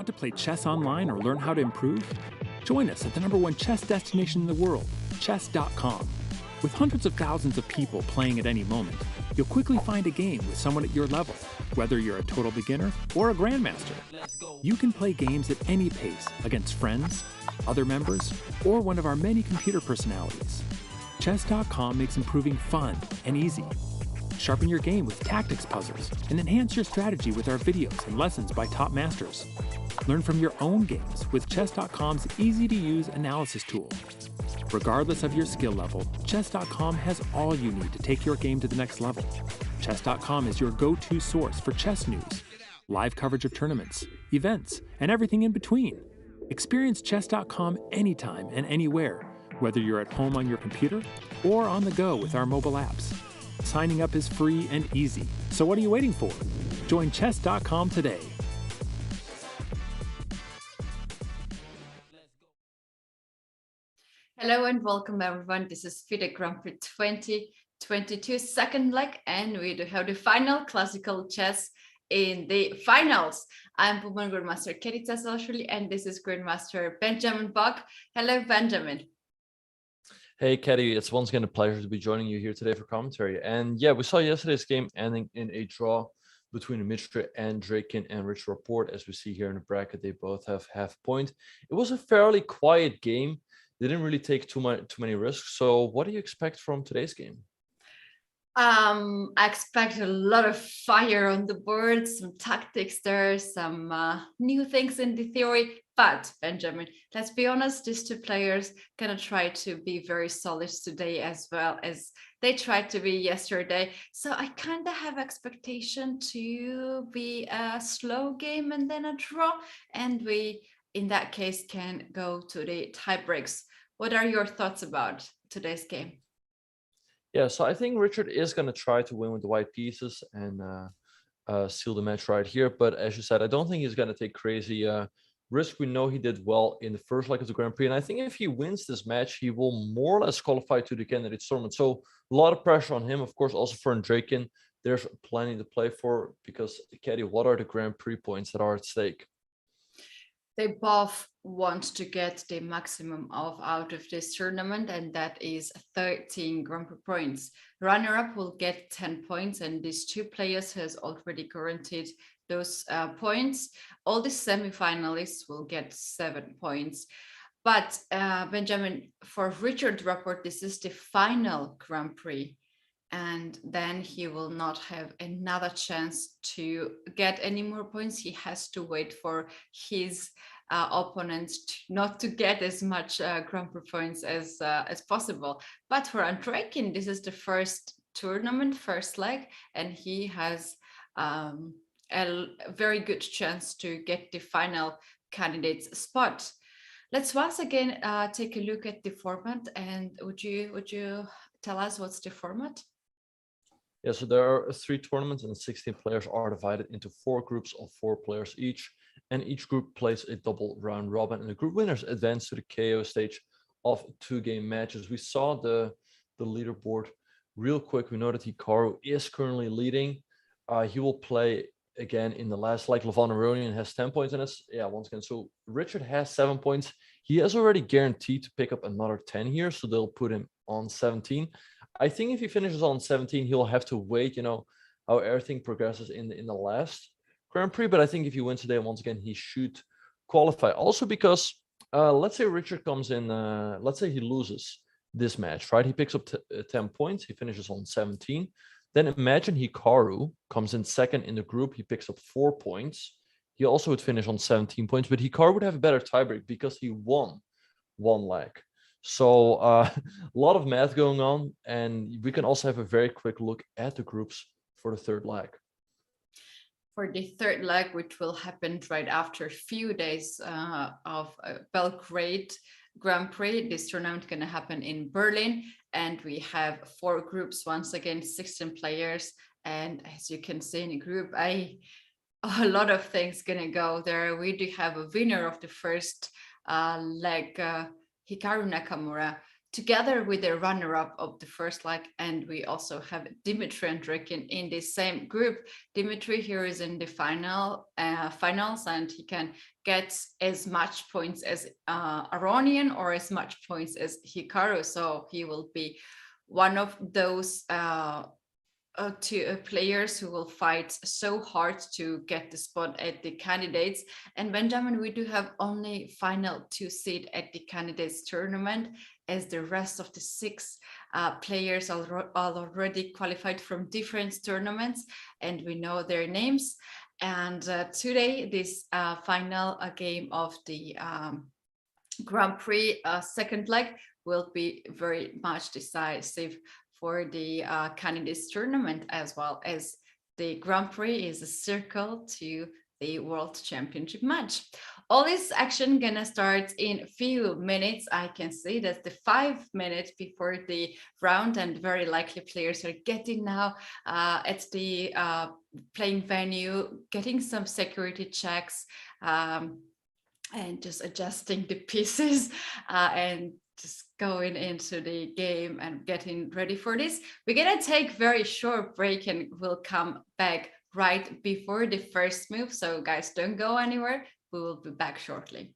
Want to play chess online or learn how to improve? Join us at the #1 chess destination in the world, chess.com. With hundreds of thousands of people playing at any moment, you'll quickly find a game with someone at your level, whether you're a total beginner or a grandmaster. You can play games at any pace against friends, other members, or one of our many computer personalities. Chess.com makes improving fun and easy. Sharpen your game with tactics puzzles and enhance your strategy with our videos and lessons by top masters. Learn from your own games with Chess.com's easy-to-use analysis tool. Regardless of your skill level, Chess.com has all you need to take your game to the next level. Chess.com is your go-to source for chess news, live coverage of tournaments, events, and everything in between. Experience Chess.com anytime and anywhere, whether you're at home on your computer or on the go with our mobile apps. Signing up is free and easy, so what are you waiting for? Join Chess.com today. Hello and welcome everyone. This is FIDE Grand Prix 2022 second leg, and we do have the final classical chess in the finals. I'm woman Grandmaster Tsatsalashvili, and this is Grandmaster Benjamin Bach. Hello, Benjamin. Hey, Katie, it's once again a pleasure to be joining you here today for commentary. And yeah, we saw yesterday's game ending in a draw between Dmitry and Andreikin and Rapport. As we see here in the bracket, they both have half point. It was a fairly quiet game. They didn't really take too many risks. So what do you expect from today's game? I expect a lot of fire on the board, some tactics there, some new things in the theory. But Benjamin, let's be honest, these two players gonna try to be very solid today as well as they tried to be yesterday. So I kind of have expectation to be a slow game and then a draw. And we, in that case, can go to the tie breaks. What are your thoughts about today's game? Yeah, so I think Richard is going to try to win with the white pieces and seal the match right here. But as you said, I don't think he's going to take crazy risk. We know he did well in the first leg of the Grand Prix. And I think if he wins this match, he will more or less qualify to the candidates tournament. So a lot of pressure on him, of course, also for Andreikin. There's plenty to play for because, Katie, what are the Grand Prix points that are at stake? They both want to get the maximum out of this tournament, and that is 13 Grand Prix points. Runner-up will get 10 points, and these two players has already guaranteed those points. All the semi-finalists will get 7 points. But Benjamin, for Richard Rapport, this is the final Grand Prix, and then he will not have another chance to get any more points. He has to wait for his opponents not to get as much Grand Prix points as possible. But for Andreikin, this is the first tournament, first leg, and he has a very good chance to get the final candidate's spot. Let's once again take a look at the format, and would you tell us what's the format? Yeah, so there are 3 tournaments and 16 players are divided into 4 groups of 4 players each. And each group plays a double round robin, and the group winners advance to the KO stage of 2-game matches. We saw the leaderboard real quick. We know that Hikaru is currently leading. He will play again in the last leg. Levon Aronian has 10 points in this. Yeah, once again. So Richard has 7 points. He has already guaranteed to pick up another 10 here, so they'll put him on 17. I think if he finishes on 17, he'll have to wait, how everything progresses in the last Grand Prix. But I think if he wins today, once again, he should qualify. Also because, let's say Richard comes in, let's say he loses this match, right? He picks up 10 points. He finishes on 17. Then imagine Hikaru comes in second in the group. He picks up 4 points. He also would finish on 17 points, but Hikaru would have a better tiebreak because he won 1 leg. So a lot of math going on, and we can also have a very quick look at the groups for the third leg. For the third leg, which will happen right after a few days of Belgrade Grand Prix, this tournament is going to happen in Berlin, and we have 4 groups, once again 16 players, and as you can see in the group, a lot of things going to go there. We do have a winner of the first leg, Hikaru Nakamura, together with the runner-up of the first leg. And we also have Dmitry Andreikin in the same group. Dmitry here is in the finals, and he can get as much points as Aronian or as much points as Hikaru. So he will be one of those players who will fight so hard to get the spot at the candidates. And Benjamin, we do have only final 2 seed at the candidates tournament, as the rest of the 6 players are already qualified from different tournaments, and we know their names. And today, this final game of the Grand Prix second leg will be very much decisive for the candidates tournament, as well as the Grand Prix is a circle to the World Championship match. All this action gonna start in a few minutes. I can see that the 5 minutes before the round, and very likely players are getting now at the playing venue, getting some security checks and just adjusting the pieces and just going into the game and getting ready for this. We're gonna take very short break and we'll come back right before the first move. So guys, don't go anywhere. We will be back shortly.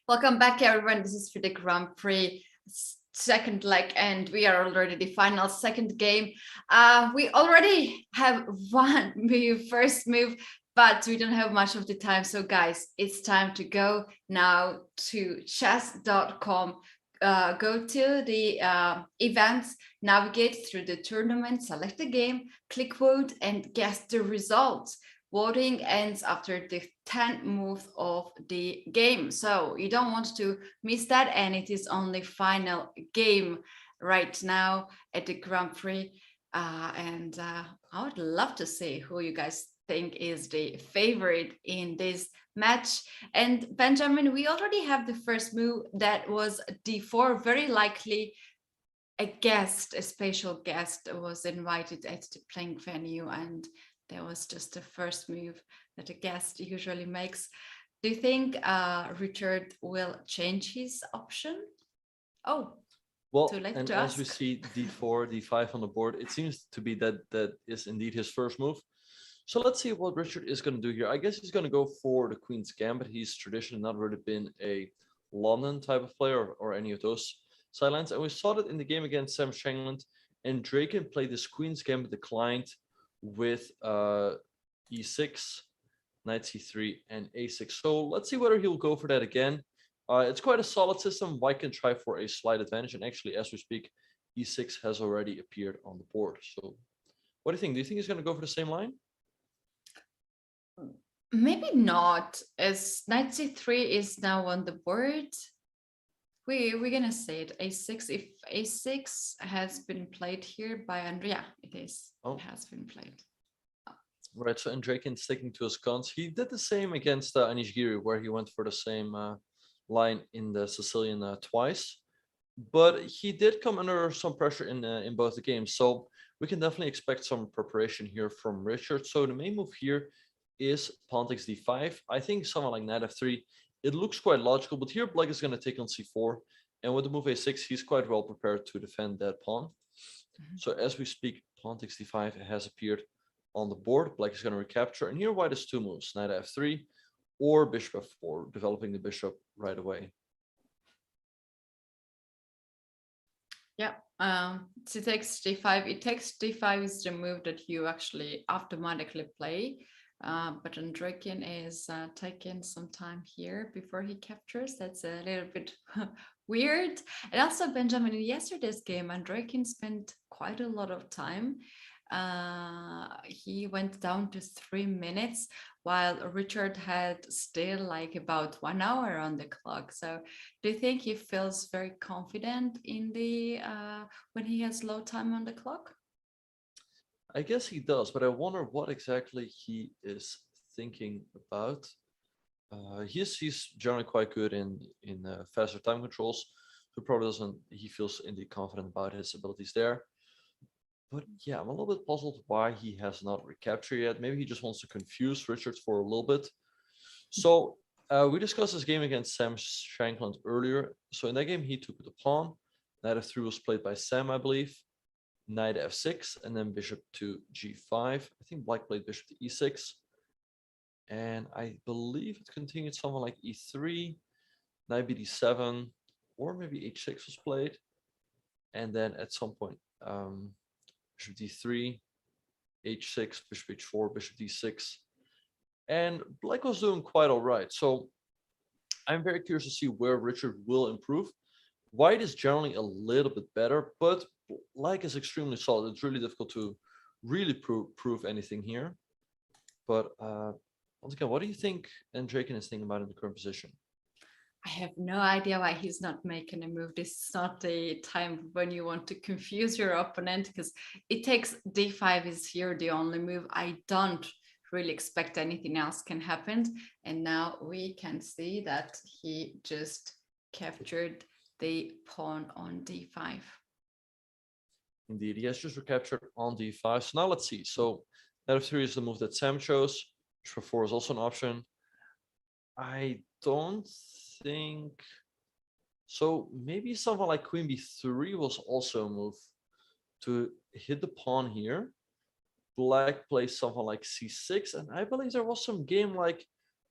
Welcome back, everyone. This is FIDE Grand Prix second leg, and we are already the final second game. We already have one first move, but we don't have much of the time. So guys, it's time to go now to chess.com. Go to the events, navigate through the tournament, select the game, click vote, and guess the results. Voting ends after the 10th move of the game, so you don't want to miss that, and it is only final game right now at the Grand Prix. And I would love to see who you guys think is the favorite in this match. And Benjamin, we already have the first move that was d4. Very likely a special guest was invited at the playing venue, and that was just the first move that a guest usually makes. Do you think Richard will change his option? Oh, well, too late and to as ask. we see d4, d5 on the board, it seems to be that is indeed his first move. So let's see what Richard is going to do here. I guess he's going to go for the Queen's Gambit. He's traditionally not really been a London type of player or any of those sidelines. And we saw that in the game against Sam Shankland. And Andreikin played this Queen's Gambit declined with e6, knight c3, and a6. So let's see whether he'll go for that again. It's quite a solid system. White can try for a slight advantage. And actually, as we speak, e6 has already appeared on the board. So what do you think? Do you think he's going to go for the same line? Maybe not, as knight c3 is now on the board. We're gonna say it a6. If a6 has been played here by Andrea, it is. Oh. It has been played. Right, so Andreikin sticking to his guns. He did the same against Anish Giri, where he went for the same line in the Sicilian twice. But he did come under some pressure in both the games. So we can definitely expect some preparation here from Richard. So the main move here is pawn takes d5. I think someone like knight f3, it looks quite logical, but here Black is going to take on c4. And with the move a6, he's quite well prepared to defend that pawn. So as we speak, pawn takes d5 has appeared on the board. Black is going to recapture. And here White has two moves, knight f3 or bishop f4, developing the bishop right away. Yeah, it takes d5. It takes d5 is the move that you actually automatically play. But Andreikin is taking some time here before he captures. That's a little bit weird. And also, Benjamin, in yesterday's game, Andreikin spent quite a lot of time. He went down to 3 minutes, while Richard had still like about 1 hour on the clock. So do you think he feels very confident in the when he has low time on the clock? I guess he does, but I wonder what exactly he is thinking about. He's generally quite good in faster time controls. So probably doesn't. He feels indeed confident about his abilities there. But yeah, I'm a little bit puzzled why he has not recaptured yet. Maybe he just wants to confuse Richard for a little bit. So we discussed this game against Sam Shankland earlier. So in that game, he took the pawn. Knight f3 was played by Sam, I believe. Knight f6 and then bishop to g5. I think Black played bishop to e6. And I believe it continued something like e3, knight bd7, or maybe h6 was played. And then at some point, bishop d3, h6, bishop h4, bishop d6. And Black was doing quite all right. So I'm very curious to see where Richard will improve. White is generally a little bit better, but Black is extremely solid. It's really difficult to really prove anything here. But once again, what do you think Andreikin is thinking about in the current position? I have no idea why he's not making a move. This is not the time when you want to confuse your opponent, because it takes d5 is here the only move. I don't really expect anything else can happen. And now we can see that he just captured the pawn on d5. Indeed, he has just recaptured on d5. So now let's see. So knight f3 is the move that Sam chose. Bishop 4 is also an option. I don't think so. Maybe something like queen b3 was also a move to hit the pawn here. Black plays something like c6, and I believe there was some game like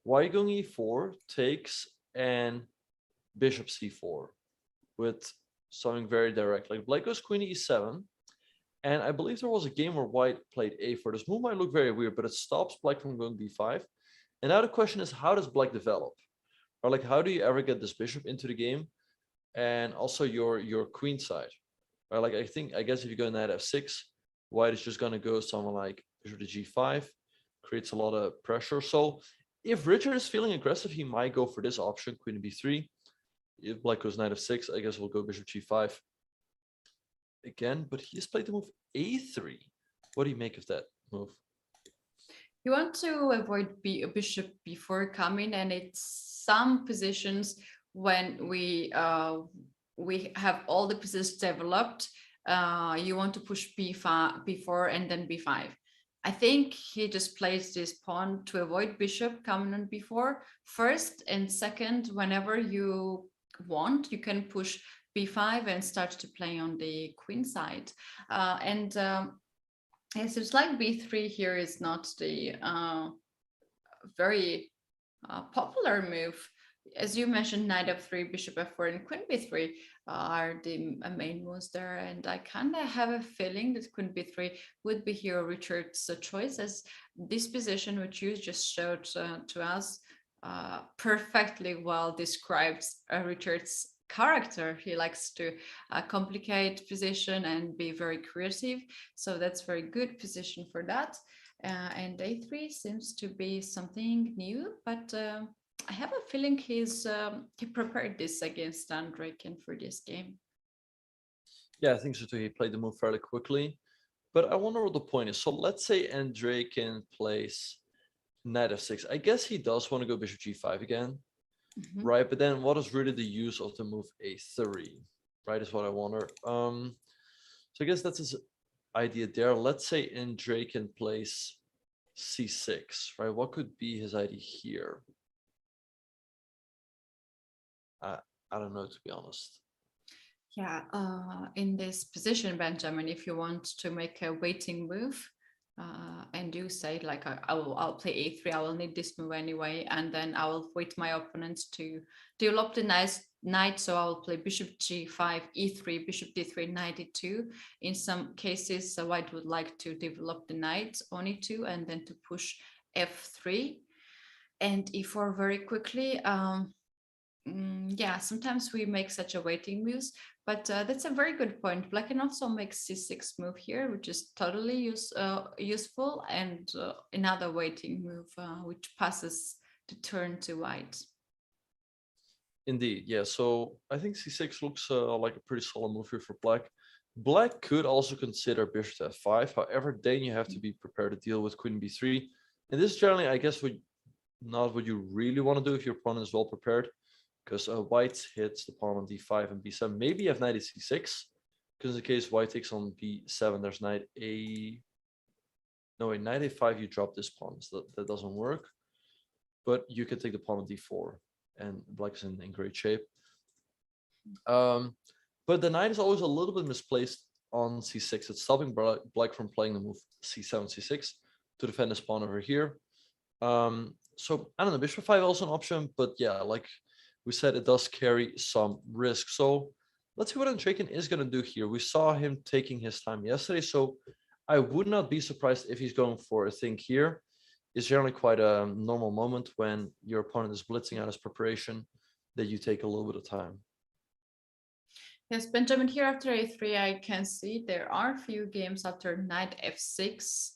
white going e4 takes and bishop c4 with something very direct. Like black goes queen e7. And I believe there was a game where white played a4. This move might look very weird, but it stops black from going b5. And now the question is, how does black develop? Or like, how do you ever get this bishop into the game? And also your queen side. Or like, I guess if you go knight f6, white is just going to go somewhere like bishop to g5, creates a lot of pressure. So if Richard is feeling aggressive, he might go for this option, queen to b3. If black goes knight f6, I guess we'll go bishop g5 again, but he has played the move a3. What do you make of that move? You want to avoid a bishop before coming, and it's some positions when we have all the positions developed. You want to push b5, b4, and then b5. I think he just plays this pawn to avoid bishop coming on b4 first, and second, whenever you want, you can push b5 and start to play on the queen side. Yes, it's like b3 here is not the very popular move. As you mentioned, knight f3, bishop f4, and queen b3 are the main moves there. And I kind of have a feeling that queen b3 would be here Richard's choice, as this position, which you just showed to us, perfectly well describes Richard's character. He likes to complicate position and be very creative, so that's very good position for that. And a3 seems to be something new, but I have a feeling he prepared this against Andreikin for this game. Yeah, I think so too. He played the move fairly quickly, but I wonder what the point is. So let's say Andreikin plays knight f6. I guess he does want to go bishop g5 again. Right, but then what is really the use of the move a3, right, is what I wonder. So I guess that's his idea there. Let's say Andreikin plays c6, right? What could be his idea here? I don't know, to be honest. Yeah, in this position, Benjamin, if you want to make a waiting move, and you say like I'll play a3, I will need this move anyway, and then I will wait my opponent to develop the knight, so I will play bishop g5, e3, bishop d3, knight e2. In some cases, white would like to develop the knight on e2 and then to push f3 and e4 very quickly. Yeah, sometimes we make such a waiting moves, but that's a very good point. Black can also make c6 move here, which is totally useful, and another waiting move which passes the turn to white. Indeed, yeah. So I think c6 looks like a pretty solid move here for black. Black could also consider bishop to f5. However, then you have to be prepared to deal with queen b3. And this generally, I guess, not what you really want to do if your opponent is well prepared, because white hits the pawn on d5 and b7. Maybe you have knight c6, because in the case white takes on b7, there's knight a... No, wait, knight a5, you drop this pawn, so that doesn't work. But you can take the pawn on d4, and black is in great shape. But the knight is always a little bit misplaced on c6. It's stopping black from playing the move c7, c6 to defend his pawn over here. So I don't know, bishop 5 also an option, but yeah, like we said, it does carry some risk. So let's see what Andreikin is going to do here. We saw him taking his time yesterday, so I would not be surprised if he's going for a thing here. It's generally quite a normal moment when your opponent is blitzing out his preparation that you take a little bit of time. Yes, Benjamin, here after a3, I can see there are a few games after knight f6,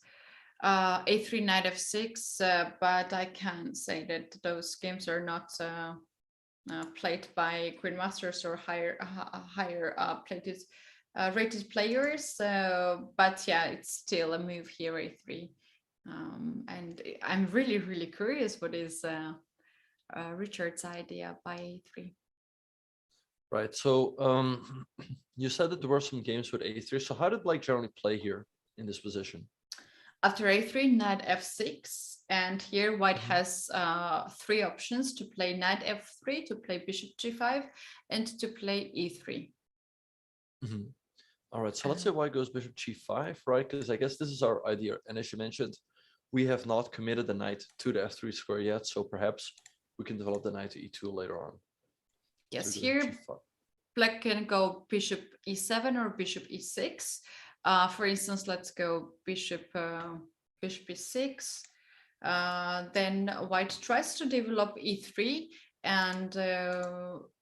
a3, knight f6, but I can say that those games are not played by grandmasters or higher rated players. But yeah, it's still a move here, a3. And I'm really curious what is Richard's idea by a3. Right, so you said that there were some games with a3, so how did black generally play here in this position? After a3, knight f6, and here white has 3 options: to play knight f3, to play bishop g5, and to play e3. All right, so let's say white goes bishop g5, right? Because I guess this is our idea, and as you mentioned, we have not committed the knight to the f3 square yet, so perhaps we can develop the knight to e2 later on. Yes, So here G5. Black can go bishop e7 or bishop e6. For instance, let's go bishop e6. Then white tries to develop e3, and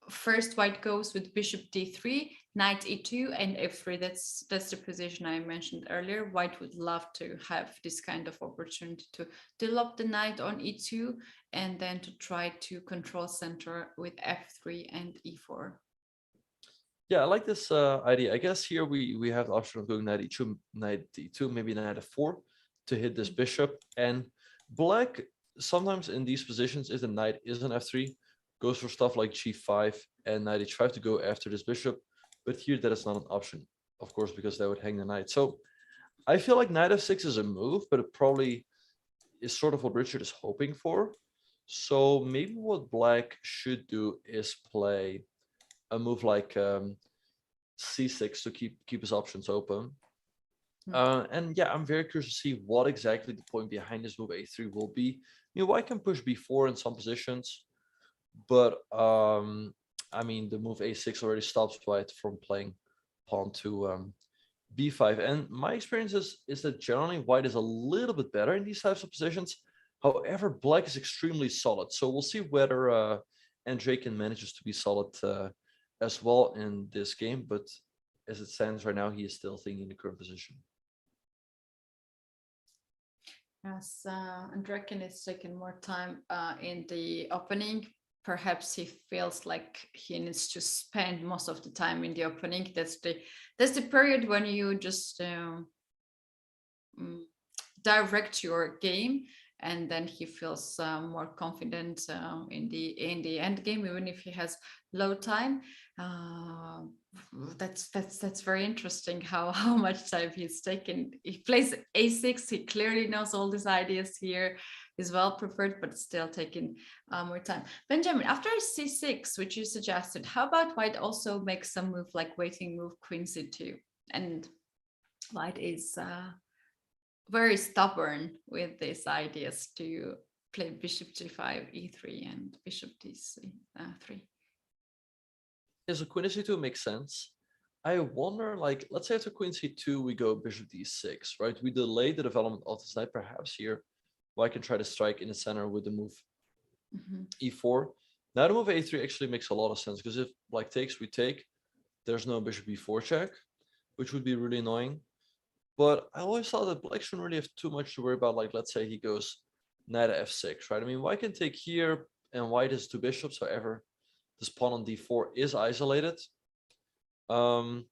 first white goes with bishop d3, knight e2, and f3. That's the position I mentioned earlier. White would love to have this kind of opportunity to develop the knight on e2 and then to try to control center with f3 and e4. Yeah, I like this idea. I guess here we have the option of going knight e2, maybe knight f4 to hit this bishop. And black, sometimes in these positions, if the knight is an f3, goes for stuff like g5 and knight h5 to go after this bishop. But here that is not an option, of course, because that would hang the knight. So I feel like knight f6 is a move, but it probably is sort of what Richard is hoping for. So maybe what black should do is play a move like c6 to keep his options open. And yeah, I'm very curious to see what exactly the point behind this move a3 will be. You know, white can push b4 in some positions, but I mean, the move a6 already stops white from playing pawn to b5. And my experience is that generally white is a little bit better in these types of positions. However, black is extremely solid. So we'll see whether Andreikin manages to be solid as well in this game. But as it stands right now, he is still thinking the current position. Yes, Andreikin is taking more time in the opening. Perhaps he feels like he needs to spend most of the time in the opening. That's the period when you just direct your game, and then he feels more confident in the end game, even if he has low time. That's very interesting how much time he's taken. He plays a6. He clearly knows all these ideas here. Is well prepared, but still taking more time. Benjamin, after c6, which you suggested, how about white also makes some move like waiting move queen c2? And white is very stubborn with these ideas to play bishop g5, e3, and bishop d3. Yeah, so queen c2 makes sense. I wonder, like, let's say after queen c2, we go bishop d6, right? We delay the development of this knight, perhaps here. White can try to strike in the center with the move e4. Now the move a3 actually makes a lot of sense, because if black takes, we take, there's no bishop e4 check, which would be really annoying. But I always thought that black shouldn't really have too much to worry about. Like, let's say he goes knight f6, right? I mean, white can take here, and white has two bishops. However, this pawn on d4 is isolated. So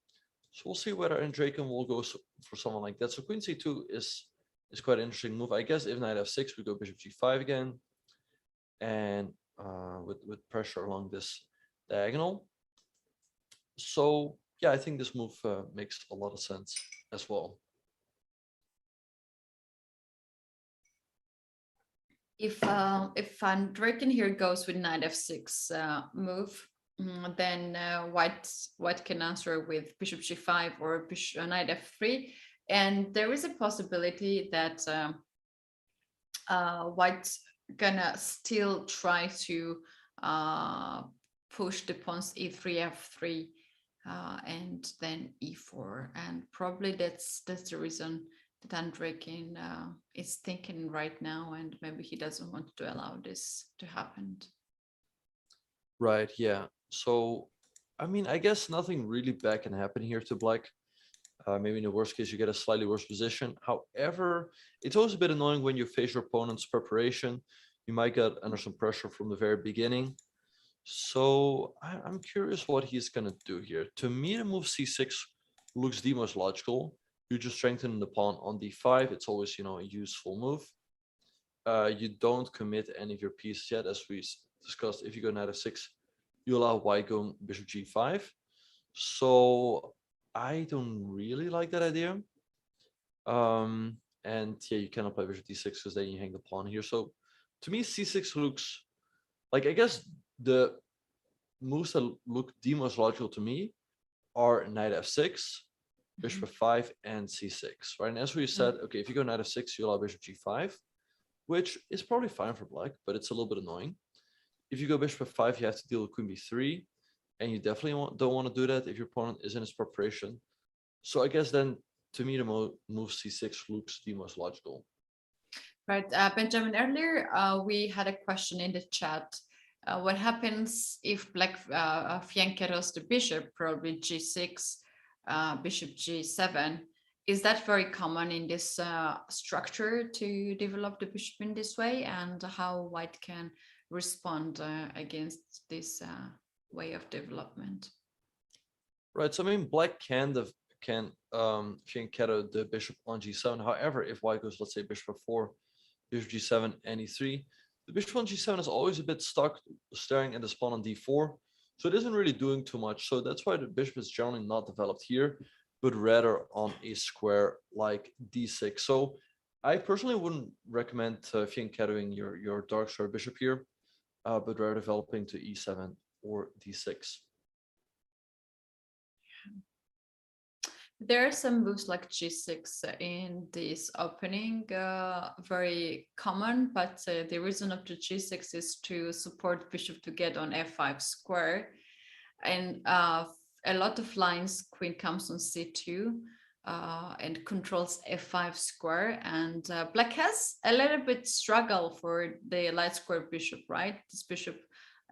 we'll see whether Andreikin will go for someone like that. So queen c2 is quite an interesting move. I guess if knight f6, we go bishop g5 again, and with pressure along this diagonal. So yeah, I think this move makes a lot of sense as well. If Andreikin here goes with knight f6 move, then white can answer with bishop g5 or knight f3, and there is a possibility that white's gonna still try to push the pawns e3, f3, and then e4, and probably that's the reason that Andreikin is thinking right now, and maybe he doesn't want to allow this to happen. Right, yeah. So, I mean, I guess nothing really bad can happen here to black. Maybe in the worst case, you get a slightly worse position. However, it's always a bit annoying when you face your opponent's preparation. You might get under some pressure from the very beginning. So I'm curious what he's going to do here. To me, the move c6 looks the most logical. You just strengthen the pawn on d5. It's always, a useful move. You don't commit any of your pieces yet, as we discussed. If you go knight f6, you allow white going bishop g5. So I don't really like that idea. And yeah, you cannot play bishop d6 because then you hang the pawn here. So to me, c6 looks like, I guess the moves that look the most logical to me are knight f6, bishop f5, and c6, right? And as we said, okay, if you go knight f6, you allow bishop g5, which is probably fine for black, but it's a little bit annoying. If you go bishop f5, you have to deal with queen b3. and you definitely don't want to do that if your opponent is in his preparation. So I guess then, to me, the move c6 looks the most logical. Right, Benjamin, earlier we had a question in the chat. What happens if black fianchettos the bishop, probably g6, bishop g7? Is that very common in this structure to develop the bishop in this way, and how white can respond against this way of development? Right, so I mean, black can fianchetto the bishop on g7. However, if white goes, let's say, bishop f4, bishop g7, and e3, the bishop on g7 is always a bit stuck staring at the pawn on d4, so it isn't really doing too much. So that's why the bishop is generally not developed here, but rather on a square like d6. So I personally wouldn't recommend fianchettoing your dark square bishop here, but rather developing to e7 or d6. There are some moves like g6 in this opening, very common, but the reason of the g6 is to support bishop to get on f5 square. And a lot of lines, queen comes on c2 and controls f5 square. And black has a little bit struggle for the light square bishop, right? This bishop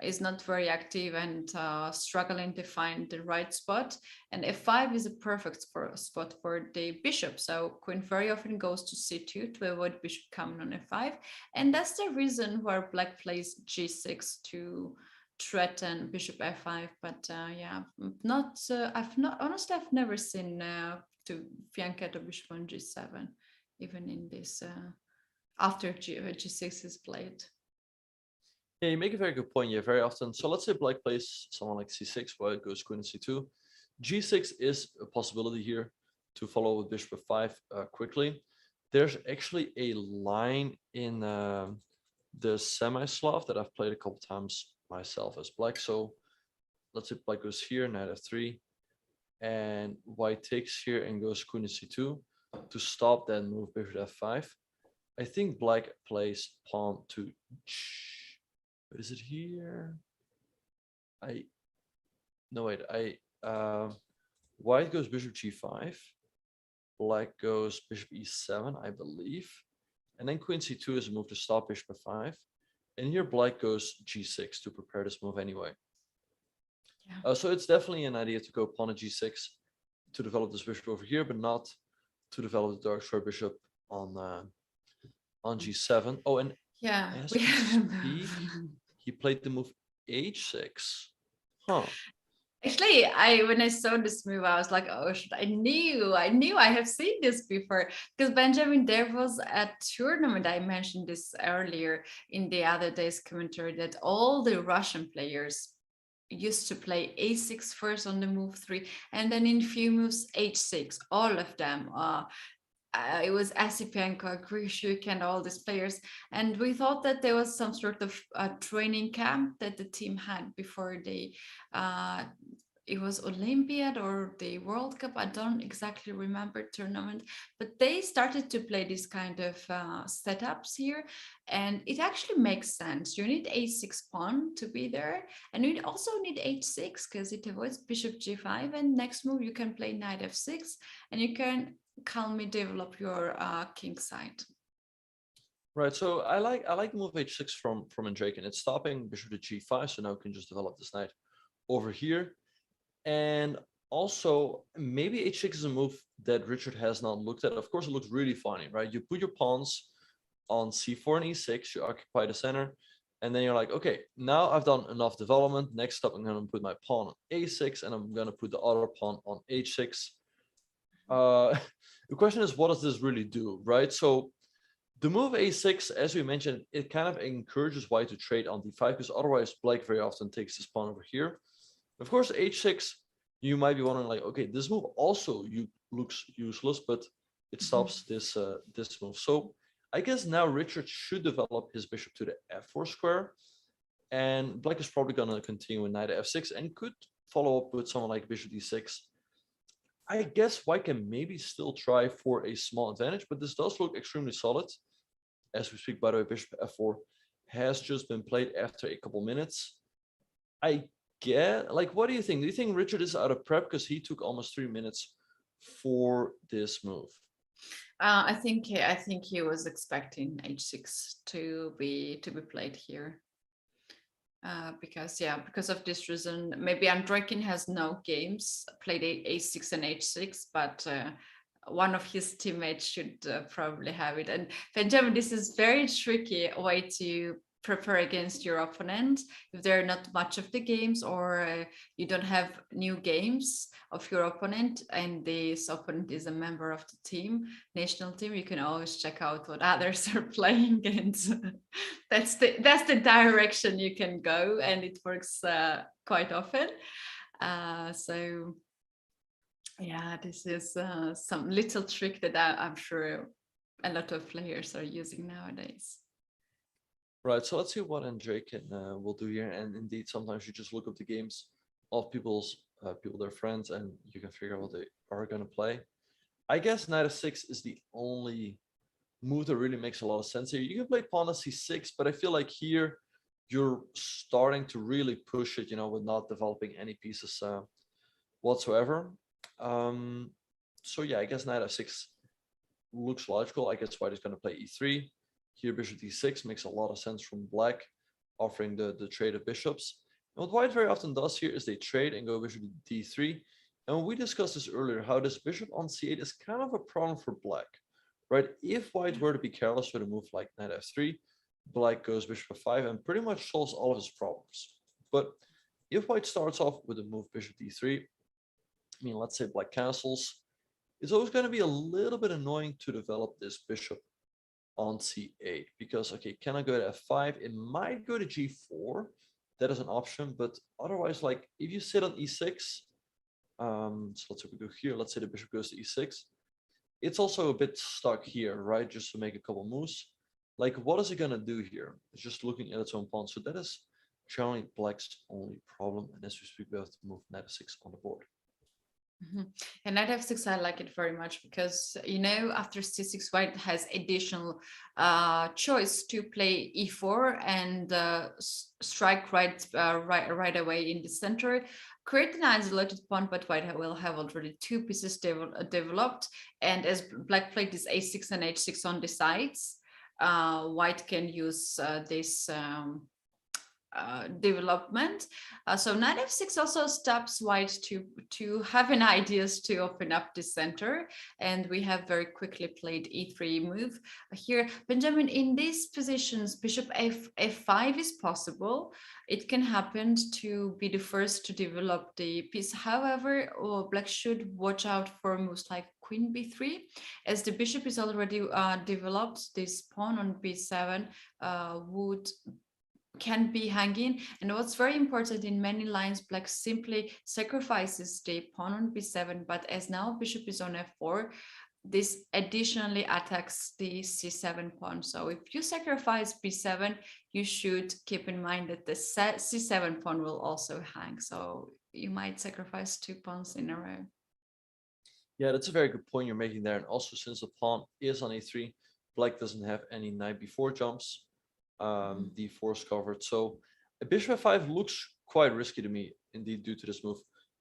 is not very active and struggling to find the right spot. And f5 is a perfect spot for the bishop. So queen very often goes to c2 to avoid bishop coming on f5. And that's the reason where black plays g6 to threaten bishop f5. But yeah, honestly, I've never seen to fianchetto bishop on g7, even in this after g6 is played. Yeah, you make a very good point. Yeah, very often. So let's say black plays someone like c6, white goes queen to c2. g6 is a possibility here to follow with bishop f5 quickly. There's actually a line in the semi-Slav that I've played a couple times myself as black. So let's say black goes here, knight f3, and white takes here and goes queen to c2 to stop that move bishop f5. I think black plays pawn to is it here? White goes bishop g5, black goes bishop e7, I believe, and then queen c2 is a move to stop bishop f5, and here black goes g6 to prepare this move anyway. Yeah. So it's definitely an idea to go pawn to g6 to develop this bishop over here, but not to develop the dark square bishop on g7. Oh, and yeah, as we speak, he played the move h6. Huh. Actually, when I saw this move, I was like, oh, I knew I have seen this before. Because Benjamin, there was a tournament, I mentioned this earlier in the other day's commentary, that all the Russian players used to play a6 first on the move 3, and then in few moves h6, all of them. It was Asipenko, Grishuk, and all these players. And we thought that there was some sort of training camp that the team had before they, it was Olympiad or the World Cup. I don't exactly remember tournament, but they started to play this kind of setups here. And it actually makes sense. You need a6 pawn to be there. And you also need h6 because it avoids bishop g5. And next move, you can play knight f6 and you can calmly develop your king side. Right, so I like the move h6 from Andreikin. It's stopping bishop to g5, so now we can just develop this knight over here. And also, maybe h6 is a move that Richard has not looked at. Of course, it looks really funny, right? You put your pawns on c4 and e6, you occupy the center, and then you're like, okay, now I've done enough development. Next up, I'm going to put my pawn on a6, and I'm going to put the other pawn on h6. The question is, what does this really do, right? So the move a6, as we mentioned, it kind of encourages white to trade on d5, because otherwise black very often takes this pawn over here. Of course, h6, you might be wondering, like, okay, this move also looks useless, but it stops this this move. So I guess now Richard should develop his bishop to the f4 square, and black is probably going to continue with knight f6 and could follow up with someone like bishop d6. I guess white can maybe still try for a small advantage, but this does look extremely solid. As we speak, by the way, bishop f4 has just been played after a couple minutes. I get, like, what do you think? Do you think Richard is out of prep because he took almost 3 minutes for this move? I think he was expecting h6 to be played here. Because of this reason, maybe Andreikin has no games played a6 and h6, but one of his teammates should probably have it. And Benjamin, this is very tricky way to prepare against your opponent if there are not much of the games, or you don't have new games of your opponent, and this opponent is a member of the team, national team. You can always check out what others are playing, and that's the direction you can go, and it works quite often. So yeah, this is some little trick that I'm sure a lot of players are using nowadays. Right, so let's see what Andreikin will do here. And indeed, sometimes you just look up the games of their friends, and you can figure out what they are going to play. I guess knight f6 is the only move that really makes a lot of sense here. You can play pawn to c6, but I feel like here you're starting to really push it, with not developing any pieces whatsoever. So yeah, I guess knight f6 looks logical. I guess white is going to play e3. Here, bishop d6 makes a lot of sense from black, offering the trade of bishops. And what white very often does here is they trade and go bishop to d3. And we discussed this earlier, how this bishop on c8 is kind of a problem for black, right? If white were to be careless with a move like knight f3, black goes bishop f5 and pretty much solves all of his problems. But if white starts off with a move bishop d3, I mean, let's say black castles, it's always going to be a little bit annoying to develop this bishop on c8, because okay, can I go to f5? It might go to g4. That is an option, but otherwise, like if you sit on e6, so let's say we go here, let's say the bishop goes to e6, it's also a bit stuck here, right? Just to make a couple moves. Like, what is it gonna do here? It's just looking at its own pawn. So that is generally black's only problem, and as we speak, we have to move knight f6 on the board. And knight f6, I like it very much because, after c6, white has additional choice to play e4 and strike right away in the center, create an isolated pawn, but white will have already two pieces developed. And as black played this a6 and h6 on the sides, white can use this development. So knight f6 also stops white to have an ideas to open up the center, and we have very quickly played e3 move here. Benjamin, in these positions, bishop f5 is possible. It can happen to be the first to develop the piece. However, black should watch out for moves like queen b3, as the bishop is already developed. This pawn on b7 can be hanging. And what's very important, in many lines, black simply sacrifices the pawn on b7, but as now bishop is on f4, this additionally attacks the c7 pawn. So if you sacrifice b7, you should keep in mind that the c7 pawn will also hang. So you might sacrifice two pawns in a row. Yeah, that's a very good point you're making there. And also, since the pawn is on a3, black doesn't have any knight b4 jumps. D4 is covered. So a bishop f5 looks quite risky to me, indeed, due to this move,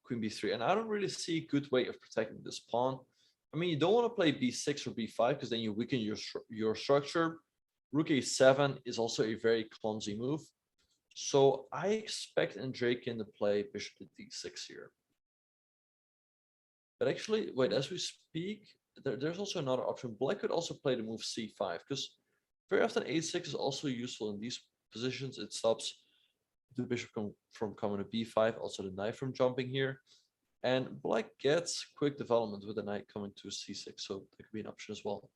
queen b3. And I don't really see a good way of protecting this pawn. I mean, you don't want to play b6 or b5 because then you weaken your structure. Rook a7 is also a very clumsy move. So I expect Andreikin to play bishop to d6 here. But actually, wait, as we speak, there's also another option. Black could also play the move c5, because very often a6 is also useful in these positions. It stops the bishop from coming to b5, also the knight from jumping here. And black gets quick development with the knight coming to c6, so that could be an option as well.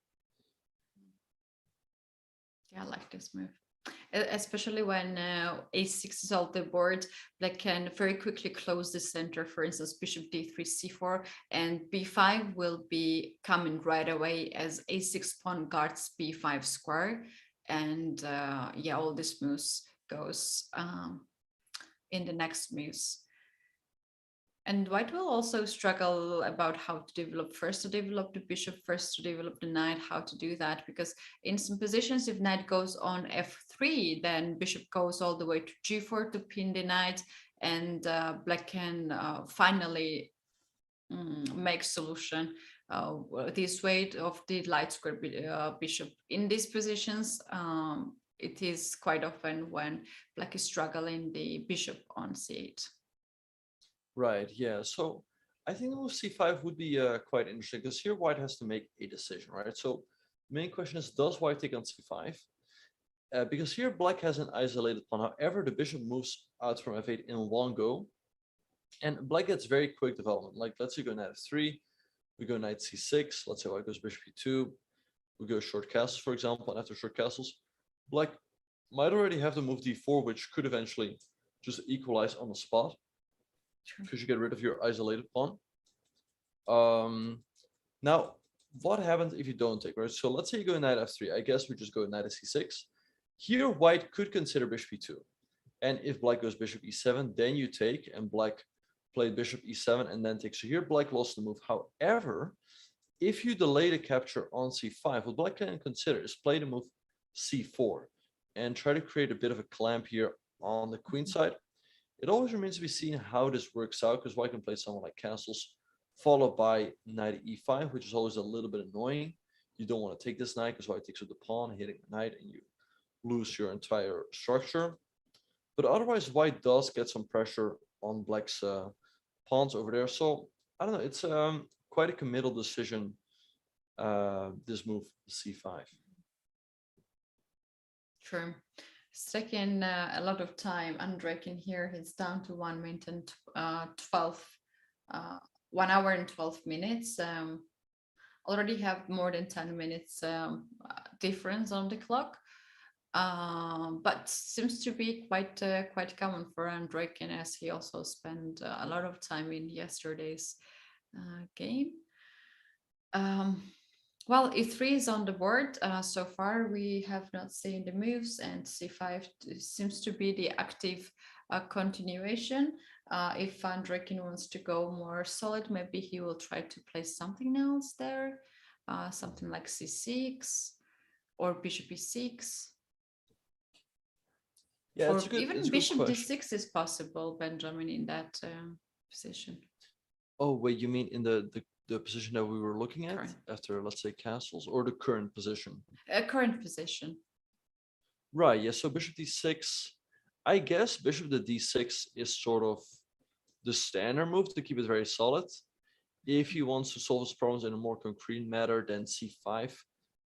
Yeah, I like this move. Especially when a6 is on the board, black can very quickly close the center. For instance, bishop d3, c4, and b5 will be coming right away as a6 pawn guards b5 square. And yeah, all these moves goes in the next moves. And white will also struggle about how to develop, first to develop the bishop, first to develop the knight, how to do that, because in some positions, if knight goes on f3, then bishop goes all the way to g4 to pin the knight, and black can finally make solution this weight of the light square bishop in these positions. It is quite often when black is struggling the bishop on c8. Right, yeah. So I think the move c5 would be quite interesting, because here white has to make a decision, right? So the main question is, does white take on c5? Because here black has an isolated pawn. However, the bishop moves out from f8 in one go, and black gets very quick development. Like, let's say go knight f3, we go knight c6, let's say white goes bishop e2, we go short castles, for example, and after short castles, black might already have the move d4, which could eventually just equalize on the spot, because you get rid of your isolated pawn. Now, what happens if you don't take, right? So let's say you go knight f3. I guess we just go knight c6. Here, white could consider bishop e2. And if black goes bishop e7, then you take, and black played bishop e7 and then takes. So here, black lost the move. However, if you delay the capture on c5, what black can consider is play the move c4 and try to create a bit of a clamp here on the queen side. It always remains to be seen how this works out, because white can play something like castles, followed by knight e5, which is always a little bit annoying. You don't want to take this knight, because white takes with the pawn, hitting the knight, and you lose your entire structure. But otherwise, white does get some pressure on black's pawns over there. So I don't know, it's quite a committal decision, this move c5. True. It's taking a lot of time. Andreikin here is down to 1 minute and 1 hour and 12 minutes. Already have more than 10 minutes difference on the clock. But seems to be quite common for Andreikin, as he also spent a lot of time in yesterday's game. Well, e3 is on the board. So far, we have not seen the moves, and c5 seems to be the active continuation. If Andreikin wants to go more solid, maybe he will try to play something else there, something like c6 or bishop e6. Yeah, or it's a good, even it's a good bishop question. d6 is possible, Benjamin, in that position. Oh, wait, you mean in the position that we were looking at Correct. after, let's say, castles, or the current position? Current position. Right, yeah, so bishop d6, I guess bishop to d6 is sort of the standard move to keep it very solid. If he wants to solve his problems in a more concrete manner, then c5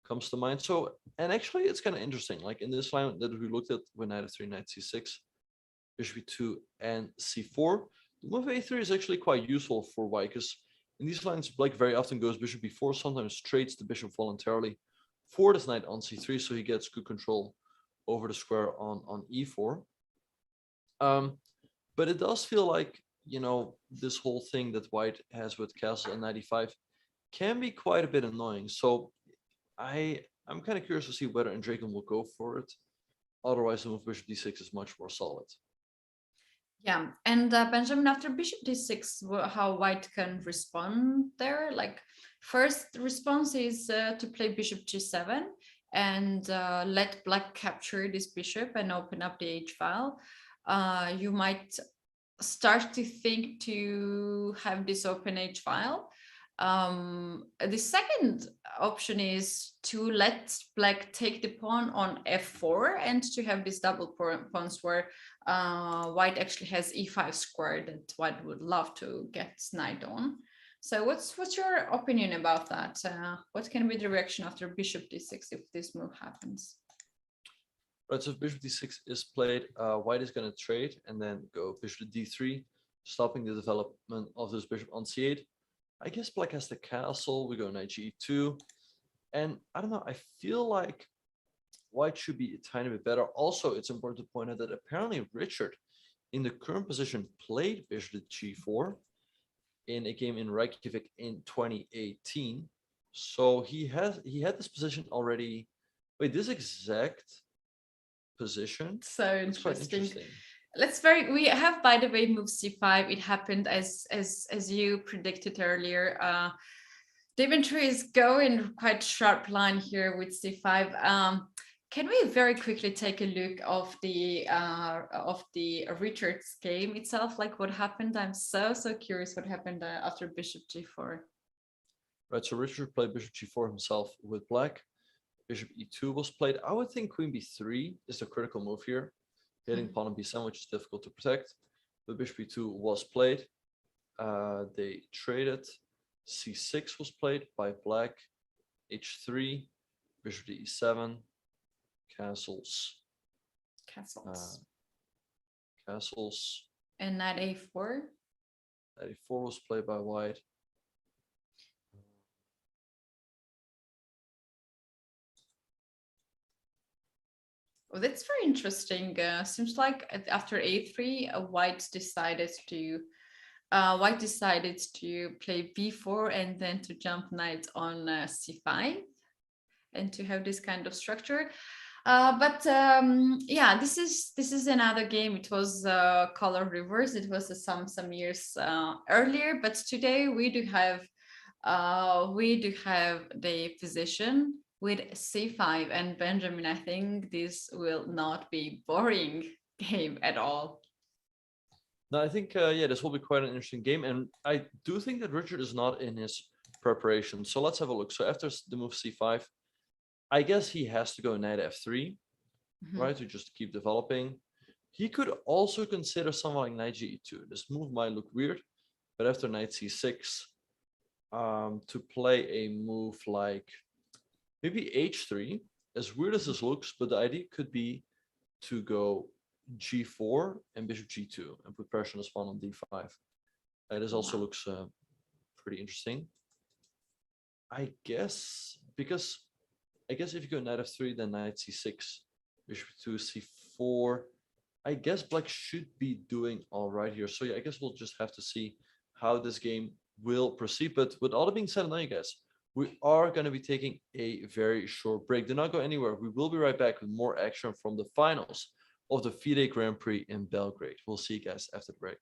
comes to mind. So, and actually it's kind of interesting, like in this line that we looked at with knight f3, knight c6, bishop e2, and c4, the move a3 is actually quite useful for white, because in these lines, black very often goes bishop b4, sometimes trades the bishop voluntarily for this knight on c3, so he gets good control over the square on e4. But it does feel like, you know, this whole thing that white has with castle and knight e5 can be quite a bit annoying. So I'm kind of curious to see whether Andreikin will go for it. Otherwise, the move bishop d6 is much more solid. Yeah, and Benjamin, after bishop d6, how white can respond there? Like, first response is to play bishop g7 and let black capture this bishop and open up the h file. You might start to think to have this open h file. The second option is to let black take the pawn on f4 and to have these double pawns where white actually has e5 squared that white would love to get knight on. So what's your opinion about that? What can be the reaction after bishop d6 if this move happens? Right, so if bishop d6 is played, white is going to trade and then go bishop to d3, stopping the development of this bishop on c8. I guess black has the castle, we go knight g2, and I don't know, I feel like white should be a tiny bit better. Also, it's important to point out that apparently Richard, in the current position, played bishop to g4 in a game in Reykjavik in 2018. So he had this position already. Wait, this exact position? So interesting. We have, by the way, move c5. It happened as you predicted earlier. Dmitry is going quite sharp line here with c5. Can we very quickly take a look of the Richard's game itself? Like what happened? I'm so curious what happened after Bishop G4. Right, so Richard played Bishop G4 himself with black. Bishop E2 was played. I would think Queen B3 is the critical move here. Hitting pawn on B7, which is difficult to protect. But Bishop E2 was played. They traded. C6 was played by black. H3, Bishop to E7, castles. Castles. And knight A4. Knight A4 was played by white. Well, that's very interesting. Seems like after A3, white decided to play B4 and then to jump knight on C5 and to have this kind of structure. Yeah, this is another game. It was color reverse. It was some years earlier, but today we do have the position with C5 and Benjamin. I think this will not be boring game at all. No, I think yeah, this will be quite an interesting game, and I do think that Richard is not in his preparation. So let's have a look. So after the move C5, I guess he has to go knight F3, right, to just keep developing. He could also consider something like knight G2. This move might look weird, but after knight C6, to play a move like maybe H3, as weird as this looks, but the idea could be to go G4 and Bishop G2 and put pressure on his pawn on D5. This also looks pretty interesting. I guess if you go knight F3, then knight C6, Bishop 2, C4. I guess black should be doing all right here. So yeah, I guess we'll just have to see how this game will proceed. But with all that being said, now you guys, we are going to be taking a very short break. Do not go anywhere. We will be right back with more action from the finals of the FIDE Grand Prix in Belgrade. We'll see you guys after the break.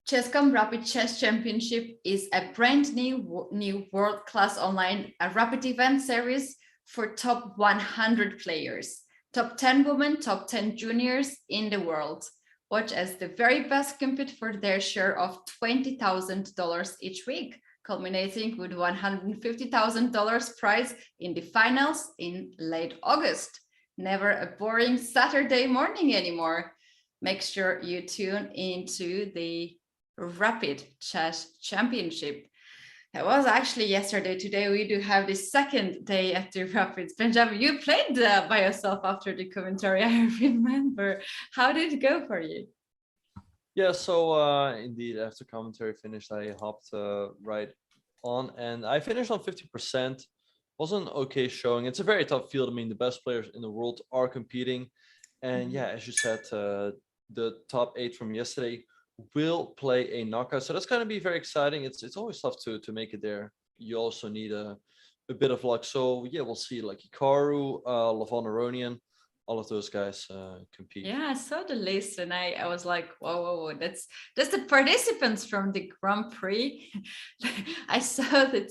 Chess.com Rapid Chess Championship is a brand new world-class online rapid event series for top 100 players, top 10 women, top 10 juniors in the world. Watch as the very best compete for their share of $20,000 each week, culminating with $150,000 prize in the finals in late August. Never a boring Saturday morning anymore. Make sure you tune into the Rapid Chess Championship. It was actually yesterday. Today we do have the second day at the Rapids. Benjamin, you played by yourself after the commentary, I remember. How did it go for you? Yeah, so indeed, after commentary finished, I hopped right on, and I finished on 50%. Was an okay showing. It's a very tough field. I mean, the best players in the world are competing. And yeah, as you said, the top 8 from yesterday will play a knockout. So that's going to be very exciting. It's always tough to make it there. You also need a bit of luck. So yeah, we'll see. Like Hikaru, Lavon Aronian, all of those guys compete. Yeah, I saw the list and I was like, whoa, that's the participants from the Grand Prix. I saw the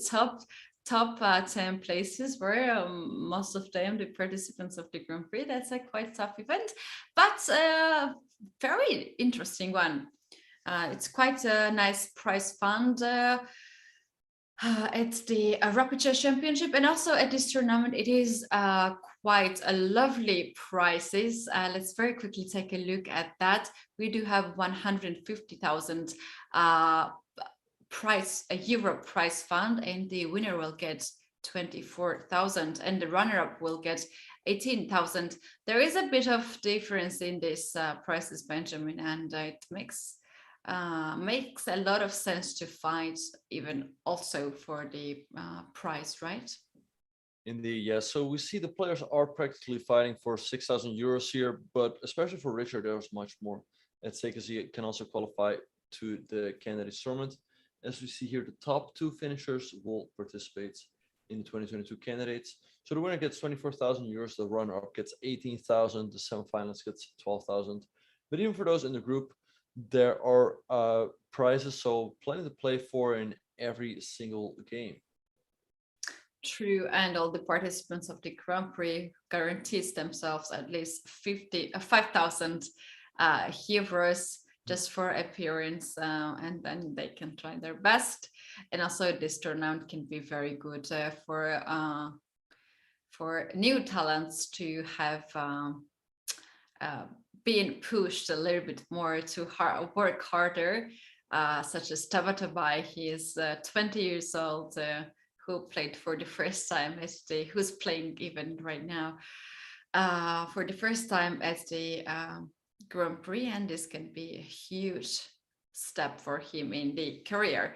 top 10 places were most of them the participants of the Grand Prix. That's a quite tough event, but very interesting one. It's quite a nice prize fund. It's the Rapid Chess Championship, and also at this tournament, it is quite a lovely prizes. Let's very quickly take a look at that. We do have 150,000 euro prize fund, and the winner will get 24,000, and the runner-up will get 18,000. There is a bit of difference in this prices, Benjamin, and it makes a lot of sense to fight even also for the prize, right? Indeed, yeah. So we see the players are practically fighting for 6,000 euros here, but especially for Richard, there's much more at stake, as he can also qualify to the candidates tournament. As we see here, the top 2 finishers will participate in the 2022 candidates. So the winner gets 24,000 euros, the runner-up gets 18,000, the semifinalist gets 12,000. But even for those in the group, there are prizes, so plenty to play for in every single game. True, and all the participants of the Grand Prix guarantees themselves at least 5,000 euros just for appearance, and then they can try their best. And also this tournament can be very good for new talents to have being pushed a little bit more to work harder, such as Tabatabai. He is 20 years old, who played for the first time who's playing even right now for the first time at the Grand Prix, and this can be a huge step for him in the career.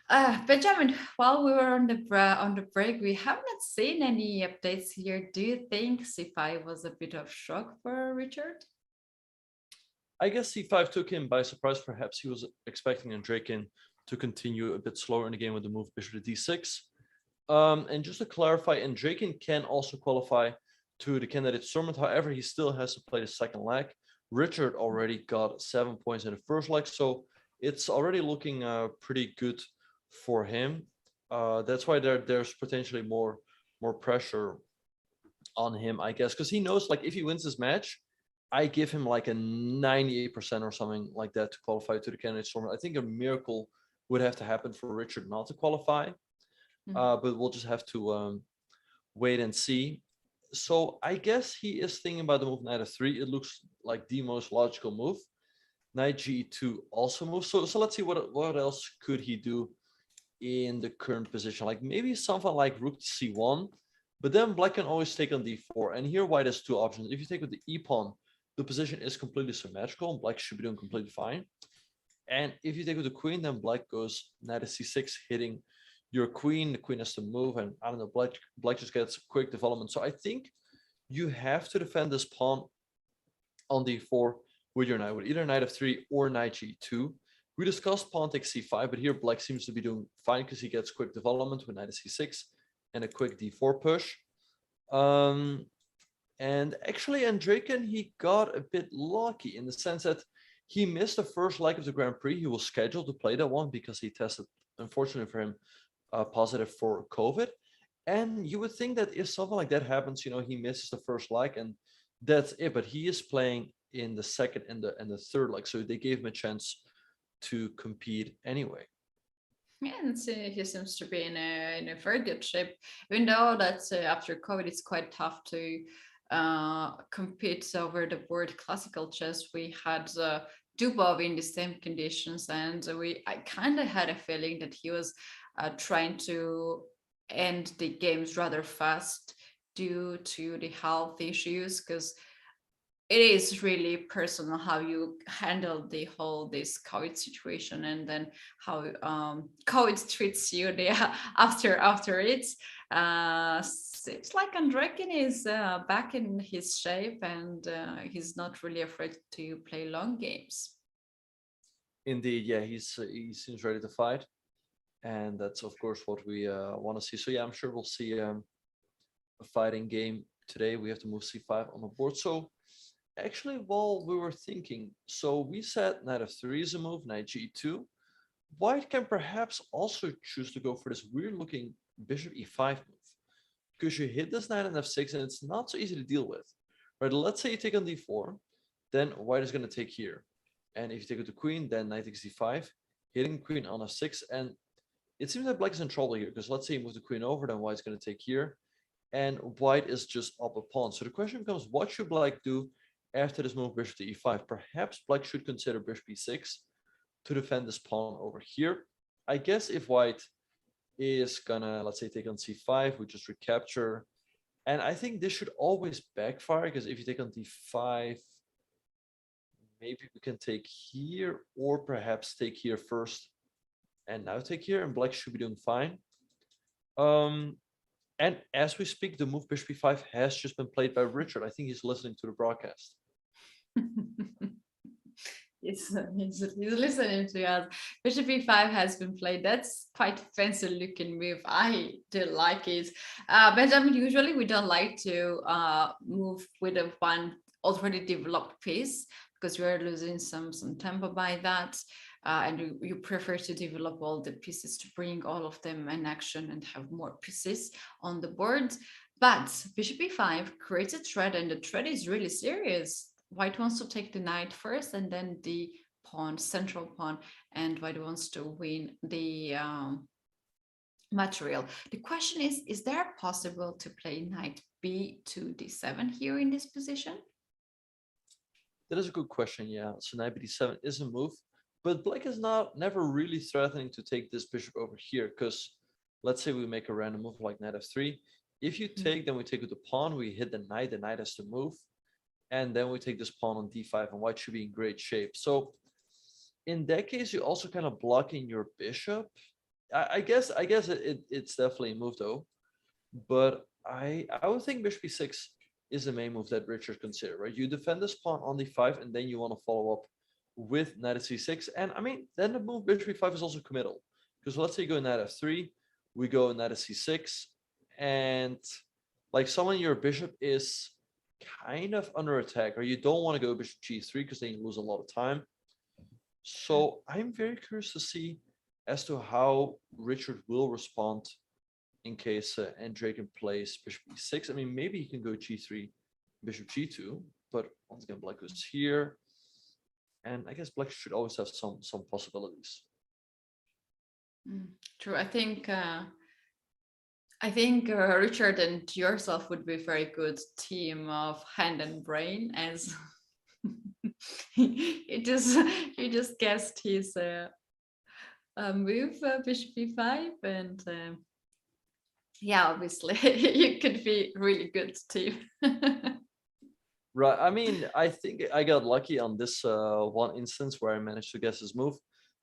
Benjamin, while we were on the break, we have not seen any updates here. Do you think C5 was a bit of shock for Richard? I guess C5 took him by surprise. Perhaps he was expecting Andreikin to continue a bit slower in the game with the move bishop to d6. And just to clarify, Andreikin can also qualify to the candidates tournament. However, he still has to play the second leg. Richard already got 7 points in the first leg, so it's already looking pretty good for him. That's why there's potentially more pressure on him, I guess, because he knows, like, if he wins this match, I give him like a 98% or something like that to qualify to the candidates tournament. I think a miracle would have to happen for Richard not to qualify, but we'll just have to wait and see. So I guess he is thinking about the move knight f3. It looks like the most logical move. Knight g2 also moves. So let's see what else could he do in the current position. Like maybe something like rook to c1, but then black can always take on d4. And here white has 2 options. If you take with the e-pawn, the position is completely symmetrical, and black should be doing completely fine. And if you take with the queen, then black goes knight to c6, hitting your queen. The queen has to move, and I don't know, black just gets quick development. So I think you have to defend this pawn on d4 with your knight, with either knight f3 or knight g2. We discussed pawn takes c5, but here black seems to be doing fine because he gets quick development with knight to c6 and a quick d4 push. And actually, Andreikin, he got a bit lucky in the sense that He missed the first leg of the Grand Prix. He was scheduled to play that one because he tested, unfortunately for him, positive for COVID. And you would think that if something like that happens, he misses the first leg and that's it. But he is playing in the second and the third leg, so they gave him a chance to compete anyway. Yeah, and he seems to be in a very good shape. Even though that after COVID, it's quite tough to compete over the board classical chess. We had Dubov in the same conditions, and I kind of had a feeling that he was trying to end the games rather fast due to the health issues, because it is really personal how you handle this COVID situation, and then how COVID treats you after it. Seems like Andreikin is back in his shape, and he's not really afraid to play long games. Indeed, yeah, he seems ready to fight, and that's of course what we want to see. So yeah, I'm sure we'll see a fighting game today. We have to move c5 on the board. So actually, while we were thinking, so we said knight f3 is a move, knight g2. White can perhaps also choose to go for this weird looking bishop e5 move, because you hit this knight on f6 and it's not so easy to deal with. Right, let's say you take on d4, then white is going to take here. And if you take with the queen, then knight takes d5, hitting queen on f6. And it seems that black is in trouble here, because let's say you move the queen over, then white's going to take here. And white is just up a pawn. So the question becomes, what should black do after this move bishop to e5? Perhaps black should consider bishop e6 to defend this pawn over here. I guess if white is gonna, let's say, take on c5, we just recapture. And I think this should always backfire, because if you take on d5, maybe we can take here, or perhaps take here first and now take here, and black should be doing fine. And as we speak, the move bishop e5 has just been played by Richard. I think he's listening to the broadcast. He's listening to us. Bishop e5 has been played. That's quite a fancy looking move. I do like it. Benjamin, usually we don't like to move with a one already developed piece, because we are losing some tempo by that. And you prefer to develop all the pieces to bring all of them in action and have more pieces on the board. But bishop e5 creates a threat, and the threat is really serious. White wants to take the knight first, and then the pawn, central pawn, and white wants to win the material. The question is there possible to play knight b to d7 here in this position? That is a good question, yeah. So knight b d7 is a move, but black is never really threatening to take this bishop over here, because let's say we make a random move like knight f3. If you take, then we take with the pawn, we hit the knight has to move, and then we take this pawn on d5, and white should be in great shape. So in that case, you're also kind of blocking your bishop. I guess it's definitely a move though, but I would think bishop e6 is the main move that Richard considered, right? You defend this pawn on d5, and then you want to follow up with knight at c6. And I mean, then the move bishop e5 is also committal, because let's say you go knight f3, we go knight at c6, and like someone your bishop is kind of under attack, or you don't want to go bishop g3 because then you lose a lot of time. So I'm very curious to see as to how Richard will respond in case Andreikin plays bishop e6. I mean, maybe he can go g3, bishop g2, but once again, black goes here, and I guess black should always have some possibilities. True. I think Richard and yourself would be a very good team of hand and brain, as you just guessed his move, bishop e5, and yeah, obviously you could be really good team. Right. I mean, I think I got lucky on this one instance where I managed to guess his move,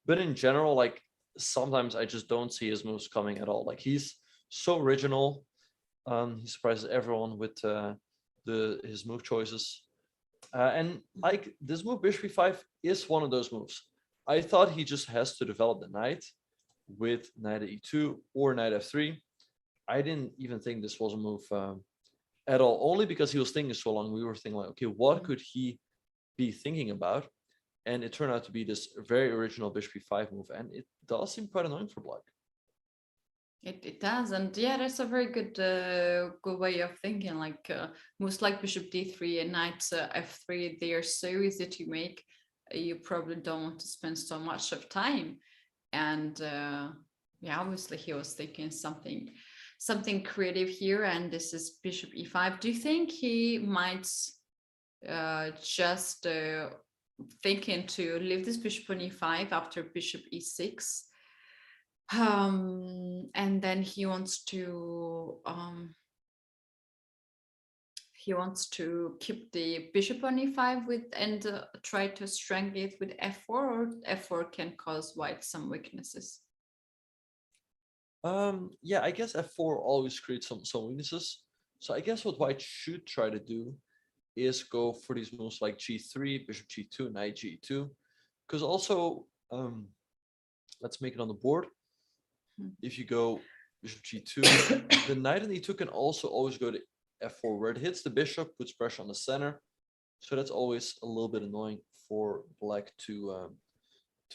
but in general, like sometimes I just don't see his moves coming at all. Like he's so original. He surprises everyone with his move choices. And like this move bishop e5 is one of those moves. I thought he just has to develop the knight with knight at e2 or knight f3. I didn't even think this was a move at all, only because he was thinking so long. We were thinking like, okay, what could he be thinking about? And it turned out to be this very original bishop e5 move, and it does seem quite annoying for black. It does, and yeah, that's a very good way of thinking. Like moves like bishop d3 and knight f3, they are so easy to make. You probably don't want to spend so much of time. And yeah, obviously he was thinking something creative here, and this is bishop e5. Do you think he might just thinking to leave this bishop on e5 after bishop e6? And then he wants to keep the bishop on e5 with and try to strengthen it with f4, or f4 can cause white some weaknesses. Yeah, I guess f4 always creates some weaknesses. So I guess what white should try to do is go for these moves like g3, bishop g2, knight g2, because also let's make it on the board. If you go bishop g2, the knight and e2 can also always go to f4, where it hits the bishop, puts pressure on the center. So that's always a little bit annoying for black to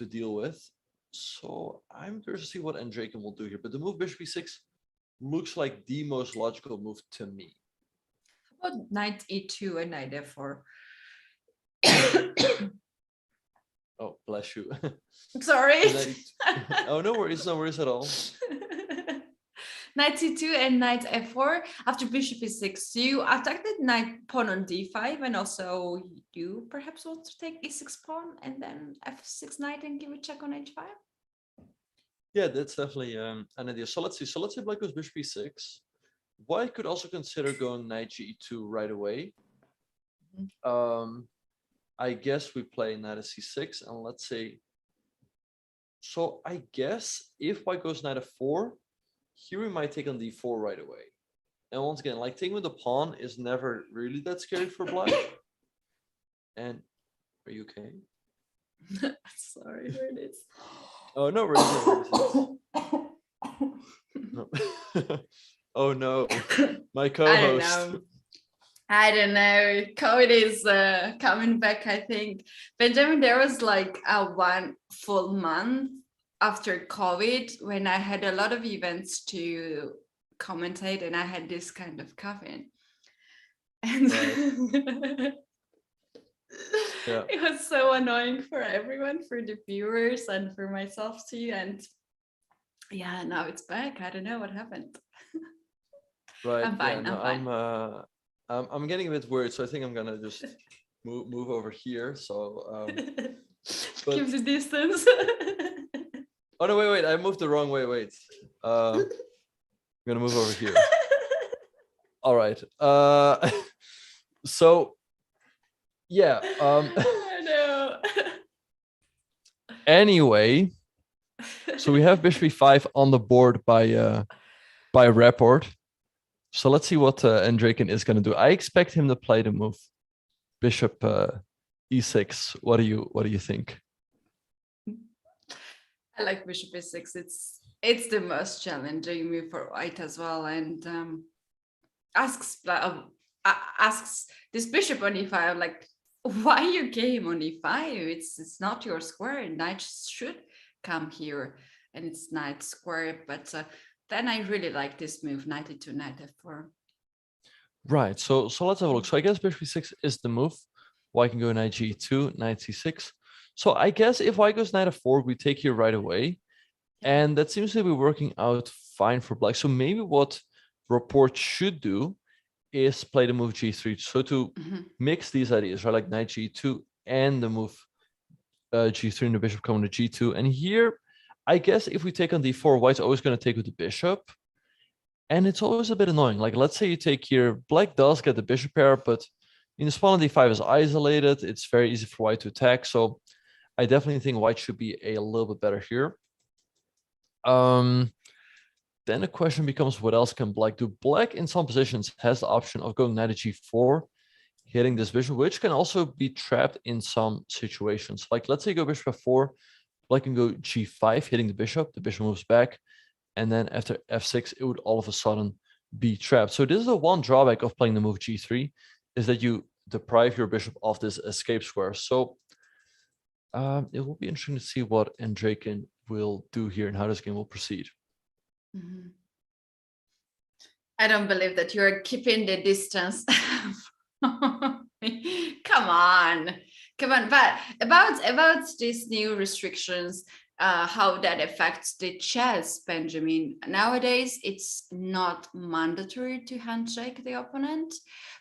deal with. So I'm curious to see what Andreikin will do here. But the move bishop e6 looks like the most logical move to me. How about knight e2 and knight f4? Oh, bless you. Sorry. Oh, no worries at all. Knight c2 and knight f4 after bishop e6. You attack the knight pawn on d5, and also you perhaps want to take e6 pawn and then f6 knight and give a check on h5. Yeah, that's definitely an idea. So let's see. So let's say black goes bishop e6. White could also consider going knight g2 right away. I guess we play knight c6, and let's say. So I guess if white goes knight f4, here we might take on d4 right away. And once again, like taking with the pawn is never really that scary for black. And are you okay? Sorry for this. Oh, no worries. No. Oh no, my co-host. I don't know. COVID is coming back, I think. Benjamin, there was like a 1 full month after COVID when I had a lot of events to commentate, and I had this kind of coughing. And Right. Yeah. It was so annoying for everyone, for the viewers and for myself too. And yeah, now it's back. I don't know what happened. Right. I'm fine. Yeah, I'm fine. I'm getting a bit worried, so I think I'm gonna just move over here. So Keep the distance. Oh no, wait, I moved the wrong way. Wait. I'm gonna move over here. All right. So yeah. I know. Anyway, so we have bishop e5 on the board by Rapport. So let's see what Andreikin is going to do. I expect him to play the move bishop e6. What do you think? I like bishop e6. It's the most challenging move for white as well, and asks this bishop on e5. I'm like, why you came on e5? It's not your square. Knight should come here, and it's knight square. But then I really like this move, knight e2, knight f4. Right. So let's have a look. So I guess bishop e6 is the move. White can go knight g2, knight c6. So I guess if white goes knight f4, we take here right away, and that seems to be working out fine for black. So maybe what Rapport should do is play the move g3. So to mix these ideas, right, like knight g2 and the move g3 and the bishop coming to g2. And here, I guess if we take on d4, white's always going to take with the bishop. And it's always a bit annoying. Like, let's say you take here, black does get the bishop pair, but in the spawn on d5 is isolated. It's very easy for white to attack. So I definitely think white should be a little bit better here. Then the question becomes, what else can black do? Black in some positions has the option of going knight to g4, hitting this bishop, which can also be trapped in some situations. Like, let's say you go bishop f4, black can go g5, hitting the bishop moves back, and then after f6, it would all of a sudden be trapped. So this is the one drawback of playing the move g3, is that you deprive your bishop of this escape square. So It will be interesting to see what Andreikin will do here and how this game will proceed. Mhm. I don't believe that you're keeping the distance. Come on. But about these new restrictions, how that affects the chess, Benjamin. Nowadays, it's not mandatory to handshake the opponent,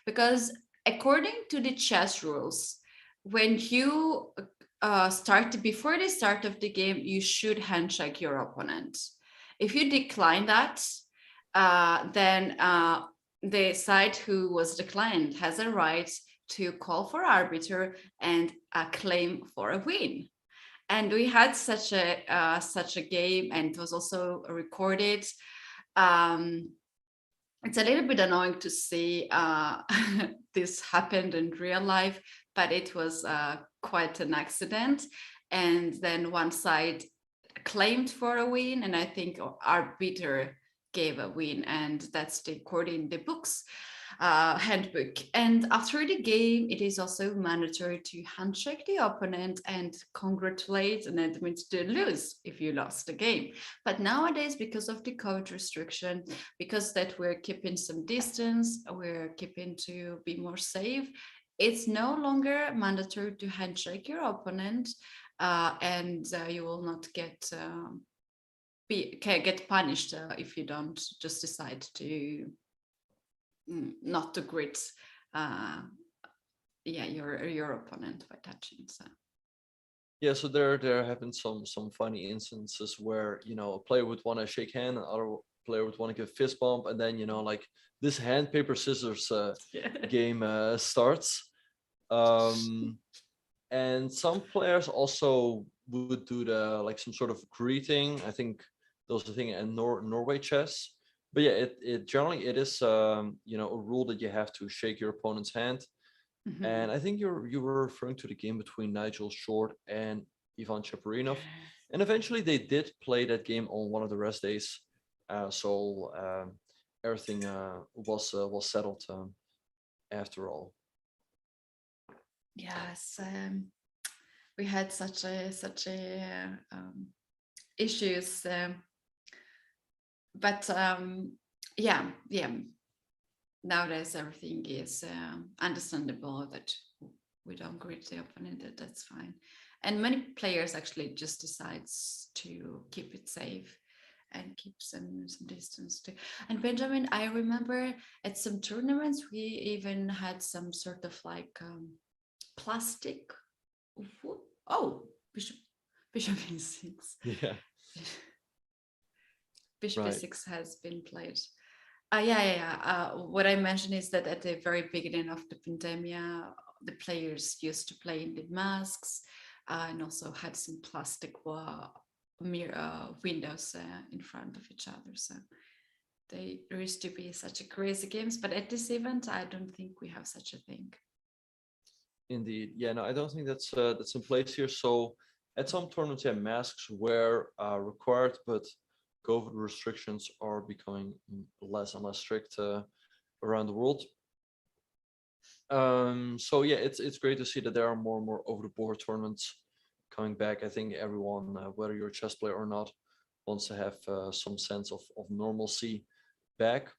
because according to the chess rules, when you before the start of the game, you should handshake your opponent. If you decline that, then the side who was declined has a right to call for arbiter and claim for a win. And we had such a game, and it was also recorded. It's a little bit annoying to see this happened in real life, but it was quite an accident. And then one side claimed for a win, and I think arbiter gave a win, and that's the according the books handbook. And after the game, it is also mandatory to handshake the opponent and congratulate and admit to lose if you lost the game. But nowadays, because of the COVID restriction, because that we're keeping some distance, we're keeping to be more safe, it's no longer mandatory to handshake your opponent, and you will not get punished if you don't just decide to not to greet your opponent by touching. So Yeah, so there have been some funny instances where, you know, a player would want to shake hand, another player would want to give fist bump, and then, you know, like this hand paper scissors game starts. And some players also would do the like some sort of greeting. I think those are the thing in Norway chess. But yeah, it generally it is you know, a rule that you have to shake your opponent's hand. Mhm. And I think you were referring to the game between Nigel Short and Ivan Cheparinov. And eventually they did play that game on one of the rest days. So everything was settled after all. Yes, we had such a issues, but yeah. Nowadays everything is understandable, that we don't greet the opponent. That's fine, and many players actually just decides to keep it safe and keep some distance too. And Benjamin, I remember at some tournaments we even had some sort of like plastic. Oh, bishop e6. Yeah. Bishop Right. e6 has been played. What I mentioned is that at the very beginning of the pandemic, the players used to play in the masks, and also had some plastic mirror windows in front of each other. So there used to be such a crazy games, but at this event, I don't think we have such a thing. Indeed. Yeah, no, I don't think that's in place here. So at some tournaments, yeah, masks were required, but COVID restrictions are becoming less and less strict around the world. So yeah, it's great to see that there are more and more over the board tournaments coming back. I think everyone, whether you're a chess player or not, wants to have some sense of normalcy back.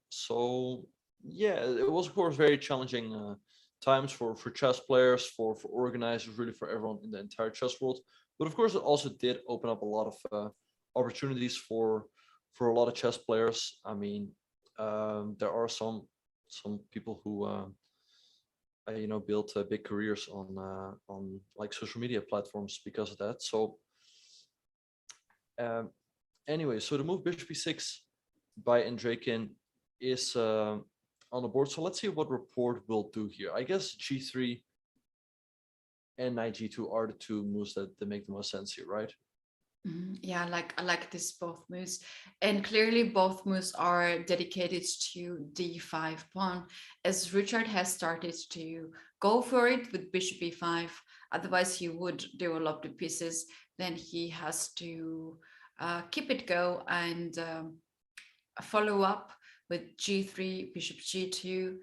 So yeah, it was of course very challenging times for chess players, for organizers, really for everyone in the entire chess world. But of course, it also did open up a lot of opportunities for a lot of chess players. I mean, there are some people who you know, built big careers on like social media platforms because of that. So anyway, so the move bishop e6 by Andreikin is on the board. So let's see what Rapport will do here. I guess g3 and knight g2 are the two moves that make the most sense here, right? Yeah, I like this both moves, and clearly both moves are dedicated to d5 pawn, as Richard has started to go for it with bishop e5. Otherwise he would develop the pieces, then he has to keep it go and follow up with g3, bishop g2,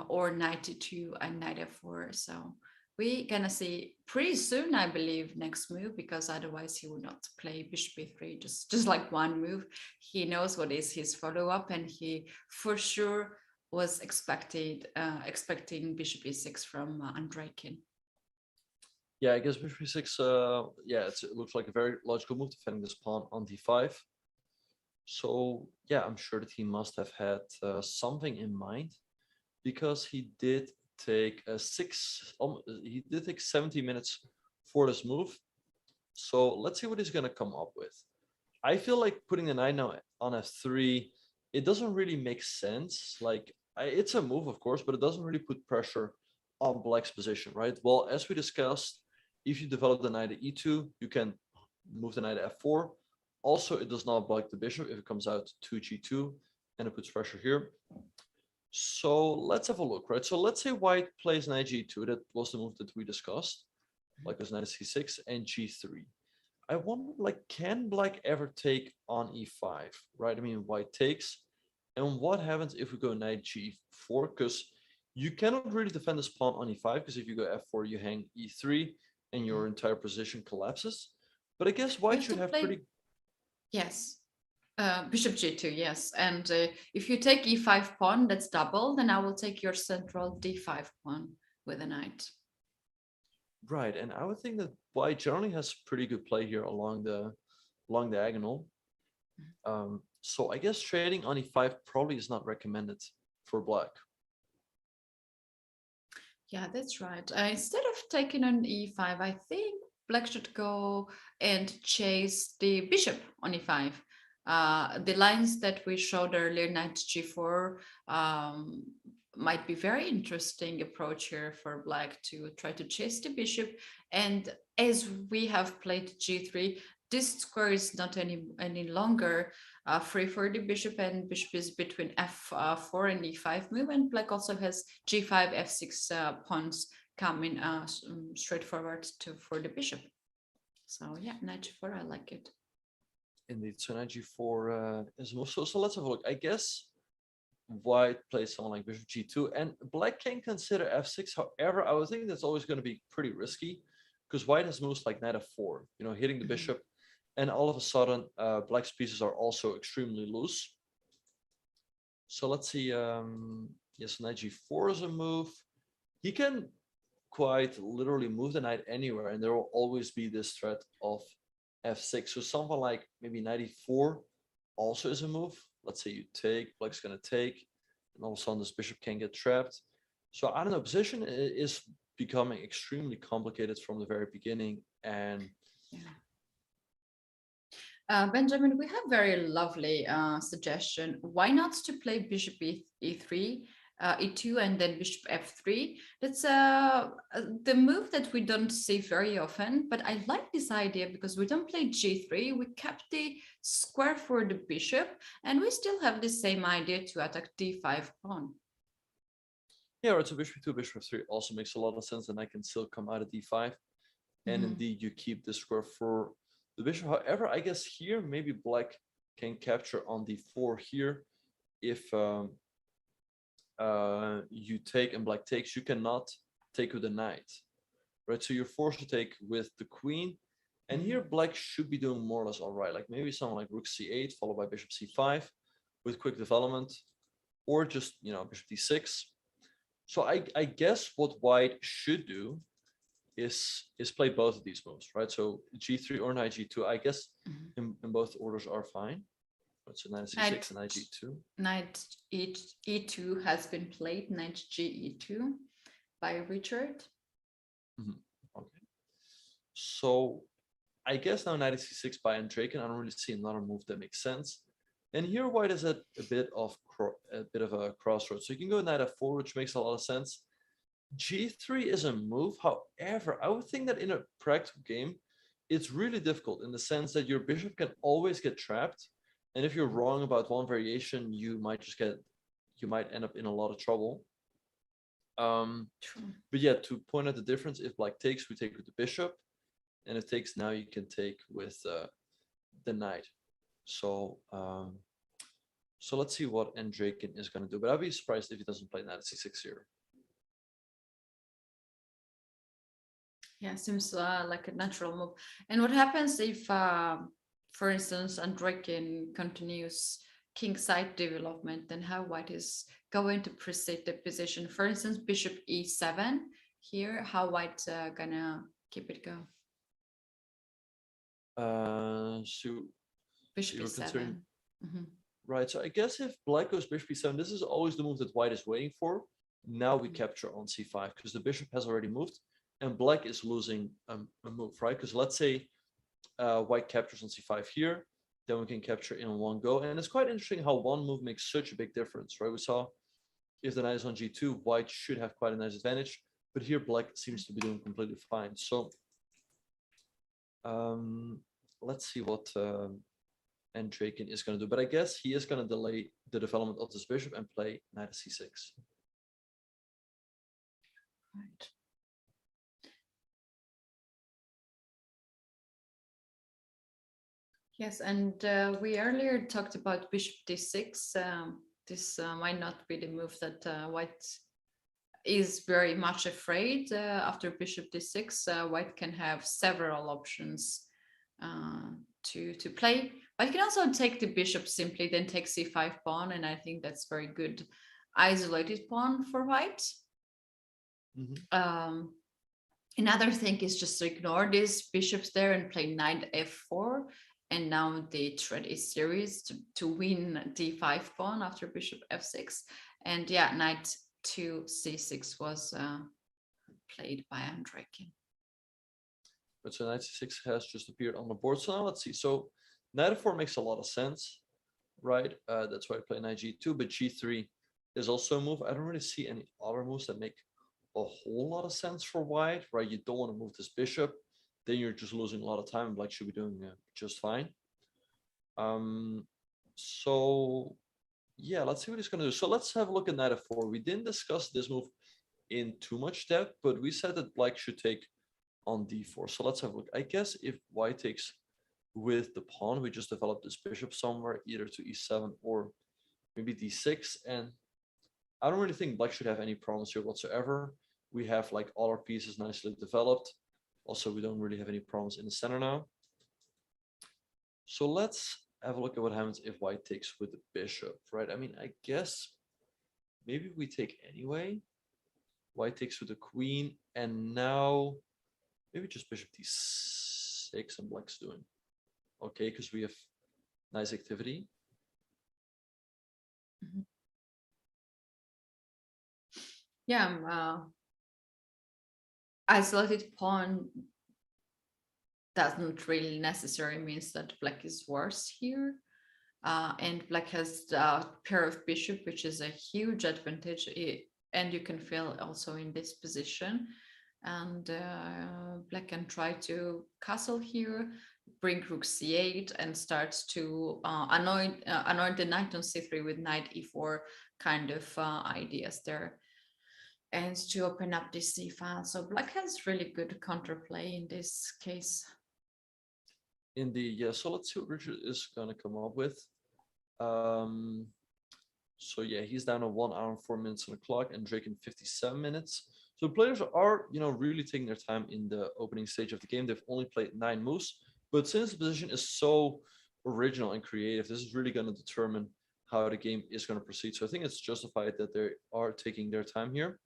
or knight e2 and knight f4. So we're gonna see pretty soon, I believe, next move, because otherwise he would not play bishop e3, just like one move. He knows what is his follow-up, and he for sure was expecting bishop e6 from Andreikin. Yeah, I guess bishop e6, yeah, it looks like a very logical move, defending this pawn on d5. So yeah, I'm sure that he must have had something in mind, because he did take he did take 70 minutes for this move. So let's see what he's gonna come up with. I feel like putting the knight now on f3, it doesn't really make sense. Like, it's a move, of course, but it doesn't really put pressure on black's position, right? Well, as we discussed, if you develop the knight at e2, you can move the knight at f4. Also, it does not block the bishop if it comes out to g2, and it puts pressure here. So let's have a look, right? So let's say white plays knight g2. That was the move that we discussed. Black goes knight c6 and g3. I wonder, like, can black ever take on e5, right? I mean, white takes. And what happens if we go knight g4? Because you cannot really defend this pawn on e5, because if you go f4, you hang e3 and your entire position collapses. But I guess white should have pretty... Yes. Bishop g2, yes. And if you take e5 pawn, that's double, then I will take your central d5 pawn with a knight. Right, and I would think that white generally has pretty good play here along the diagonal. So I guess trading on e5 probably is not recommended for black. Yeah, that's right. Instead of taking on e5, I think black should go and chase the bishop on e5. The lines that we showed earlier, knight g4, might be very interesting approach here for black to try to chase the bishop. And as we have played g3, this square is not any longer free for the bishop, and bishop is between f4 and e5 move, and black also has g5, f6 pawns coming straight forward for the bishop. So yeah, knight g4, I like it. Indeed, so knight g4 is more so let's have a look. I guess white plays someone like bishop g2, and black can consider f6. However, I would think that's always going to be pretty risky, because white has moves like knight f4, you know, hitting the bishop, and all of a sudden black's pieces are also extremely loose. So let's see. Yes, knight g4 is a move. He can quite literally move the knight anywhere, and there will always be this threat of f6. So something like maybe knight e4 also is a move. Let's say you take, black's going to take, and all of a sudden this bishop can get trapped. So I don't know, position is becoming extremely complicated from the very beginning. And Benjamin, we have very lovely suggestion. Why not to play bishop e3, e2, and then bishop f3? That's the move that we don't see very often, but I like this idea because we don't play g3. We kept the square for the bishop, and we still have the same idea to attack d5 pawn. Yeah, right. So bishop 2, bishop 3 also makes a lot of sense, and I can still come out of d5. And indeed, you keep the square for the bishop. However, I guess here maybe black can capture on d4 here. If you take and black takes, you cannot take with the knight, right? So you're forced to take with the queen. And here black should be doing more or less all right. Like maybe something like rook c8 followed by bishop c5 with quick development, or just, you know, bishop d6. So I guess what white should do is play both of these moves, right? So g3 or knight g2, I guess in both orders are fine. So knight c6 and knight g2. Knight e2 has been played, knight ge2 by Richard. Okay. So I guess now knight c6 by Andreikin. I don't really see another move that makes sense. And here white is at a bit of a crossroads. So you can go knight f4, which makes a lot of sense. g3 is a move. However, I would think that in a practical game, it's really difficult in the sense that your bishop can always get trapped. And if you're wrong about one variation, you might end up in a lot of trouble. But yeah, to point out the difference, if black takes, we take with the bishop. And if takes, now you can take with the knight. So so let's see what Andreikin is going to do. But I'd be surprised if he doesn't play knight c6 here. Yeah, seems like a natural move. And what happens if, for instance, Andreikin continues kingside development? Then how white is going to proceed the position? For instance, bishop e7 here. How white gonna keep it go? So Bishop you're considering, e7. right? So I guess if black goes bishop e7, this is always the move that white is waiting for. Now we capture on c5 because the bishop has already moved, and black is losing a move, right? Because let's say white captures on c5 here, then we can capture in one go. And it's quite interesting how one move makes such a big difference, right? We saw if the knight is on g2, white should have quite a nice advantage, but here black seems to be doing completely fine. So let's see what Andreikin is going to do. But I guess he is going to delay the development of this bishop and play knight c6. Right. Yes, and we earlier talked about bishop d6. This might not be the move that white is very much afraid. After bishop d6, white can have several options to play. But you can also take the bishop simply, then take c5 pawn, and I think that's very good isolated pawn for white. Another thing is just to ignore these bishops there and play knight f4. And now the threat is serious to win d5 pawn after bishop f6. And yeah, knight to c6 was played by Andreikin. But so knight c6 has just appeared on the board. So now let's see. So knight f4 makes a lot of sense, right? That's why I play knight g2, but g3 is also a move. I don't really see any other moves that make a whole lot of sense for white, right? You don't want to move this bishop, then you're just losing a lot of time. Black should be doing just fine. So yeah, let's see what he's going to do. So let's have a look at knight f4. We didn't discuss this move in too much depth, but we said that black should take on d4. So let's have a look. I guess if white takes with the pawn, we just develop this bishop somewhere, either to e7 or maybe d6. And I don't really think black should have any problems here whatsoever. We have like all our pieces nicely developed. Also, we don't really have any problems in the center now. So let's have a look at what happens if white takes with the bishop, right? I mean, I guess maybe we take anyway. White takes with the queen, and now maybe just bishop d6 and black's doing okay because we have nice activity. Yeah, isolated pawn doesn't really necessarily means that black is worse here. And black has a pair of bishop, which is a huge advantage. And you can feel also in this position. And black can try to castle here, bring rook c8, and starts to anoint the knight on c3 with knight e4 kind of ideas there. And to open up this c file. So black has really good counterplay in this case. Indeed, yeah. So let's see what Richard is going to come up with. So yeah, he's down to 1 hour and 4 minutes on the clock, and Andreikin 57 minutes. So players are, really taking their time in the opening stage of the game. They've only played 9 moves, but since the position is so original and creative, this is really going to determine how the game is going to proceed. So I think it's justified that they are taking their time here.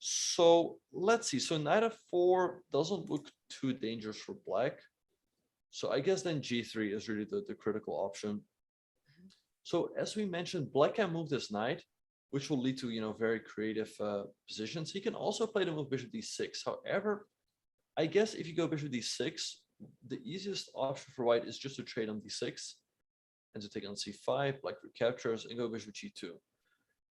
So let's see. So knight f4 doesn't look too dangerous for black. So I guess then g3 is really the critical option. So as we mentioned, black can move this knight, which will lead to very creative positions. He can also play the move bishop d6. However, I guess if you go bishop d6, the easiest option for white is just to trade on d6 and to take on c5, black recaptures, and go bishop g2.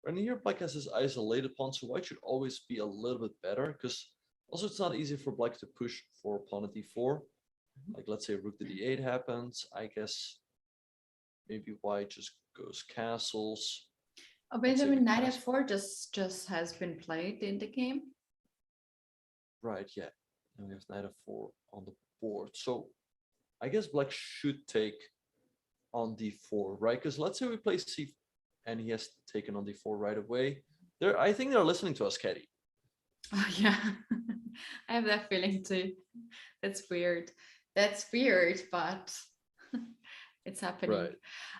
And here black has this isolated pawn, so white should always be a little bit better, because also it's not easy for black to push for pawn at d4. Like let's say rook to d8 happens, I guess maybe white just goes castles. Oh, Benjamin, knight f4 just has been played in the game. Right, yeah. And we have knight f4 on the board. So I guess black should take on d4, right? Because let's say we play c, and he has taken on d4 right away. I think they're listening to us, Caddy. Oh yeah, I have that feeling too. That's weird. That's weird, but it's happening.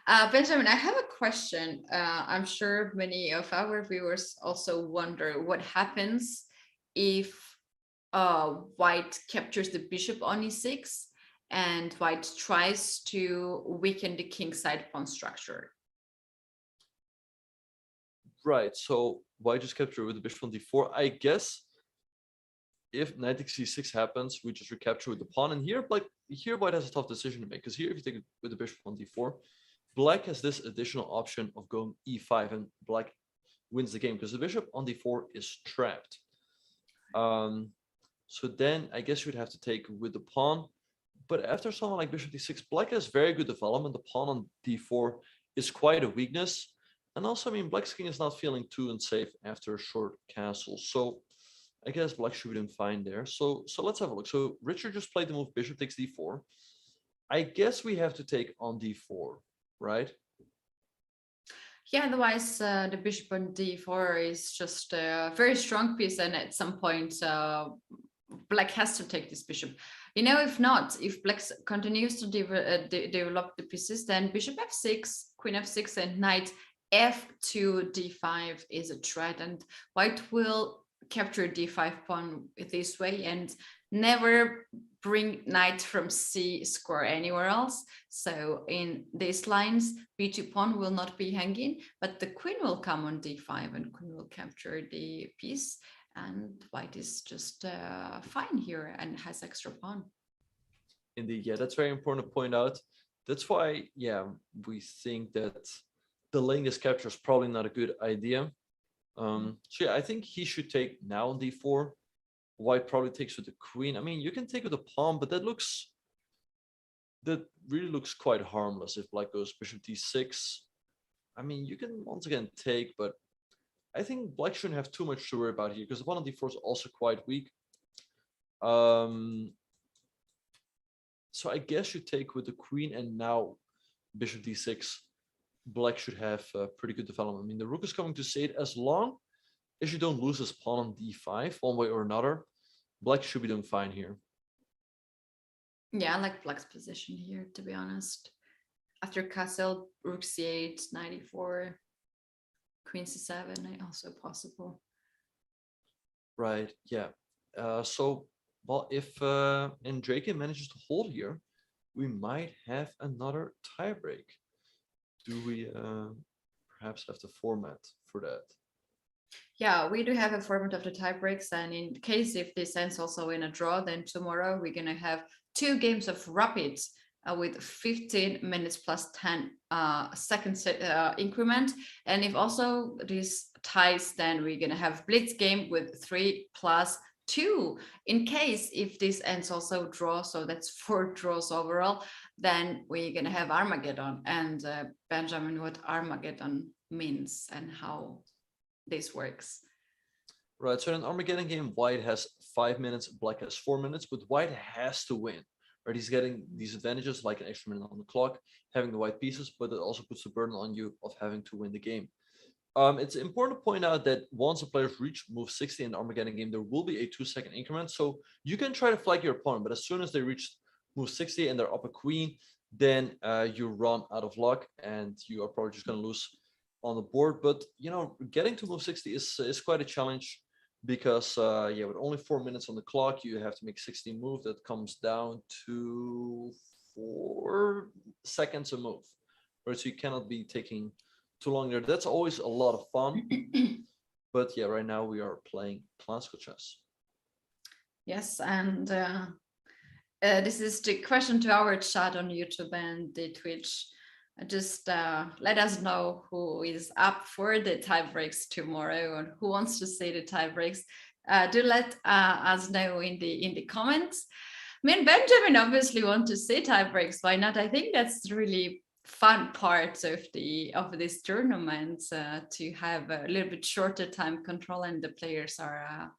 Right. Benjamin, I have a question. I'm sure many of our viewers also wonder what happens if white captures the bishop on e6 and white tries to weaken the king side pawn structure. Right. So white just capture with the bishop on d4. I guess if knight takes c6 happens, we just recapture with the pawn. And here, here white has a tough decision to make, because here if you take it with the bishop on d4, black has this additional option of going e5, and black wins the game because the bishop on d4 is trapped. So then I guess you would have to take with the pawn. But after someone like bishop d6, black has very good development. The pawn on d4 is quite a weakness. And also, I mean, black's king is not feeling too unsafe after a short castle. So I guess black should be doing fine there. So let's have a look. So Richard just played the move bishop takes d4. I guess we have to take on d4, right? Yeah, otherwise the bishop on d4 is just a very strong piece, and at some point black has to take this bishop. You know, if not, if black continues to develop the pieces, then bishop f6, queen f6, and knight f2 d5 is a threat, and white will capture d5 pawn this way and never bring knight from c square anywhere else. So in these lines, b2 pawn will not be hanging, but the queen will come on d5 and queen will capture the piece, and white is just fine here and has extra pawn. Indeed, yeah, that's very important to point out. That's why, yeah, we think that delaying this capture is probably not a good idea. So yeah, I think he should take now on d4. White probably takes with the queen. I mean, you can take with the pawn, but that really looks quite harmless if black goes bishop d6. I mean, you can once again take, but I think black shouldn't have too much to worry about here because the pawn on d4 is also quite weak. So I guess you take with the queen, and now bishop d6. Black should have pretty good development. I mean, the rook is coming to save as long as you don't lose this pawn on d5 one way or another. Black should be doing fine here. Yeah, I like black's position here, to be honest. After castle, rook c8, 94, queen c7, also possible. Right, yeah. So, well, if Andreikin manages to hold here, we might have another tiebreak. Do we perhaps have the format for that? Yeah, we do have a format of the tiebreaks, and in case if this ends also in a draw, then tomorrow we're gonna have 2 games of rapid with 15 minutes plus 10 seconds increment. And if also this ties, then we're gonna have blitz game with 3 plus 2. In case if this ends also draw, so that's 4 draws overall, then we're gonna have Armageddon. And Benjamin, what Armageddon means and how this works. Right, so in an Armageddon game, white has 5 minutes, black has 4 minutes, but white has to win. Right, he's getting these advantages like an extra minute on the clock, having the white pieces, but it also puts the burden on you of having to win the game. It's important to point out that once the players reach move 60 in the Armageddon game, there will be a 2-second increment. So you can try to flag your opponent, but as soon as they reach move 60 and they're up a queen, then you run out of luck and you are probably just going to lose on the board. But, you know, getting to move 60 is quite a challenge because, yeah, with only 4 minutes on the clock, you have to make 60 moves. That comes down to 4 seconds a move, right? So you cannot be taking too long there. That's always a lot of fun. But yeah, right now we are playing classical chess. Yes, and this is the question to our chat on YouTube and the Twitch. Just let us know who is up for the tie breaks tomorrow and who wants to see the tie breaks. Do let us know in the comments. Me and Benjamin obviously want to see tie breaks. Why not? I think that's really fun part of this tournament, to have a little bit shorter time control, and the players are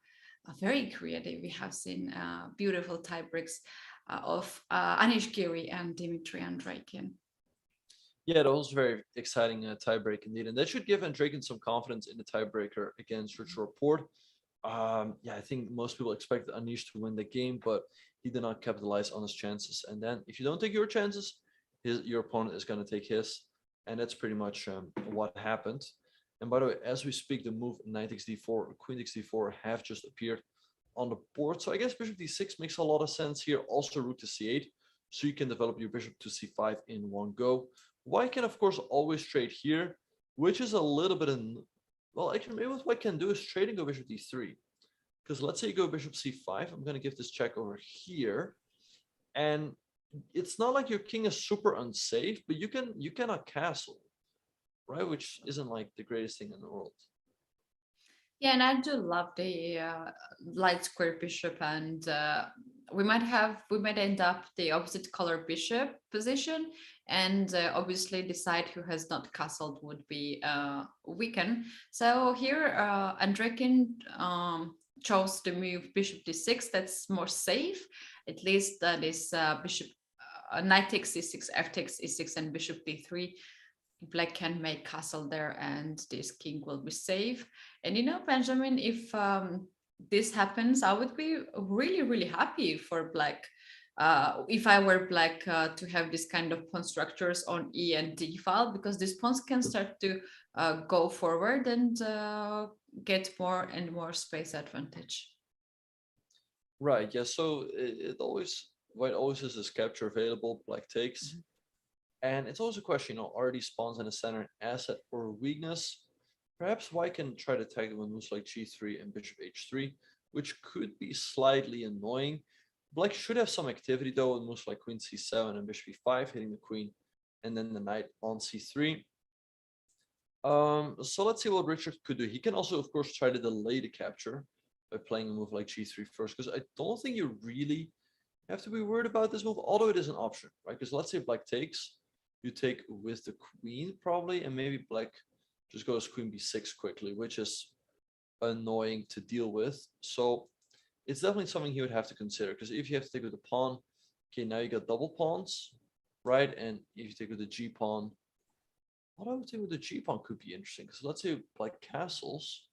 very creative. We have seen beautiful tie breaks of Anish Giri and Dmitry Andreikin. Yeah, that was very exciting tiebreak indeed, and that should give Andreikin some confidence in the tiebreaker against Richard Rapport. Yeah, I think most people expect Anish to win the game, but he did not capitalize on his chances. And then if you don't take your chances, your opponent is going to take his. And that's pretty much what happened. And by the way, as we speak, the move knight takes d4, queen takes d4 have just appeared on the board. So I guess bishop d6 makes a lot of sense here. Also rook to c8, so you can develop your bishop to c5 in one go. White can, of course, always trade here, which is a little bit in... Well, actually, maybe what White can do is trade and go bishop d3. Because let's say you go bishop c5. I'm going to give this check over here. And it's not like your king is super unsafe, but you cannot castle, right? Which isn't like the greatest thing in the world. Yeah, and I do love the light square bishop, and we might end up the opposite color bishop position, and obviously the side who has not castled would be weakened. So here Andreikin chose to move bishop d6. That's more safe. At least that is bishop knight takes c6, f takes e6, and bishop d3. Black can make castle there, and this king will be safe. And Benjamin, if this happens, I would be really, really happy for Black. If I were Black, to have this kind of pawn structures on E and D file, because these pawns can start to go forward and get more and more space advantage. Right. Yeah. So White always has this capture available. Black takes. Mm-hmm. And it's always a question, are these pawns in the center an asset or a weakness? Perhaps White can try to attack it with moves like g3 and bishop h3, which could be slightly annoying. Black should have some activity though with moves like queen c7 and bishop e5, hitting the queen, and then the knight on c3. So let's see what Richard could do. He can also, of course, try to delay the capture by playing a move like g3 first, because I don't think you really have to be worried about this move, although it is an option, right? Because let's say Black takes, you take with the queen probably, and maybe Black just goes queen b6 quickly, which is annoying to deal with. So it's definitely something he would have to consider, because if you have to take with the pawn, okay, now you got double pawns, right? And if you take with the g pawn, what I would take with the g pawn could be interesting, because let's say Black castles,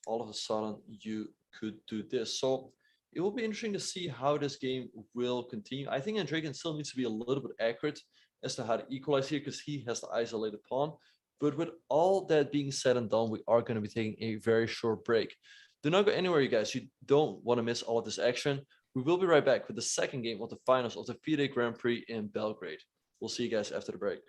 all of a sudden you could do this. So it will be interesting to see how this game will continue. I think Andreikin still needs to be a little bit accurate as to how to equalize here, because he has the isolated pawn. But with all that being said and done, we are going to be taking a very short break. Do not go anywhere, you guys. You don't want to miss all of this action. We will be right back with the second game of the finals of the FIDE Grand Prix in Belgrade. We'll see you guys after the break.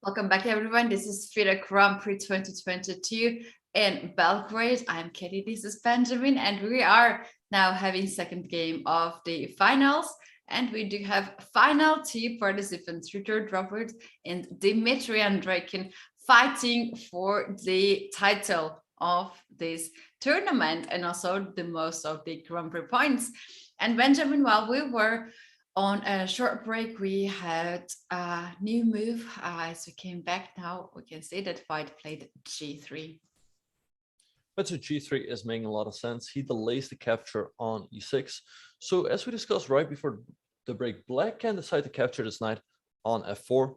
Welcome back, everyone. This is FIDE Grand Prix 2022 in Belgrade. I'm Katie, this is Benjamin, and we are now having second game of the finals. And we do have final two participants, Richard Robert and Dmitry Andreikin, fighting for the title of this tournament and also the most of the Grand Prix points. And Benjamin, while we were on a short break, we had a new move. As we came back now, we can see that White played g3. But so g3 is making a lot of sense. He delays the capture on e6. So as we discussed right before the break, Black can decide to capture this knight on f4.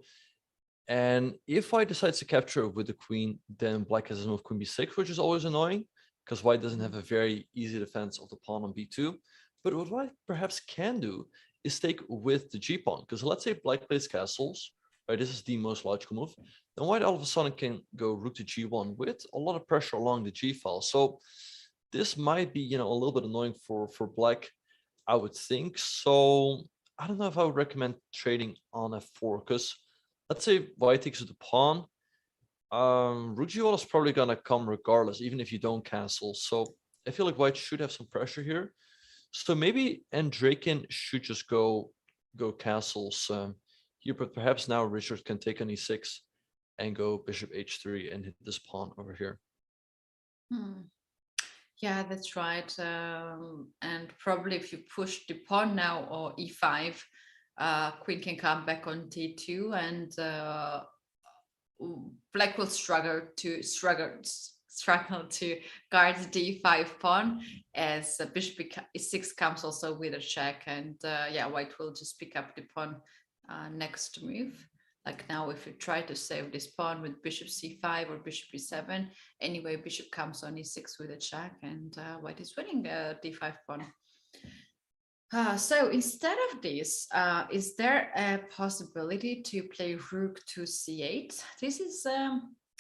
And if White decides to capture with the queen, then Black has his move queen b6, which is always annoying because White doesn't have a very easy defense of the pawn on b2. But what White perhaps can do is take with the g-pawn, because let's say Black plays castles, right? This is the most logical move. Then White all of a sudden can go rook to g1 with a lot of pressure along the g-file. So this might be, a little bit annoying for Black, I would think. So I don't know if I would recommend trading on f4, because let's say White takes with the pawn, rook g1 is probably gonna come regardless, even if you don't castle. So I feel like White should have some pressure here. So maybe Andreikin should just go castles here, but perhaps now Richard can take on e6 and go bishop h3 and hit this pawn over here. Yeah, that's right. And probably if you push the pawn now or e5, queen can come back on d2, and Black will struggle to guard the d5 pawn, as bishop e6 comes also with a check, and yeah, White will just pick up the pawn next move. Like now, if you try to save this pawn with bishop c5 or bishop e7, anyway, bishop comes on e6 with a check, and White is winning the d5 pawn. So instead of this, is there a possibility to play rook to c8? This is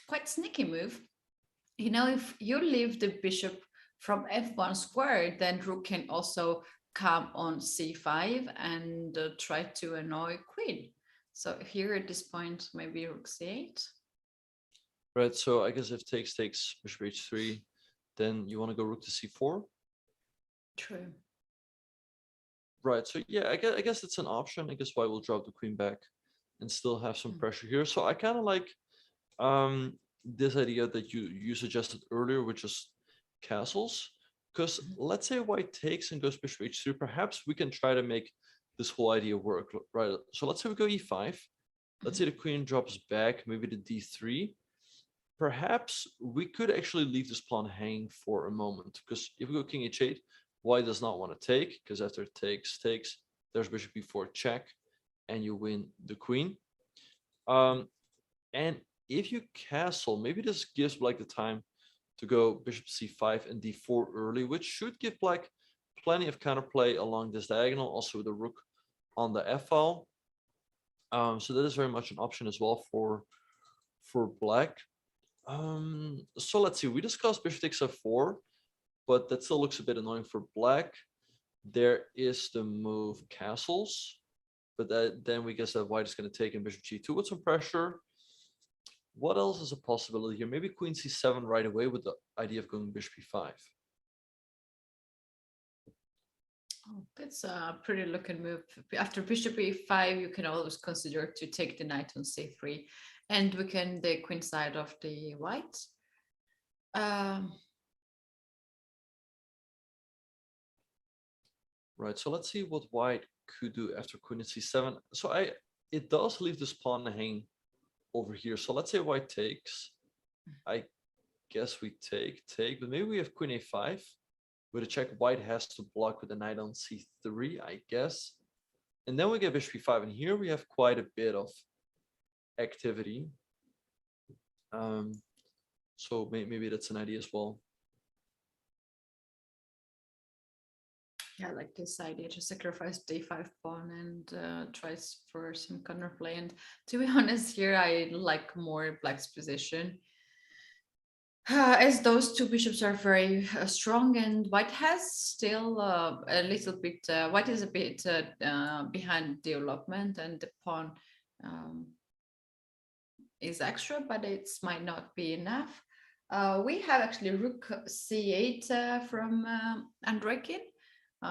quite sneaky move. If you leave the bishop from f1 square, then rook can also come on c5 and try to annoy queen. So here at this point, maybe rook c8. Right, so I guess if takes bishop h3, then you want to go rook to c4? True. Right, so yeah, I guess it's an option. I guess White will drop the queen back and still have some pressure here. So I kind of like this idea that you suggested earlier, which is castles, because let's say White takes and goes bishop h3, perhaps we can try to make this whole idea work, right? So let's say we go e5, let's say the queen drops back, maybe to d3. Perhaps we could actually leave this pawn hanging for a moment, because if we go king h8, White does not want to take, because after it takes, there's bishop b4 check, and you win the queen. And if you castle, maybe this gives Black the time to go bishop c5 and d4 early, which should give Black plenty of counterplay along this diagonal, also with the rook on the f-file. So that is very much an option as well for Black. So let's see, we discussed bishop takes f4, but that still looks a bit annoying for Black. There is the move castles, but then we guess that White is going to take in bishop g2 with some pressure. What else is a possibility here? Maybe queen c7 right away with the idea of going bishop e5. Oh, that's a pretty looking move. After bishop e5, you can always consider to take the knight on c3 and weaken the queen side of the White. Right, so let's see what White could do after queen c7. So it does leave this pawn hanging over here. So let's say White takes. I guess we take, but maybe we have queen a5 with a check. White has to block with the knight on c3, I guess. And then we get bishop e5, and here we have quite a bit of activity. So maybe that's an idea as well. Yeah, I like this idea to sacrifice d5 pawn and tries for some counterplay. And to be honest, here I like more Black's position, as those two bishops are very strong, and White has still a little bit. White is a bit behind development, and the pawn is extra, but it might not be enough. We have actually rook c8 from Andreikin.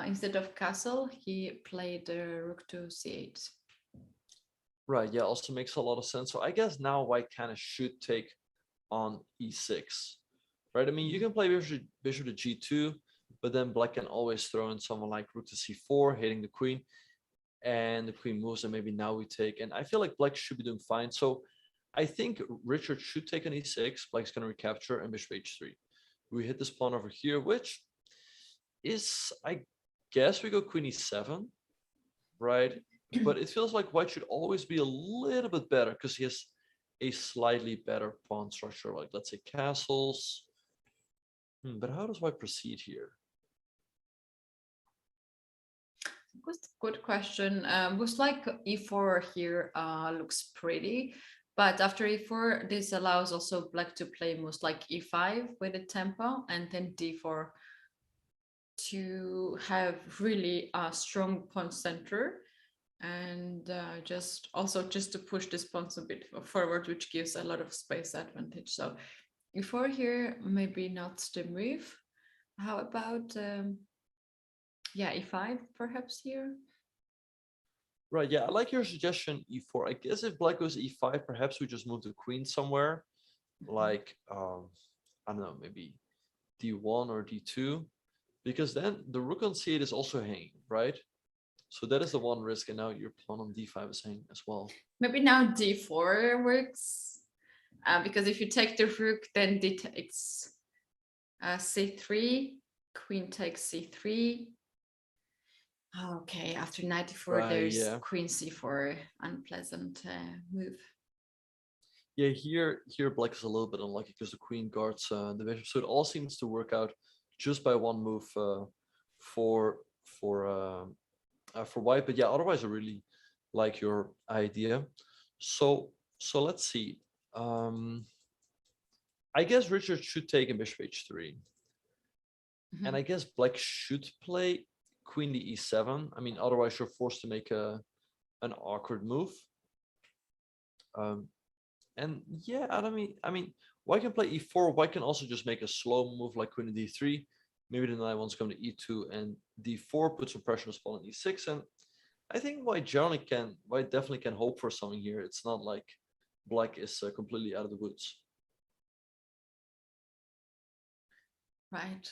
Instead of castle, he played rook to c8. Right, yeah, also makes a lot of sense. So I guess now white kind of should take on e6, right? I mean, you can play bishop to g2, but then black can always throw in someone like rook to c4, hitting the queen, and the queen moves, and maybe now we take. And I feel like black should be doing fine. So I think Richard should take on e6, black's going to recapture, and bishop h3. We hit this pawn over here, which is, I guess we go queen e7, right? But it feels like white should always be a little bit better because he has a slightly better pawn structure, like let's say castles. But how does white proceed here? Good question. Looks like e4 here looks pretty, but after e4, this allows also black to play most like e5 with a tempo, and then d4 to have really a strong pawn center, and just to push this pawns a bit forward, which gives a lot of space advantage. So e4 here, maybe not the move. How about yeah, e5 perhaps here? Right, yeah, I like your suggestion, e4. I guess if black goes e5, perhaps we just move the queen somewhere, like, I don't know, maybe d1 or d2, because then the rook on c8 is also hanging, right? So that is the one risk, and now your pawn on d5 is hanging as well. Maybe now d4 works, because if you take the rook, then d takes c3, queen takes c3. Okay, after 94, Right, there's yeah. queen c4, unpleasant move. Yeah, here black is a little bit unlucky because the queen guards the bishop, so it all seems to work out just by one move for white. But yeah, otherwise I really like your idea. So let's see. I guess Richard should take in bishop h3, and I guess black should play queen to e7. I mean, otherwise you're forced to make an awkward move. And yeah, I mean, white can play e4. White can also just make a slow move like queen to d3. Maybe the knight wants to come to e2 and d4, put some pressure on his pawn on e6. And I think white definitely can hope for something here. It's not like black is completely out of the woods. Right.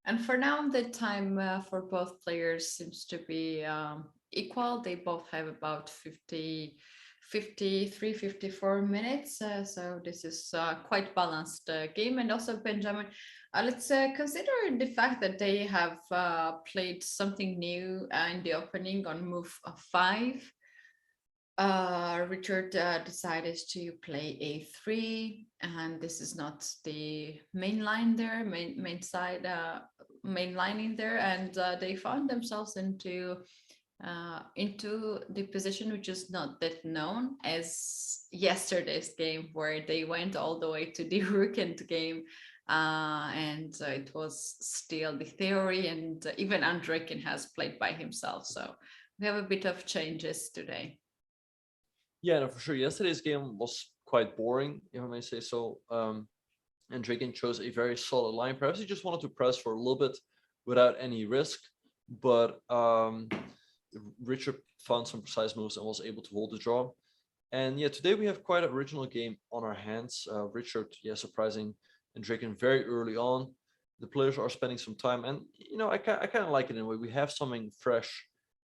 And for now, the time for both players seems to be equal. They both have about 53, 54 minutes. So this is quite balanced game. And also, Benjamin, let's consider the fact that they have played something new in the opening on move 5. Richard decided to play a3, and this is not the main line there, main side, main line in there, and they found themselves into the position which is not that known as yesterday's game, where they went all the way to the rook end game, and it was still the theory, and even Andreikin has played by himself. So we have a bit of changes today. Yeah, no, for sure. Yesterday's game was quite boring, if I may say so. Andreikin chose a very solid line. Perhaps he just wanted to press for a little bit without any risk, but Richard found some precise moves and was able to hold the draw. And yeah, today we have quite an original game on our hands. Richard, yeah, surprising Andreikin very early on. The players are spending some time, and you know, I kind of like it in a way. We have something fresh,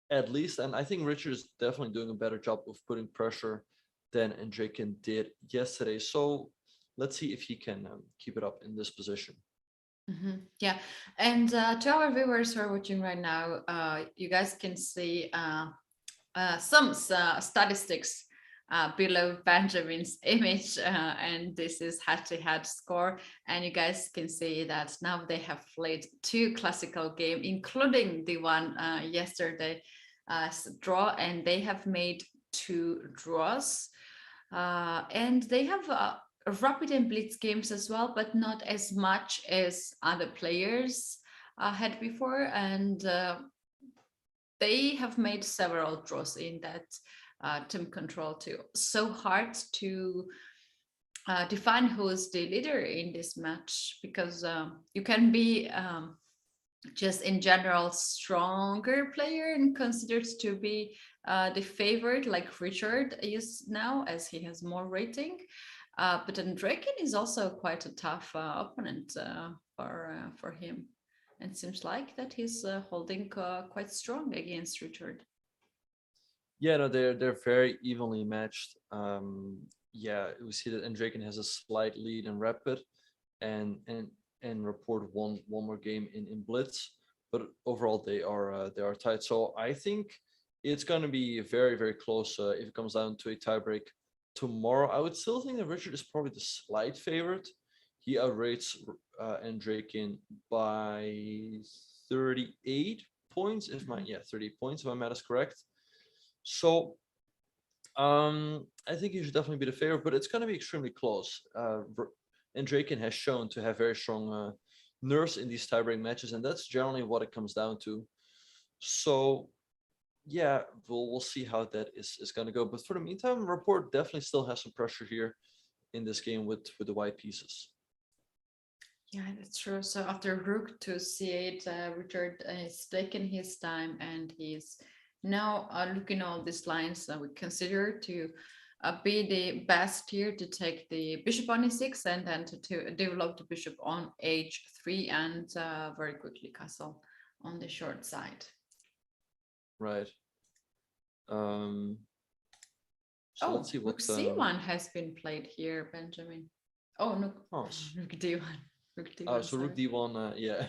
at least, and I think Richard is definitely doing a better job of putting pressure than Andreikin did yesterday. So let's see if he can keep it up in this position. Yeah, and to our viewers who are watching right now, you guys can see some statistics below Benjamin's image, and this is head-to-head score, and you guys can see that now they have played 2 classical games, including the one yesterday draw, and they have made 2 draws, and they have rapid and blitz games as well, but not as much as other players had before, and they have made several draws in that team control too. So hard to define who is the leader in this match, because you can be just in general stronger player and considered to be the favorite, like Richard is now, as he has more rating. But Andreikin is also quite a tough opponent for him, and seems like that he's holding quite strong against Richard. Yeah, no, they're very evenly matched. Yeah, we see that Andreikin has a slight lead in Rapid, and Rapport won one more game in Blitz, but overall they are tied. So I think it's going to be very, very close if it comes down to a tiebreak tomorrow. I would still think that Richard is probably the slight favorite. He outrates Andreikin by 38 points, 38 points if my math is correct. So I think he should definitely be the favorite, but it's going to be extremely close. Andreikin has shown to have very strong nerves in these tiebreak matches, and that's generally what it comes down to. So yeah, we'll see how that is going to go. But for the meantime, Rapport definitely still has some pressure here in this game with the white pieces. Yeah, that's true. So after rook to c8, Richard is taking his time, and he's now looking all these lines that we consider to be the best here, to take the bishop on e6 and then to develop the bishop on h3 and very quickly castle on the short side. Right. So let's see what rook c1 has been played here, Benjamin. Oh no, rook d1. Rook d1, so rook d1, yeah.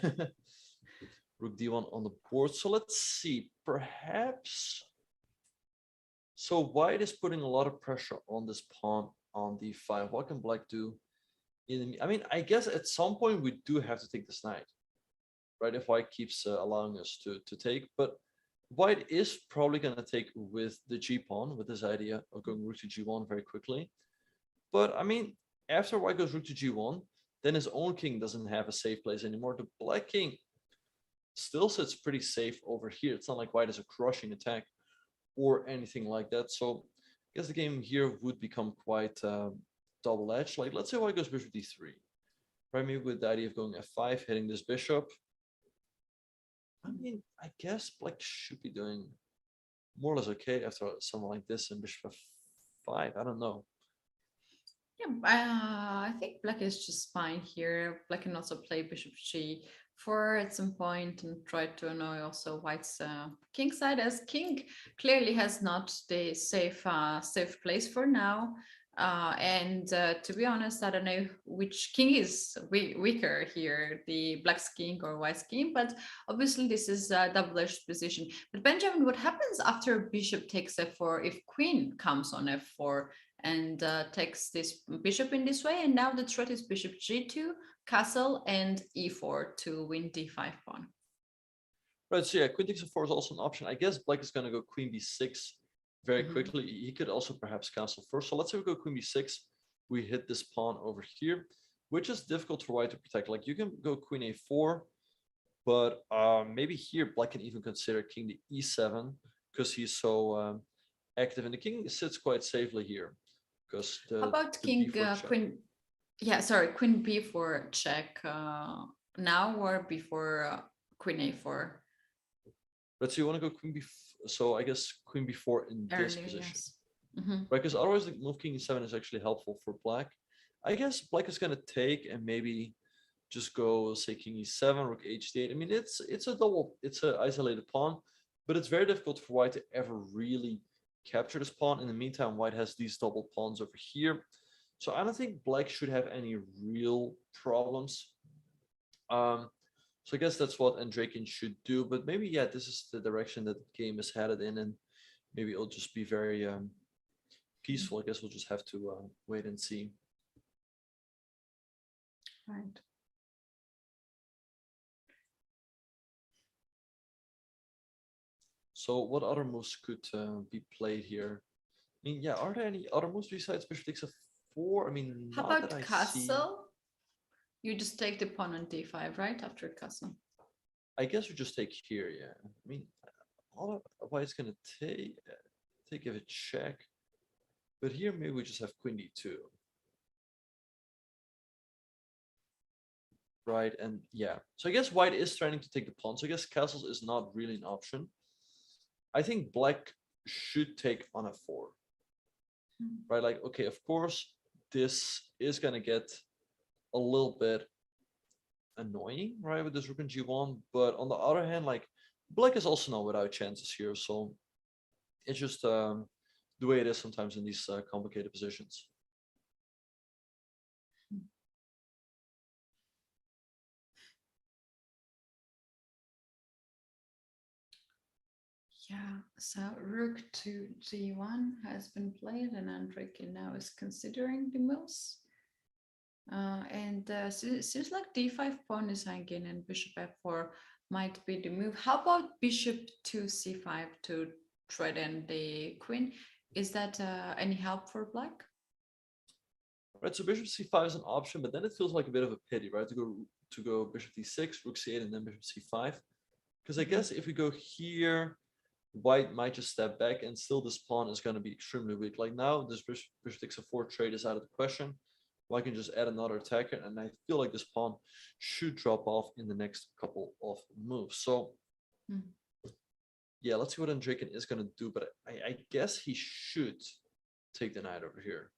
Rook d1 on the board. So let's see, perhaps. So white is putting a lot of pressure on this pawn on d5. What can black do? I mean, I guess at some point we do have to take this knight, right? If white keeps allowing us to take, but white is probably going to take with the g pawn, with this idea of going rook to g1 very quickly. But I mean, after white goes rook to g1, then his own king doesn't have a safe place anymore. The black king still sits pretty safe over here. It's not like white has a crushing attack or anything like that. So I guess the game here would become quite double-edged. Like, let's say white goes bishop d3, right? Maybe with the idea of going f5, hitting this bishop. I mean, I guess black should be doing more or less okay after something like this and bishop f5. I don't know. Yeah, I think black is just fine here. Black can also play bishop g4 at some point and try to annoy also white's king side, as king clearly has not the safe place for now. And to be honest, I don't know which king is weaker here, the black's king or white's king, but obviously this is a double-edged position. But Benjamin, what happens after bishop takes f4 if queen comes on f4 and takes this bishop in this way? And now the threat is bishop g2, castle, and e4 to win d5 pawn. Right, so yeah, queen takes f4 is also an option. I guess black is going to go queen b6 very quickly. He could also perhaps castle first. So let's say we go queen b6. We hit this pawn over here, which is difficult for white to protect. Like, you can go queen a4, but maybe here black can even consider king to e7 because he's so active, and the king sits quite safely here. Because how about king queen? Yeah, sorry, queen b4 check now or before queen a4? But so you want to go queen b. So I guess queen b4 in this position, yes. Right? Because otherwise the move king e7 is actually helpful for black. I guess black is going to take and maybe just go say king e7, rook h8. I mean, it's an isolated pawn, but it's very difficult for white to ever really capture this pawn. In the meantime, white has these double pawns over here, so I don't think black should have any real problems. So I guess that's what Andreikin should do, but maybe, yeah, this is the direction that the game is headed in, and maybe it'll just be very peaceful. I guess we'll just have to wait and see. Right. So what other moves could be played here? I mean, yeah, are there any other moves besides bishop takes f4? I mean, how about castle? You just take the pawn on d5, right? After castle. I guess we just take here, yeah. I mean, all of white's gonna take. They give a check. But here maybe we just have queen d2. Right, and yeah. So I guess white is trying to take the pawn. So I guess castles is not really an option. I think black should take on f4. Right, like, okay, of course, this is going to get a little bit annoying, right, with this rook and g1. But on the other hand, like, black is also not without chances here. So it's just the way it is sometimes in these complicated positions. Yeah, so rook to g1 has been played, and Andreikin now is considering the moves. Seems like d5 pawn is hanging, and bishop f4 might be the move. How about bishop to c5 to threaten the queen? Is that any help for black? Right, so bishop c5 is an option, but then it feels like a bit of a pity, right? To go bishop d6, rook c8, and then bishop c5. Because I guess if we go here, white might just step back, and still this pawn is going to be extremely weak. Like now, this bishop takes a4 trade is out of the question. Well, I can just add another attacker, and I feel like this pawn should drop off in the next couple of moves. So, yeah, let's see what Andreikin is going to do, but I guess he should take the knight over here.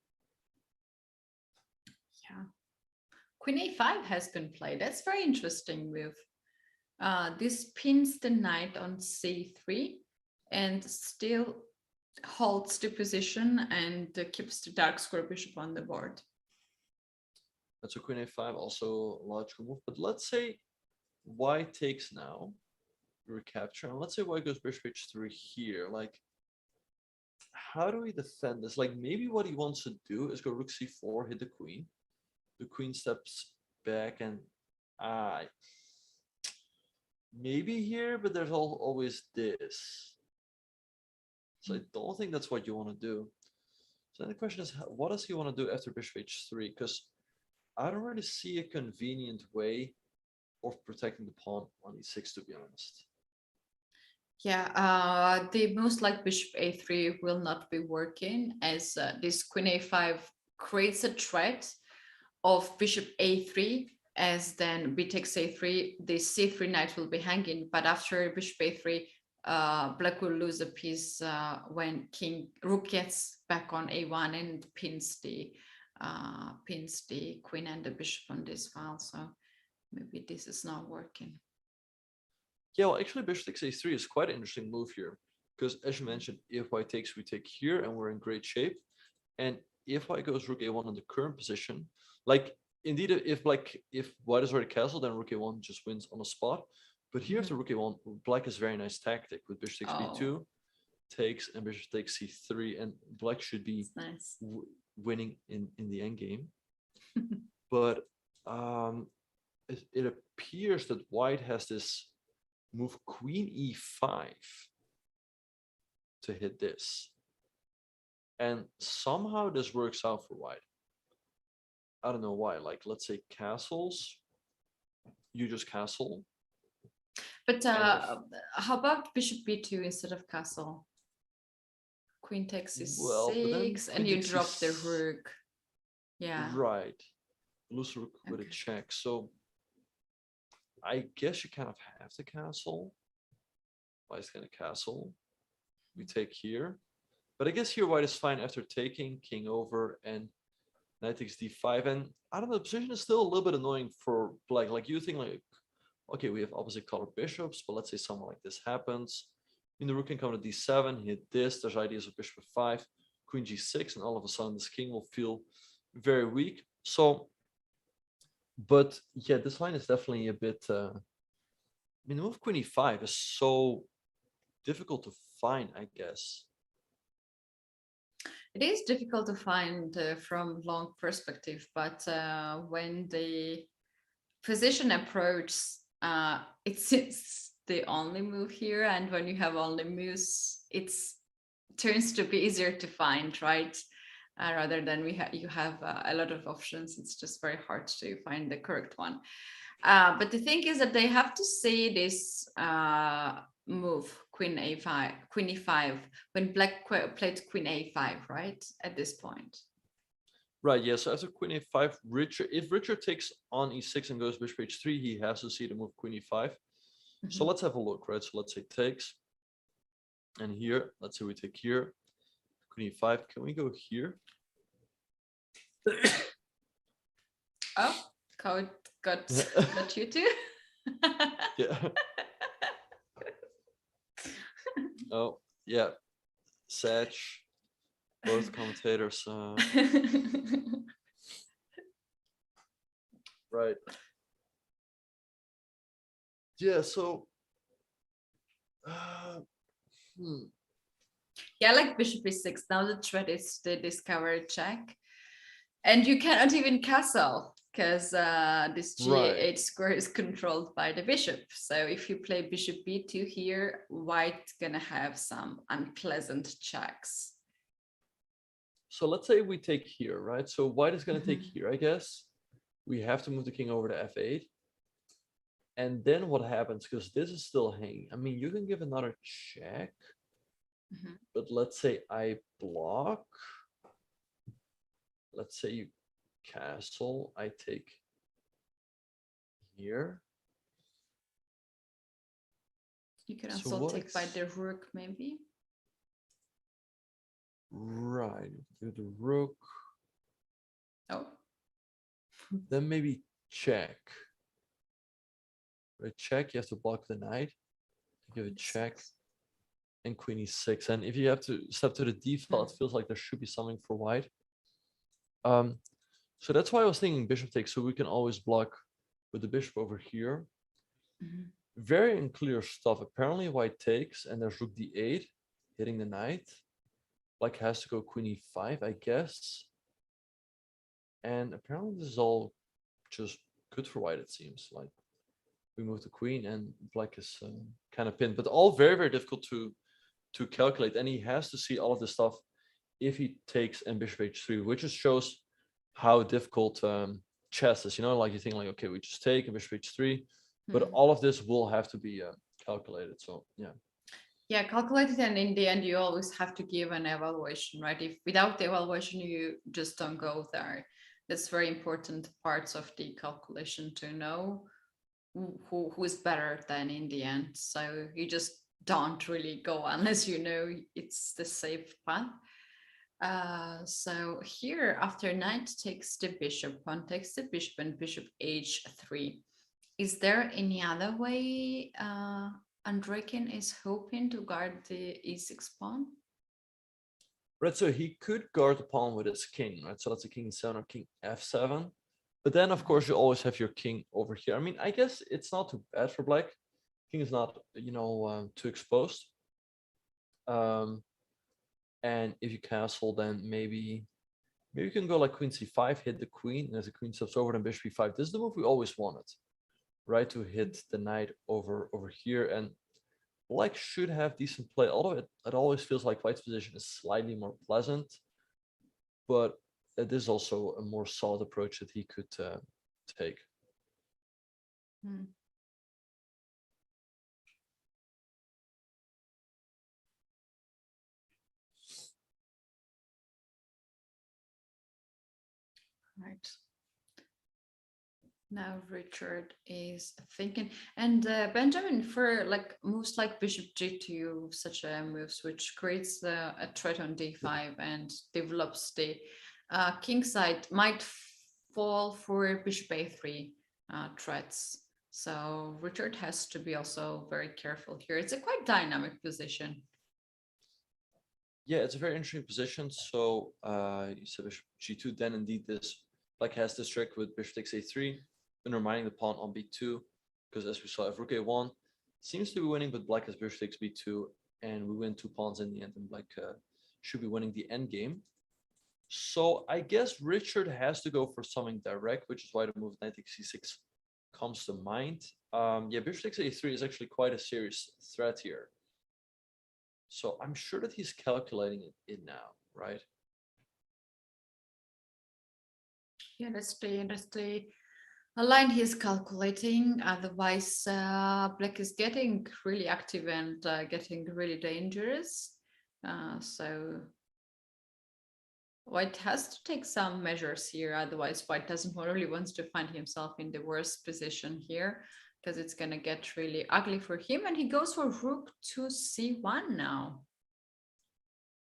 Yeah. Queen a5 has been played. That's very interesting move. This pins the knight on c3 and still holds the position and keeps the dark square bishop on the board. That's a queen a5, also a logical move. But let's say white takes now, recapture, and let's say white goes bishop h3 here. Like, how do we defend this? Like, maybe what he wants to do is go rook c4, hit the queen. The queen steps back, and maybe here, but there's always this. So I don't think that's what you want to do. So then the question is, what does he want to do after bishop h3? Because I don't really see a convenient way of protecting the pawn on e6, to be honest. Yeah, the moves like bishop a3 will not be working, as this queen a5 creates a threat of bishop a3, as then b takes a3, the c3 knight will be hanging. But after bishop a3, black will lose a piece when rook gets back on a1 and pins the queen and the bishop on this file. So maybe this is not working. Yeah, well, actually, bishop takes a3 is quite an interesting move here, because as you mentioned, if white takes, we take here, and we're in great shape. And if white goes rook a1 in the current position, like, indeed, if white is already castled, then rook a1 just wins on the spot. But here after rook a1, black is very nice tactic with bishop takes b2, takes, and bishop takes c3, and black should be nice. Winning in the endgame. But it appears that white has this move queen e5 to hit this. And somehow this works out for white. I don't know why. Like, let's say castles, you just castle. But how about bishop b2 instead of castle? Queen takes c6, and you drop the rook. Yeah. Right. Lose rook with a check. So I guess you kind of have to castle. White's gonna castle. We take here. But I guess here white is fine after taking, king over, and knight takes d5. And I don't know, the position is still a little bit annoying for black. Like, you think, like, okay, we have opposite color bishops, but let's say something like this happens. The rook can come to d7, hit this. There's ideas of bishop f5, queen g6, and all of a sudden this king will feel very weak. So, but yeah, this line is definitely a bit. I mean, the move queen e5 is so difficult to find, I guess. It is difficult to find from long perspective, but when the position approaches, it's the only move here, and when you have only moves, it turns to be easier to find, right? Rather than you have a lot of options. It's just very hard to find the correct one. But the thing is that they have to see this move queen a5, queen e5, when black played queen a5, right? At this point. Right, yeah, so after queen a5, if Richard takes on e6 and goes bishop h3, he has to see the move queen e5. So let's have a look, right? So let's say takes. And here, let's say we take here, queen e5. Can we go here? Oh, got you too. Yeah. Oh, yeah. Sag, both commentators. Right. Yeah, so yeah, like bishop e6. Now the threat is the discovered check. And you cannot even castle because this g8 square is controlled by the bishop. So if you play bishop b2 here, white's gonna have some unpleasant checks. So let's say we take here, right? So white is gonna take here, I guess. We have to move the king over to f8. And then what happens, because this is still hanging. I mean, you can give another check, but let's say I block. Let's say you castle, I take here. You can also take by the rook, maybe. Right, do the rook. Oh. Then maybe check. Right, check, you have to block the knight. Give a check. And queen e6. And if you have to step to the default, it feels like there should be something for white. So that's why I was thinking bishop takes, so we can always block with the bishop over here. Very unclear stuff. Apparently white takes, and there's rook d8 hitting the knight. Black has to go queen e5, I guess. And apparently this is all just good for white, it seems. Like we move the queen and black is kind of pinned, but all very, very difficult to calculate. And he has to see all of this stuff if he takes and bishop h3, which just shows how difficult chess is. You know, like you think like, okay, we just take and bishop h3, but all of this will have to be calculated. So yeah. Yeah, calculated, and in the end, you always have to give an evaluation, right? If without the evaluation, you just don't go there. That's very important parts of the calculation to know who is better than in the end. So you just don't really go unless you know it's the safe path. So here, after knight takes the bishop, pawn takes the bishop, and bishop h3. Is there any other way Andreikin is hoping to guard the e6 pawn? Right, so he could guard the pawn with his king, right? So that's a king e7 or king f7. But then, of course, you always have your king over here. I mean, I guess it's not too bad for black. King is not, you know, too exposed. And if you castle, then maybe you can go like queen c5, hit the queen, and as the queen steps over, then bishop e5. This is the move we always wanted, right? To hit the knight over here, and black should have decent play. Although it always feels like white's position is slightly more pleasant, but it is also a more solid approach that he could take. Right. Now Richard is thinking, and Benjamin, for like moves like bishop g2, such moves which creates a threat on d5 and develops the king side, might fall for bishop a3 threats. So Richard has to be also very careful here. It's a quite dynamic position. Yeah, it's a very interesting position. So you said bishop g2, then indeed this black has this trick with bishop takes a3, undermining the pawn on b2, because as we saw, if rook a1 seems to be winning, but black has bishop takes b2, and we win 2 pawns in the end, and black should be winning the endgame. So I guess Richard has to go for something direct, which is why the move knight takes c6 comes to mind. Yeah, bishop takes a3 is actually quite a serious threat here. So I'm sure that he's calculating it now, right? Yeah, that's the A line he's calculating, otherwise black is getting really active and getting really dangerous. So white has to take some measures here, otherwise white doesn't really wants to find himself in the worst position here, because it's going to get really ugly for him. And he goes for rook to c1 now.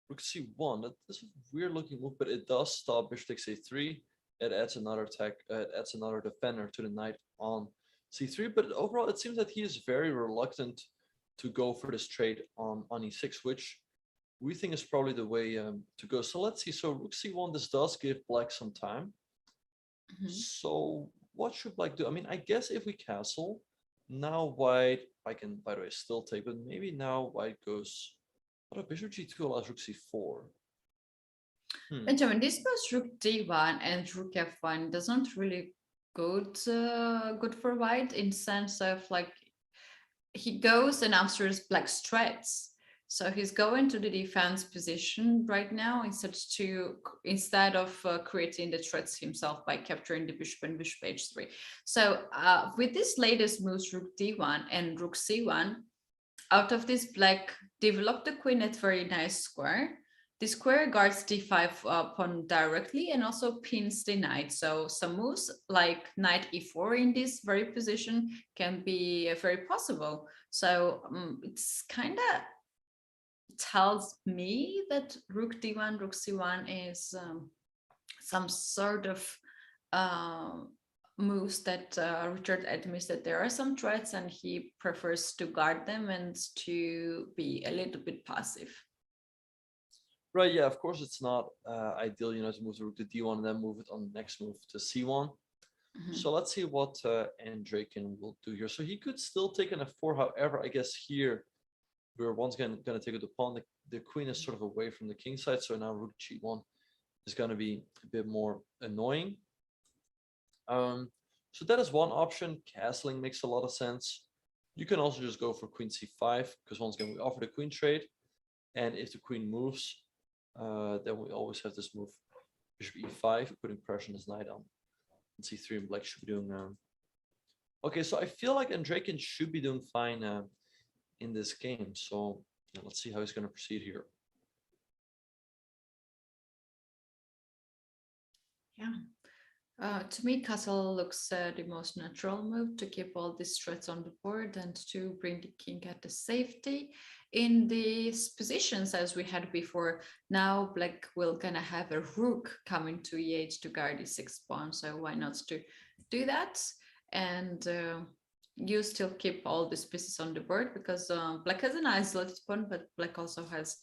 Rook c1, that is a weird looking move, but it does stop bishop takes a3. It adds another attack, it adds another defender to the knight on c3. But overall, it seems that he is very reluctant to go for this trade on e6, which we think is probably the way to go. So let's see. So rook c1, this does give black some time. So what should black do? I mean, I guess if we castle, now white, I can, by the way, still take, but maybe now white goes, what, bishop g2 allows rook c4. Benjamin, this goes rook d1 and rook f1 doesn't really good for white, in sense of like he goes and answers black's threats. So he's going to the defense position right now instead of creating the threats himself by capturing the bishop and bishop h3. So with this latest moves, rook d1 and rook c1, out of this black developed the queen at very nice square. The square guards d5 pawn directly and also pins the knight. So some moves like knight e4 in this very position can be very possible. So it's kind of tells me that rook d1, rook c1 is some sort of moves that Richard admits that there are some threats and he prefers to guard them and to be a little bit passive. Right, yeah, of course it's not ideal, to move the rook to d1 and then move it on the next move to c1. So let's see what Andreikin will do here. So he could still take an f4. However, I guess here we're once again going to take it to pawn. The queen is sort of away from the king side, so now rook g1 is going to be a bit more annoying. So that is one option. Castling makes a lot of sense. You can also just go for queen c5, because once again we offer the queen trade, and if the queen moves, then we always have this move bishop e5, putting pressure on his knight on c3, and black should be doing. Okay, so I feel like Andreikin should be doing fine in this game. So let's see how he's going to proceed here. Yeah. To me, castle looks the most natural move to keep all these threats on the board and to bring the king at the safety in these positions as we had before. Now black will gonna have a rook coming to e8 to guard the 6th pawn, so why not to do that? And you still keep all these pieces on the board, because black has an isolated pawn, but black also has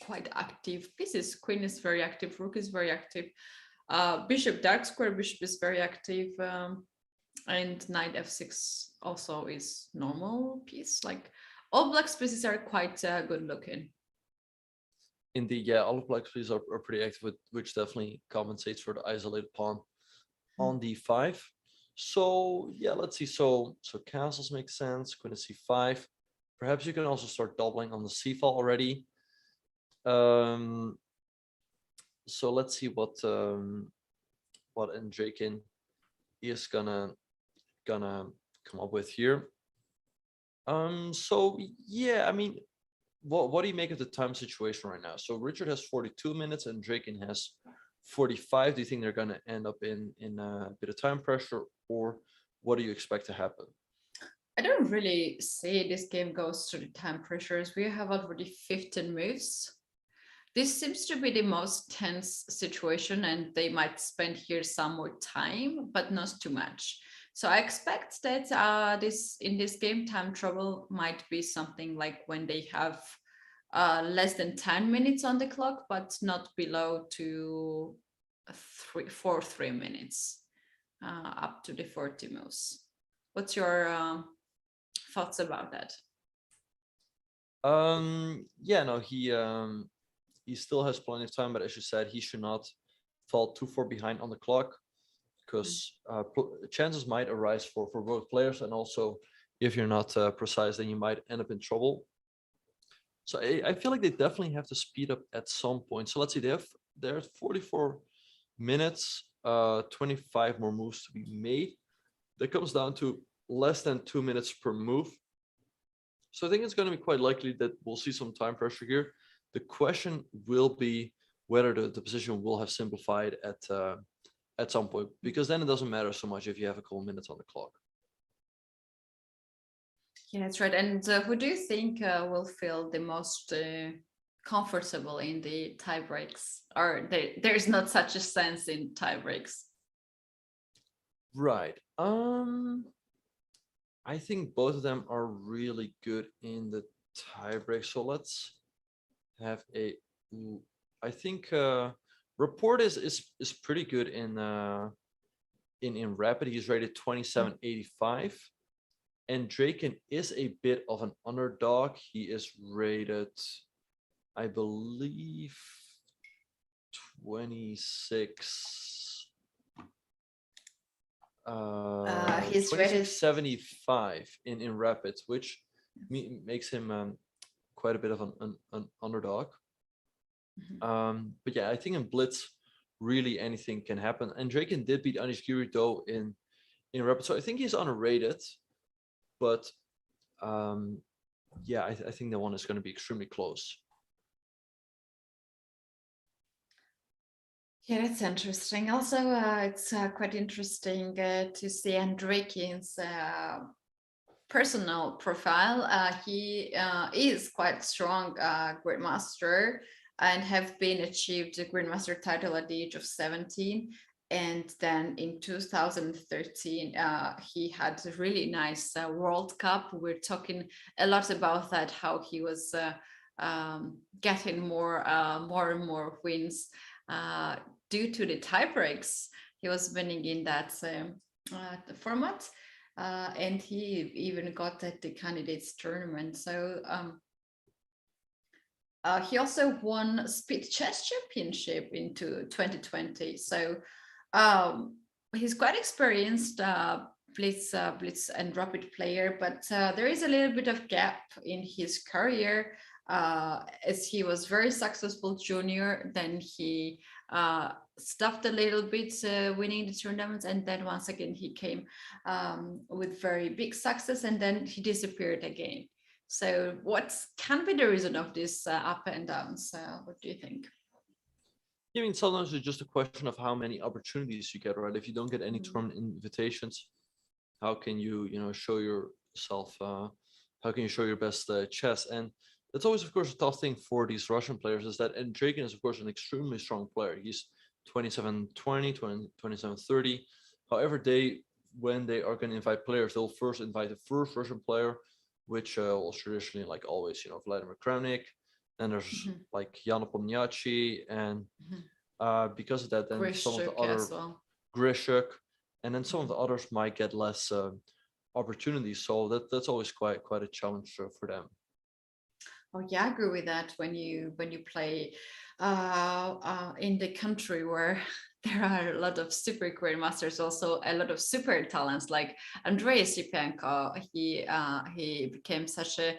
quite active pieces. Queen is very active, rook is very active. Bishop dark square, bishop is very active, and knight f6 also is normal piece. Like all black's pieces are quite good looking. Indeed, yeah, all of black's pieces are pretty active, which definitely compensates for the isolated pawn on d5. So yeah, let's see. So castles make sense. Queen to c5. Perhaps you can also start doubling on the c-file already. So let's see what Andreikin is gonna come up with here. So yeah, I mean, what do you make of the time situation right now? So Richard has 42 minutes and Andreikin has 45. Do you think they're gonna end up in a bit of time pressure, or what do you expect to happen? I don't really see this game goes to the time pressures. We have already 15 moves. This seems to be the most tense situation, and they might spend here some more time, but not too much. So I expect that in this game, time trouble might be something like when they have less than 10 minutes on the clock, but not below to 3 minutes, up to the 40 moves. What's your thoughts about that? Yeah, no, he still has plenty of time, but as you said, he should not fall too far behind on the clock, because chances might arise for both players, and also if you're not precise, then you might end up in trouble. So I feel like they definitely have to speed up at some point. So let's see, there's 44 minutes, 25 more moves to be made. that comes down to less than 2 minutes per move. So I think it's going to be quite likely that we'll see some time pressure here. The question will be whether the position will have simplified at some point, because then it doesn't matter so much if you have a couple minutes on the clock. Yeah, that's right. And who do you think will feel the most comfortable in the tie breaks? Or there's not such a sense in tie breaks? Right. I think both of them are really good in the tie break. So let's have a. I think Rapport is pretty good in rapid. He's rated 2785. Andreikin is a bit of an underdog. He is rated, I believe, 26. He's rated 75 in rapids, which makes him quite a bit of an underdog. But yeah, I think in blitz, really anything can happen. Andreikin did beat Andreikin though in rapid, so I think he's underrated. But yeah, I think the one is going to be extremely close. Yeah, that's interesting. Also, it's quite interesting to see Andreikin's personal profile. He is quite strong grandmaster and have been achieved the grandmaster title at the age of 17. And then in 2013, he had a really nice World Cup. We're talking a lot about that, how he was getting more and more wins due to the tie breaks. He was winning in that the format, and he even got at the candidates tournament. So he also won Speed Chess Championship into 2020. So he's quite experienced blitz and rapid player, but there is a little bit of gap in his career, as he was very successful junior. Then he stopped a little bit winning the tournaments, and then once again he came with very big success, and then he disappeared again. So what can be the reason of this up and downs? What do you think? I mean, sometimes it's just a question of how many opportunities you get, right? If you don't get any tournament invitations, how can you, show yourself? How can you show your best chess? And that's always, of course, a tough thing for these Russian players. Is that Andreikin is, of course, an extremely strong player. He's 27-20, 27-30. However, when they are going to invite players, they'll first invite the first Russian player, which was traditionally, like always, Vladimir Kramnik. And there's like Jan Pomniachtchi, and because of that, then Grishuk, some of the other Grishuk, and then some of the others might get less opportunities. So that's always quite a challenge for them. Oh yeah, I agree with that. When you play in the country where there are a lot of super grandmasters, also a lot of super talents like Andrei Sipenko. He became such a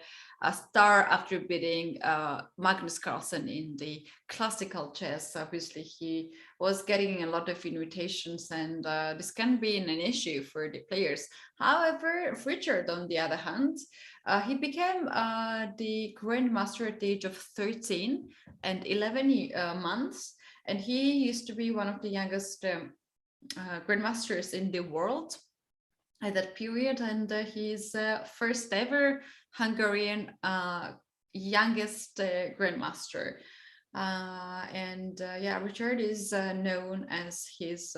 star after beating Magnus Carlsen in the classical chess. Obviously, he was getting a lot of invitations, and this can be an issue for the players. However, Richard, on the other hand, he became the grandmaster at the age of 13 and 11 months, and he used to be one of the youngest grandmasters in the world at that period, and he's first ever Hungarian youngest grandmaster. Yeah, Richard is known as his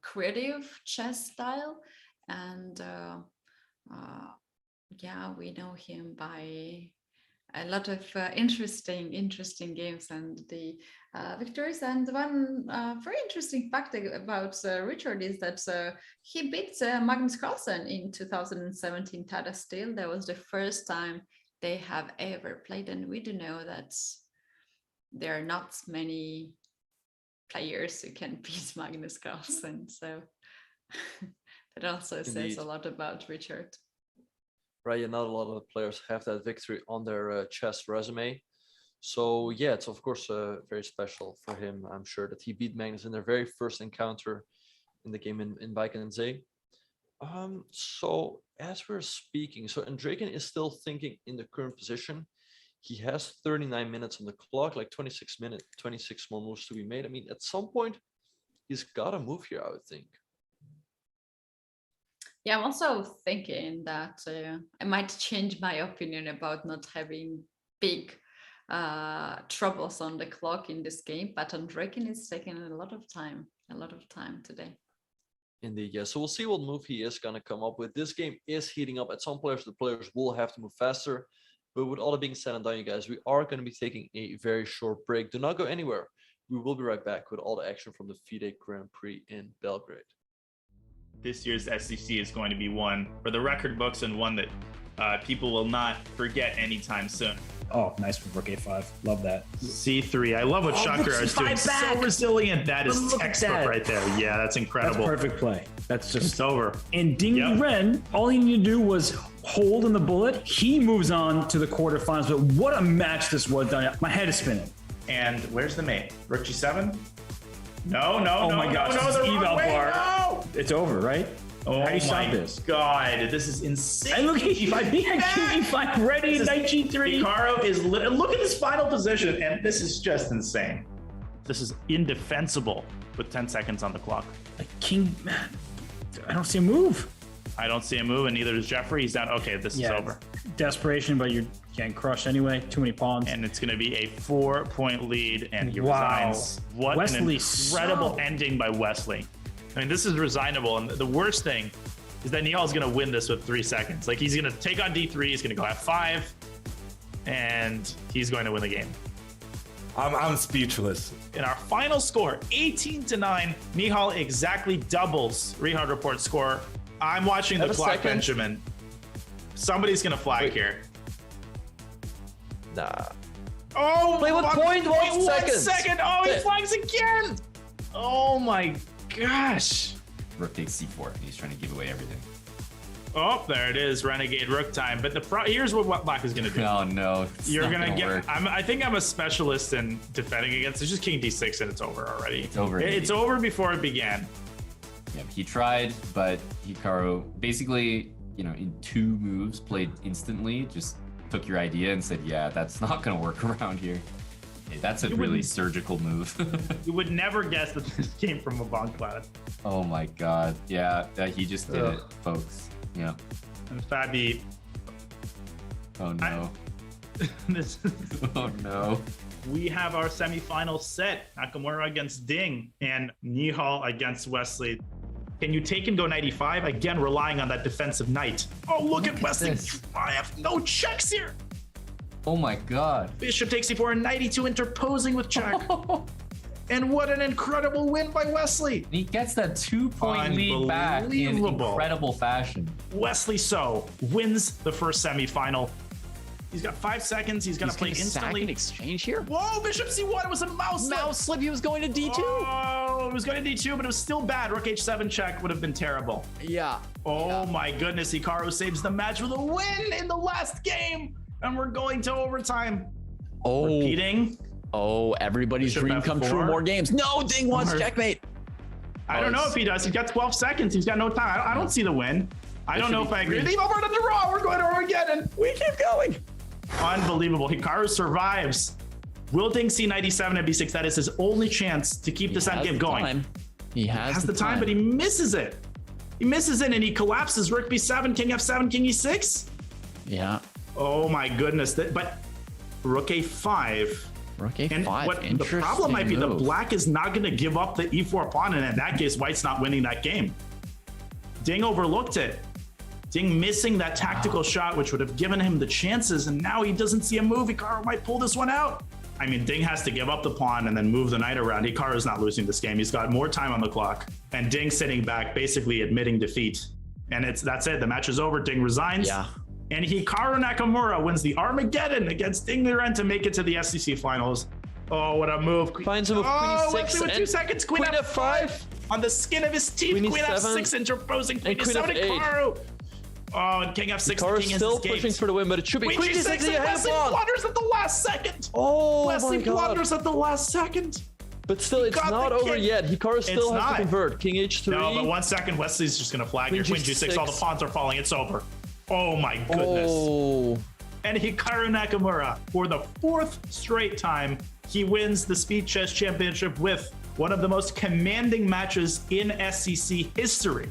creative chess style, and yeah, we know him by a lot of interesting games and the victories. And one very interesting fact about Richard is that he beat Magnus Carlsen in 2017 Tata Steel. That was the first time they have ever played, and we do know that there are not many players who can beat Magnus Carlsen. So that also says a lot about Richard. Right, and not a lot of players have that victory on their chess resume. So yeah, it's of course very special for him. I'm sure that he beat Magnus in their very first encounter in the game in Wijk aan Zee. So as we're speaking, so Andreikin is still thinking in the current position. He has 39 minutes on the clock, like 26 more moves to be made. I mean, at some point, he's got to move here, I would think. Yeah, I'm also thinking that I might change my opinion about not having big troubles on the clock in this game, but Andreikin is taking a lot of time today. Indeed, yeah. So we'll see what move he is going to come up with. This game is heating up. At some players, the players will have to move faster. But with all that being said and done, you guys, we are going to be taking a very short break. Do not go anywhere. We will be right back with all the action from the FIDE Grand Prix in Belgrade. This year's SEC is going to be one for the record books and one that people will not forget anytime soon. Oh, nice for Rook A5. Love that. C3. I love what Shakira is doing. So resilient. That is textbook right there. Yeah, that's incredible. That's perfect play. That's just... It's over. And Ding Ren, all he needed to do was hold in the bullet. He moves on to the quarterfinals. But what a match this was. My head is spinning. And where's the mate? Rook G7? No. Oh my gosh, no, this the eval wrong way, bar. no! It's over, right? Oh, how do you stop my this? God, this is insane. And look at E5, ready, knight G3. Hikaru is look at this final position, and this is just insane. This is indefensible with 10 seconds on the clock. Like King, man, I don't see a move. I don't see a move, and neither does Jeffrey. He's down. Okay, this is over. Desperation, but you're getting crushed anyway. Too many pawns. And it's going to be a 4-point lead, and he resigns. What Wesley, an incredible ending by Wesley. I mean, this is resignable, and the worst thing is that Nihal's going to win this with 3 seconds. Like, he's going to take on D3, he's going to go F5, and he's going to win the game. I'm speechless. In our final score, 18-9, Nihal exactly doubles Rehard Report's score. I'm watching the clock, Benjamin. Somebody's going to flag here. Nah. Oh, play with 0.1 second. Oh, he flags again. Oh my gosh. Rook takes C4. He's trying to give away everything. Oh, there it is. Renegade Rook time. But here's what Black is going to do. Oh, no. You're going to get... I think I'm a specialist in defending against... It's just King D6 and it's over already. It's over. It's over before it began. Yeah, he tried, but Hikaru basically, in 2 moves, played instantly, just took your idea and said, yeah, that's not going to work around here. Hey, that's a really surgical move. You would never guess that this came from a Von Cloud. Oh my God. Yeah, he just did it, folks. Yeah. And Fabi. Oh no. Oh no. We have our semifinal set. Nakamura against Ding and Nihal against Wesley. Can you take and go 95? Again, relying on that defensive knight. Oh, look at Wesley. I have no checks here. Oh my God. Bishop takes C4 and 92 interposing with check. And what an incredible win by Wesley. He gets that 2-point lead back in incredible fashion. Wesley So wins the first semifinal. He's got 5 seconds. He's going to play instantly. Sack an exchange here? Whoa, Bishop C1. It was a mouse slip. Mouse slip. He was going to D2. Oh, it was going to D2, but it was still bad. Rook H7 check would have been terrible. Yeah. Oh my goodness. Hikaru saves the match with a win in the last game. And we're going to overtime. Oh. Repeating. Oh, everybody's Bishop dream come F4. true. More games. No, Ding wants checkmate. I don't know if he does. He's got 12 seconds. He's got no time. I don't see the win. I don't know if I agree. Leave over to the raw. We're going to Armageddon. We keep going. Unbelievable. Hikaru survives. Will Ding see 97 and B6? That is his only chance to keep this endgame going. He has the time, but he misses it. He misses it and he collapses. Rook B7, King F7, King E6. Yeah. Oh my goodness. But Rook A5. Rook A5. And what the problem might be, the black is not going to give up the E4 pawn, and in that case, white's not winning that game. Ding overlooked it. Ding missing that tactical shot, which would have given him the chances, and now he doesn't see a move. Hikaru might pull this one out. I mean, Ding has to give up the pawn and then move the knight around. Hikaru's not losing this game. He's got more time on the clock, and Ding sitting back, basically admitting defeat. And that's it. The match is over. Ding resigns. Yeah. And Hikaru Nakamura wins the Armageddon against Ding Liren to make it to the SEC finals. Oh, what a move. Finds him with Queen E6 with 2 seconds. Queen F5 on the skin of his teeth. Queen F6 interposing. Queen E7 Hikaru. Oh, and King F6. Hikaru's still pushing for the win, but it should be Queen G6 and Wesley blunders at the last second. Oh, Wesley blunders at the last second. But still, it's got not the over king. yet. Hikaru still It's has not. to convert. King H3. No, but 1 second. Wesley's just going to flag here. Queen Queen G6. All the G6. pawns are falling. It's over. Oh my goodness. Oh. And Hikaru Nakamura, for the 4th straight time, he wins the Speed Chess Championship with one of the most commanding matches in SCC history.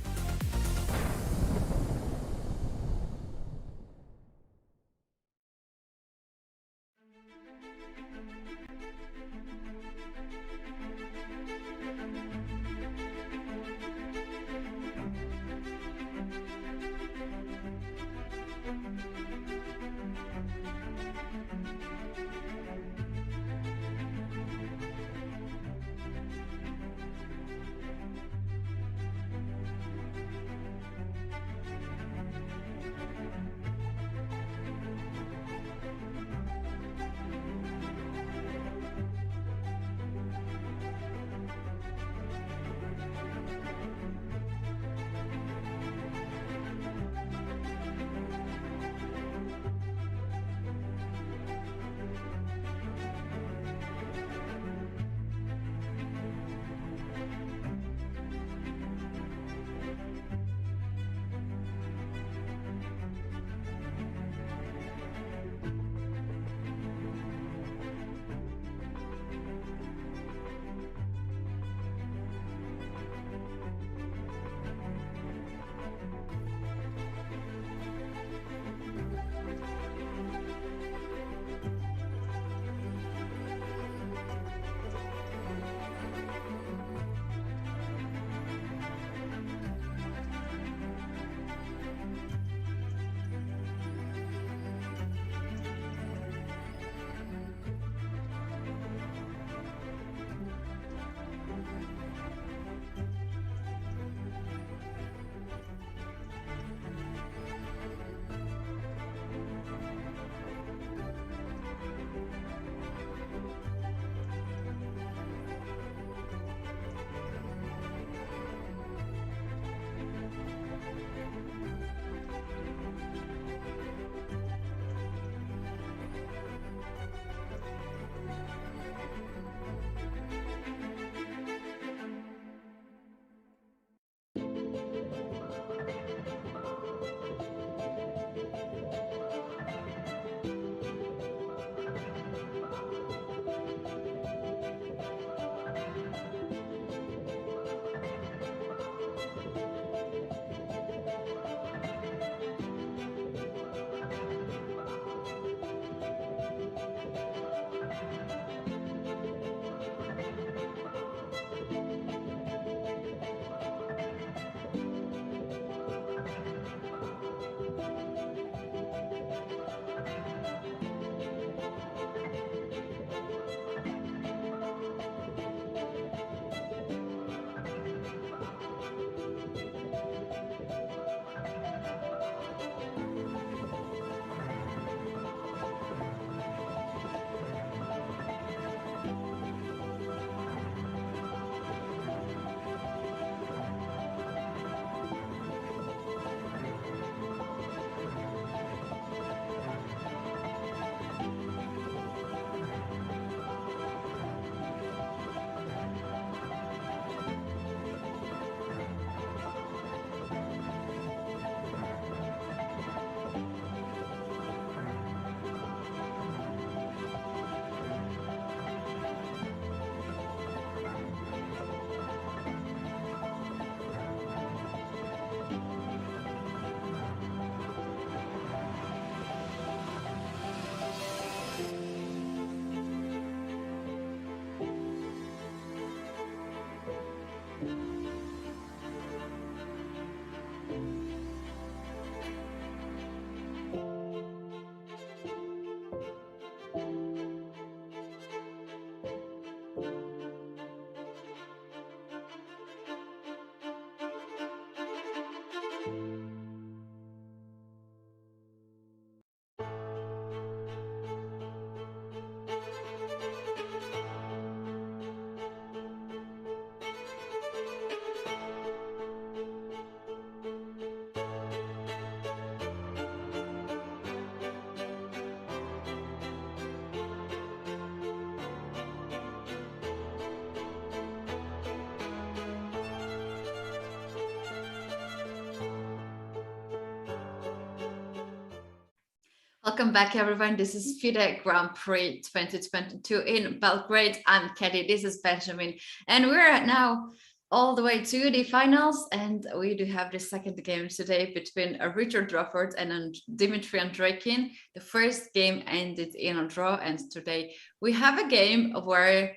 Welcome back, everyone. This is FIDE Grand Prix 2022 in Belgrade. I'm Katie, this is Benjamin, and we're now all the way to the finals, and we do have the second game today between Richard Rapport and Dmitry Andreikin. The first game ended in a draw, and today we have a game where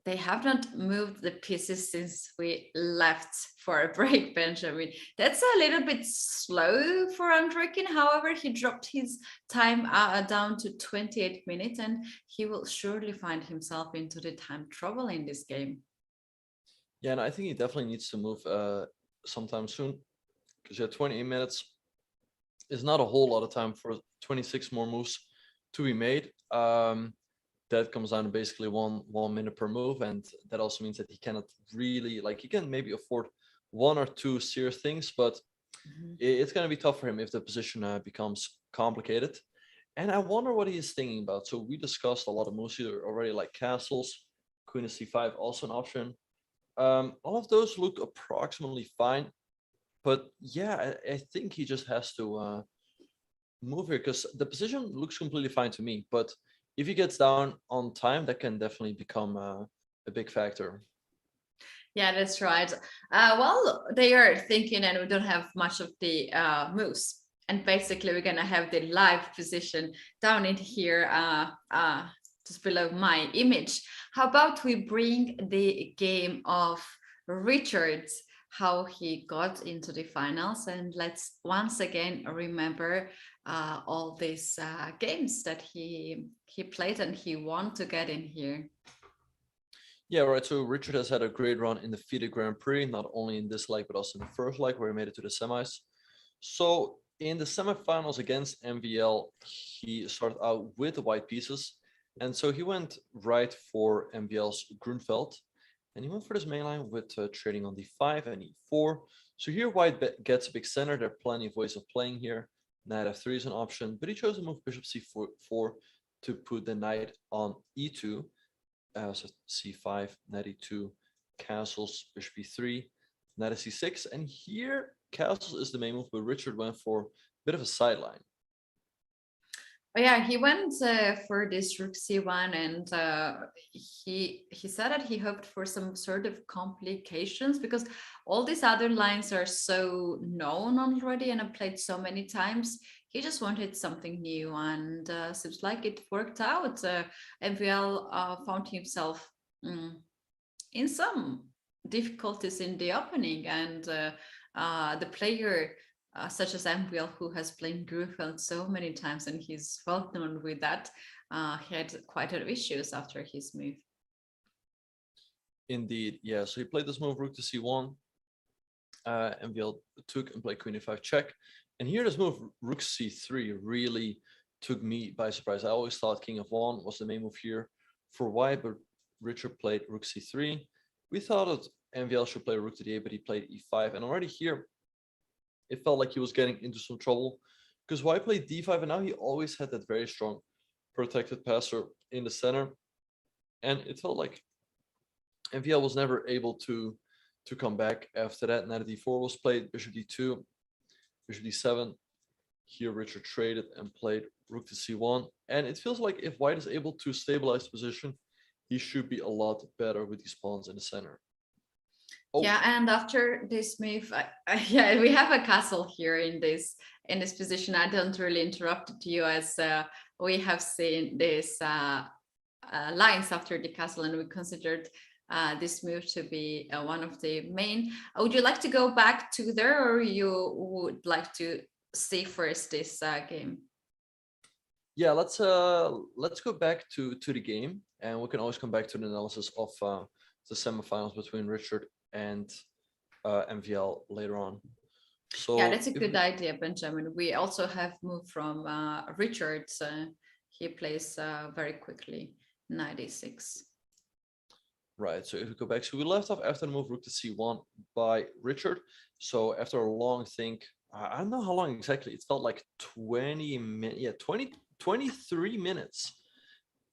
they have not moved the pieces since we left for a break, Benjamin. That's a little bit slow for Andreikin. However, he dropped his time down to 28 minutes, and he will surely find himself into the time trouble in this game. Yeah, and I think he definitely needs to move sometime soon, because 28 minutes is not a whole lot of time for 26 more moves to be made. That comes down to basically one minute per move, and that also means that he cannot really, like, he can maybe afford one or two serious things, but it's going to be tough for him if the position becomes complicated. And I wonder what he is thinking about. So we discussed a lot of moves here already, like castles, queen of c5, also an option. All of those look approximately fine, but yeah, I think he just has to move here, because the position looks completely fine to me, but if he gets down on time, that can definitely become a big factor. Yeah, that's right. Well, they are thinking, and we don't have much of the moves, and basically we're gonna have the live position down in here, just below my image. How about we bring the game of Richard, how he got into the finals, and let's once again remember all these games that he played and he won to get in here. Yeah, right. So Richard has had a great run in the FIDE Grand Prix, not only in this leg, but also in the first leg where he made it to the semis. So in the semifinals against MVL, he started out with the white pieces. And so he went right for MVL's Grunfeld. And he went for this main line with trading on d5 and e4. So here white gets a big center. There are plenty of ways of playing here. Knight f3 is an option, but he chose to move bishop c4 to put the knight on e2. So c5, knight e2, castles, bishop e3, knight c6. And here castles is the main move, but Richard went for a bit of a sideline. Oh, yeah, he went for this rook c1, and he said that he hoped for some sort of complications, because all these other lines are so known already and I've played so many times. He just wanted something new, and seems like it worked out. MVL found himself in some difficulties in the opening, and the player such as MVL, who has played Grunfeld so many times and he's well known with that, had quite a lot of issues after his move. Indeed, yeah. So he played this move, rook to c1. MVL took and played queen e5 check. And here this move, rook c3, really took me by surprise. I always thought king of 1 was the main move here for white, but Richard played rook c3. We thought that MVL should play rook to d8, but he played e5. And already here, it felt like he was getting into some trouble, because white played d5, and now he always had that very strong protected passer in the center. And it felt like MVL was never able to come back after that. Knight d4 was played, bishop d2, bishop d7. Here Richard traded and played rook to c1. And it feels like if white is able to stabilize the position, he should be a lot better with these pawns in the center. Oh. Yeah, and after this move, yeah, we have a castle here in this position. I don't really interrupt you, as we have seen these lines after the castle, and we considered this move to be one of the main. Would you like to go back to there, or you would like to see first this game? Yeah, let's go back to the game, and we can always come back to the analysis of the semifinals between Richard and MVL later on. So yeah, that's a good idea, Benjamin. We also have moved from Richard. He plays very quickly, knight a6. Right, so if we go back, so we left off after the move rook to c1 by Richard. So after a long think, I don't know how long exactly, it felt like 20 minutes, yeah, 23 minutes.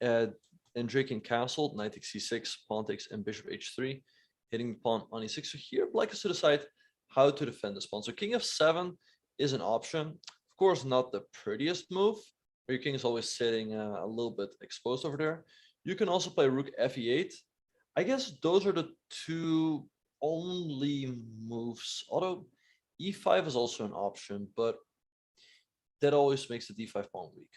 Andreikin castled, knight takes c6, pawn takes, and bishop h3, hitting the pawn on e6. So here black has to decide how to defend this pawn. So king f7 is an option. Of course, not the prettiest move, Your king is always sitting a little bit exposed over there. You can also play rook fe8. I guess those are the two only moves. Although e5 is also an option, but that always makes the d5 pawn weak.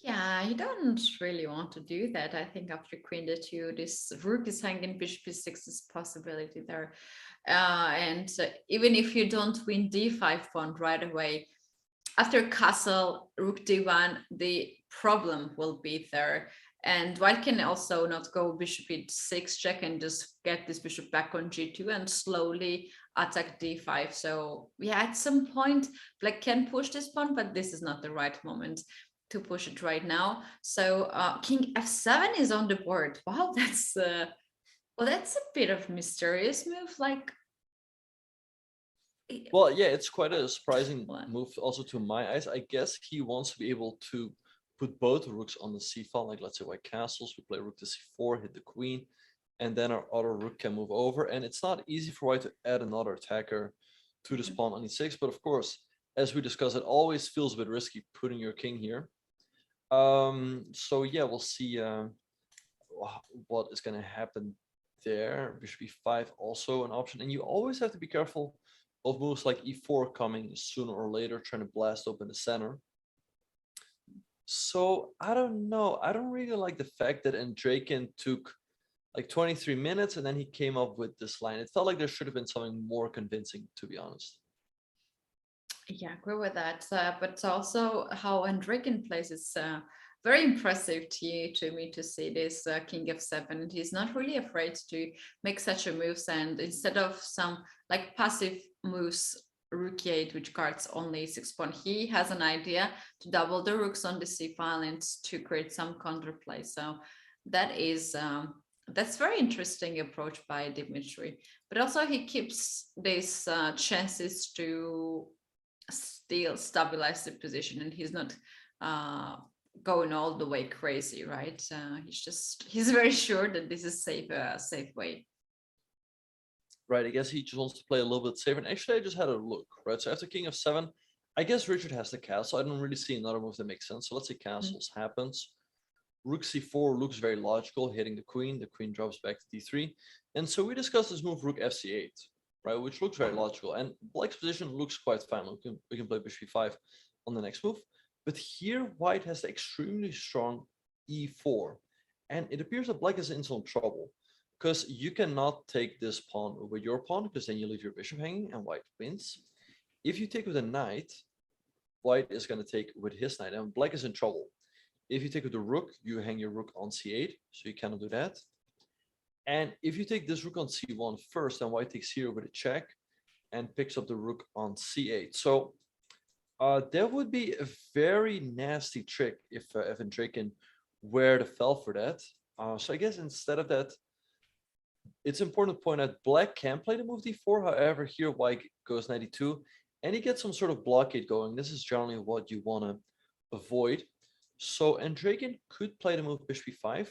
Yeah, you don't really want to do that. I think after queen d2, this rook is hanging, bishop e6 is a possibility there. And even if you don't win d5 pawn right away, after castle, rook d1, the problem will be there. And white can also not go bishop e6 check and just get this bishop back on g2 and slowly attack d5. So yeah, at some point, black can push this pawn, but this is not the right moment to push it right now. So king f7 is on the board. Wow, that's well, that's a bit of mysterious move. Like, well, yeah, it's quite a surprising move also to my eyes. I guess he wants to be able to put both rooks on the c file. Like, let's say white castles, we play rook to c4, hit the queen, and then our other rook can move over. And it's not easy for white to add another attacker to this pawn on e6. But of course, as we discussed, it always feels a bit risky putting your king here. So yeah, we'll see what is going to happen there. Bishop e5 also an option, and you always have to be careful of moves like e4 coming sooner or later, trying to blast open the center. So I don't know. I don't really like the fact that Andreikin took like 23 minutes and then he came up with this line. It felt like there should have been something more convincing, to be honest. Yeah, I agree with that. But also how Andreikin plays is very impressive to me to see this king f7. And he's not really afraid to make such a moves. And instead of some like passive moves, rook e8, which guards only 6 pawn, he has an idea to double the rooks on the c file and to create some counterplay. So that is that's very interesting approach by Dmitry. But also he keeps these chances to still stabilize the position, and he's not going all the way crazy, right? He's very sure that this is safe way. Right, I guess he just wants to play a little bit safer. And actually, I just had a look, right? So after king f7, I guess Richard has the castle. I don't really see another move that makes sense. So let's say castles happens. Rook c4 looks very logical, hitting the queen. The queen drops back to d3. And so we discussed this move, rook fc8. Right, which looks very logical, and black's position looks quite fine. We can play bishop e5 on the next move, but here white has the extremely strong e4, and it appears that black is in some trouble because you cannot take this pawn with your pawn, because then you leave your bishop hanging and white wins. If you take with a knight, white is going to take with his knight, and black is in trouble. If you take with the rook, you hang your rook on c8, so you cannot do that. And if you take this rook on c1 first, then white takes here with a check and picks up the rook on c8. So that would be a very nasty trick if Andreikin were to fall for that. So I guess instead of that, it's important to point out black can play the move d4. However, here white goes knight e2, and he gets some sort of blockade going. This is generally what you want to avoid. So Andreikin could play the move bishop e5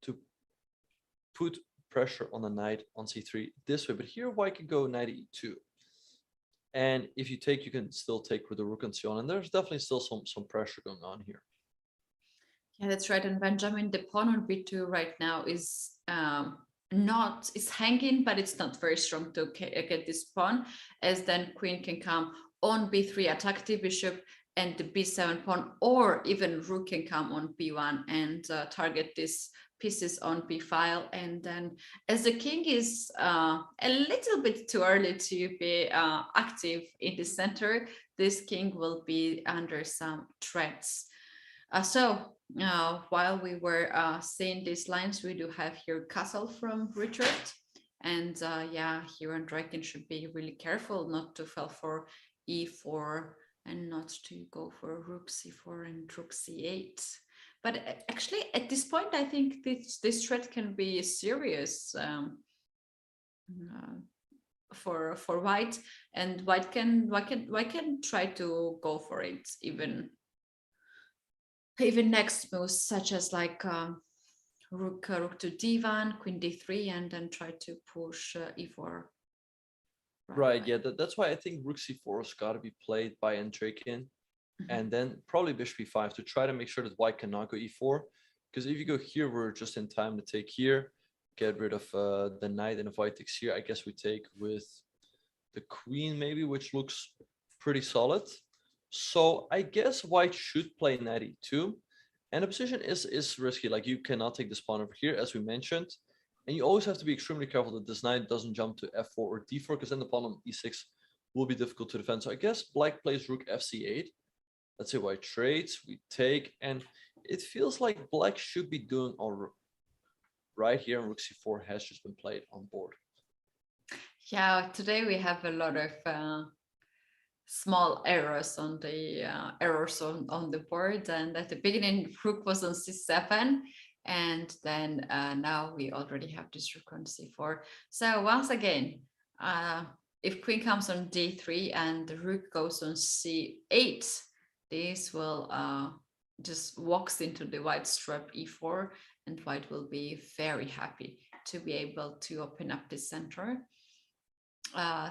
to put pressure on the knight on c3 this way, but here white can go knight e2, and if you take, you can still take with the rook and c1, and there's definitely still some pressure going on here. Yeah, that's right. And Benjamin, the pawn on b2 right now is it's hanging, but it's not very strong to get this pawn, as then queen can come on b3, attack the bishop and the b7 pawn, or even rook can come on b1 and target this pieces on b file. And then as the king is a little bit too early to be active in the center, this king will be under some threats. So while we were seeing these lines, we do have here castle from Richard, and yeah, here Andreikin should be really careful not to fall for e4 and not to go for rook c4 and rook c8. But actually, at this point, I think this threat can be serious for white, and white can try to go for it even next moves, such as like rook to d1, queen d3, and then try to push e4. Right, yeah, that's why I think rook c4 has got to be played by Andreikin. and then probably bishop e5 to try to make sure that white cannot go e4. Because if you go here, we're just in time to take here, get rid of the knight, and if white takes here, I guess we take with the queen maybe, which looks pretty solid. So I guess white should play knight e2, and the position is risky. Like, you cannot take this pawn over here, as we mentioned, and you always have to be extremely careful that this knight doesn't jump to f4 or d4, because then the pawn on e6 will be difficult to defend. So I guess black plays rook fc8. Let's say white trades, we take, and it feels like black should be doing all right here, and rook c4 has just been played on board. Yeah, today we have a lot of small errors on the on the board, and at the beginning rook was on c7, and then now we already have this rook on c4. So once again, if queen comes on d3 and the rook goes on c8, this will just walks into the white strap e4, and white will be very happy to be able to open up the center.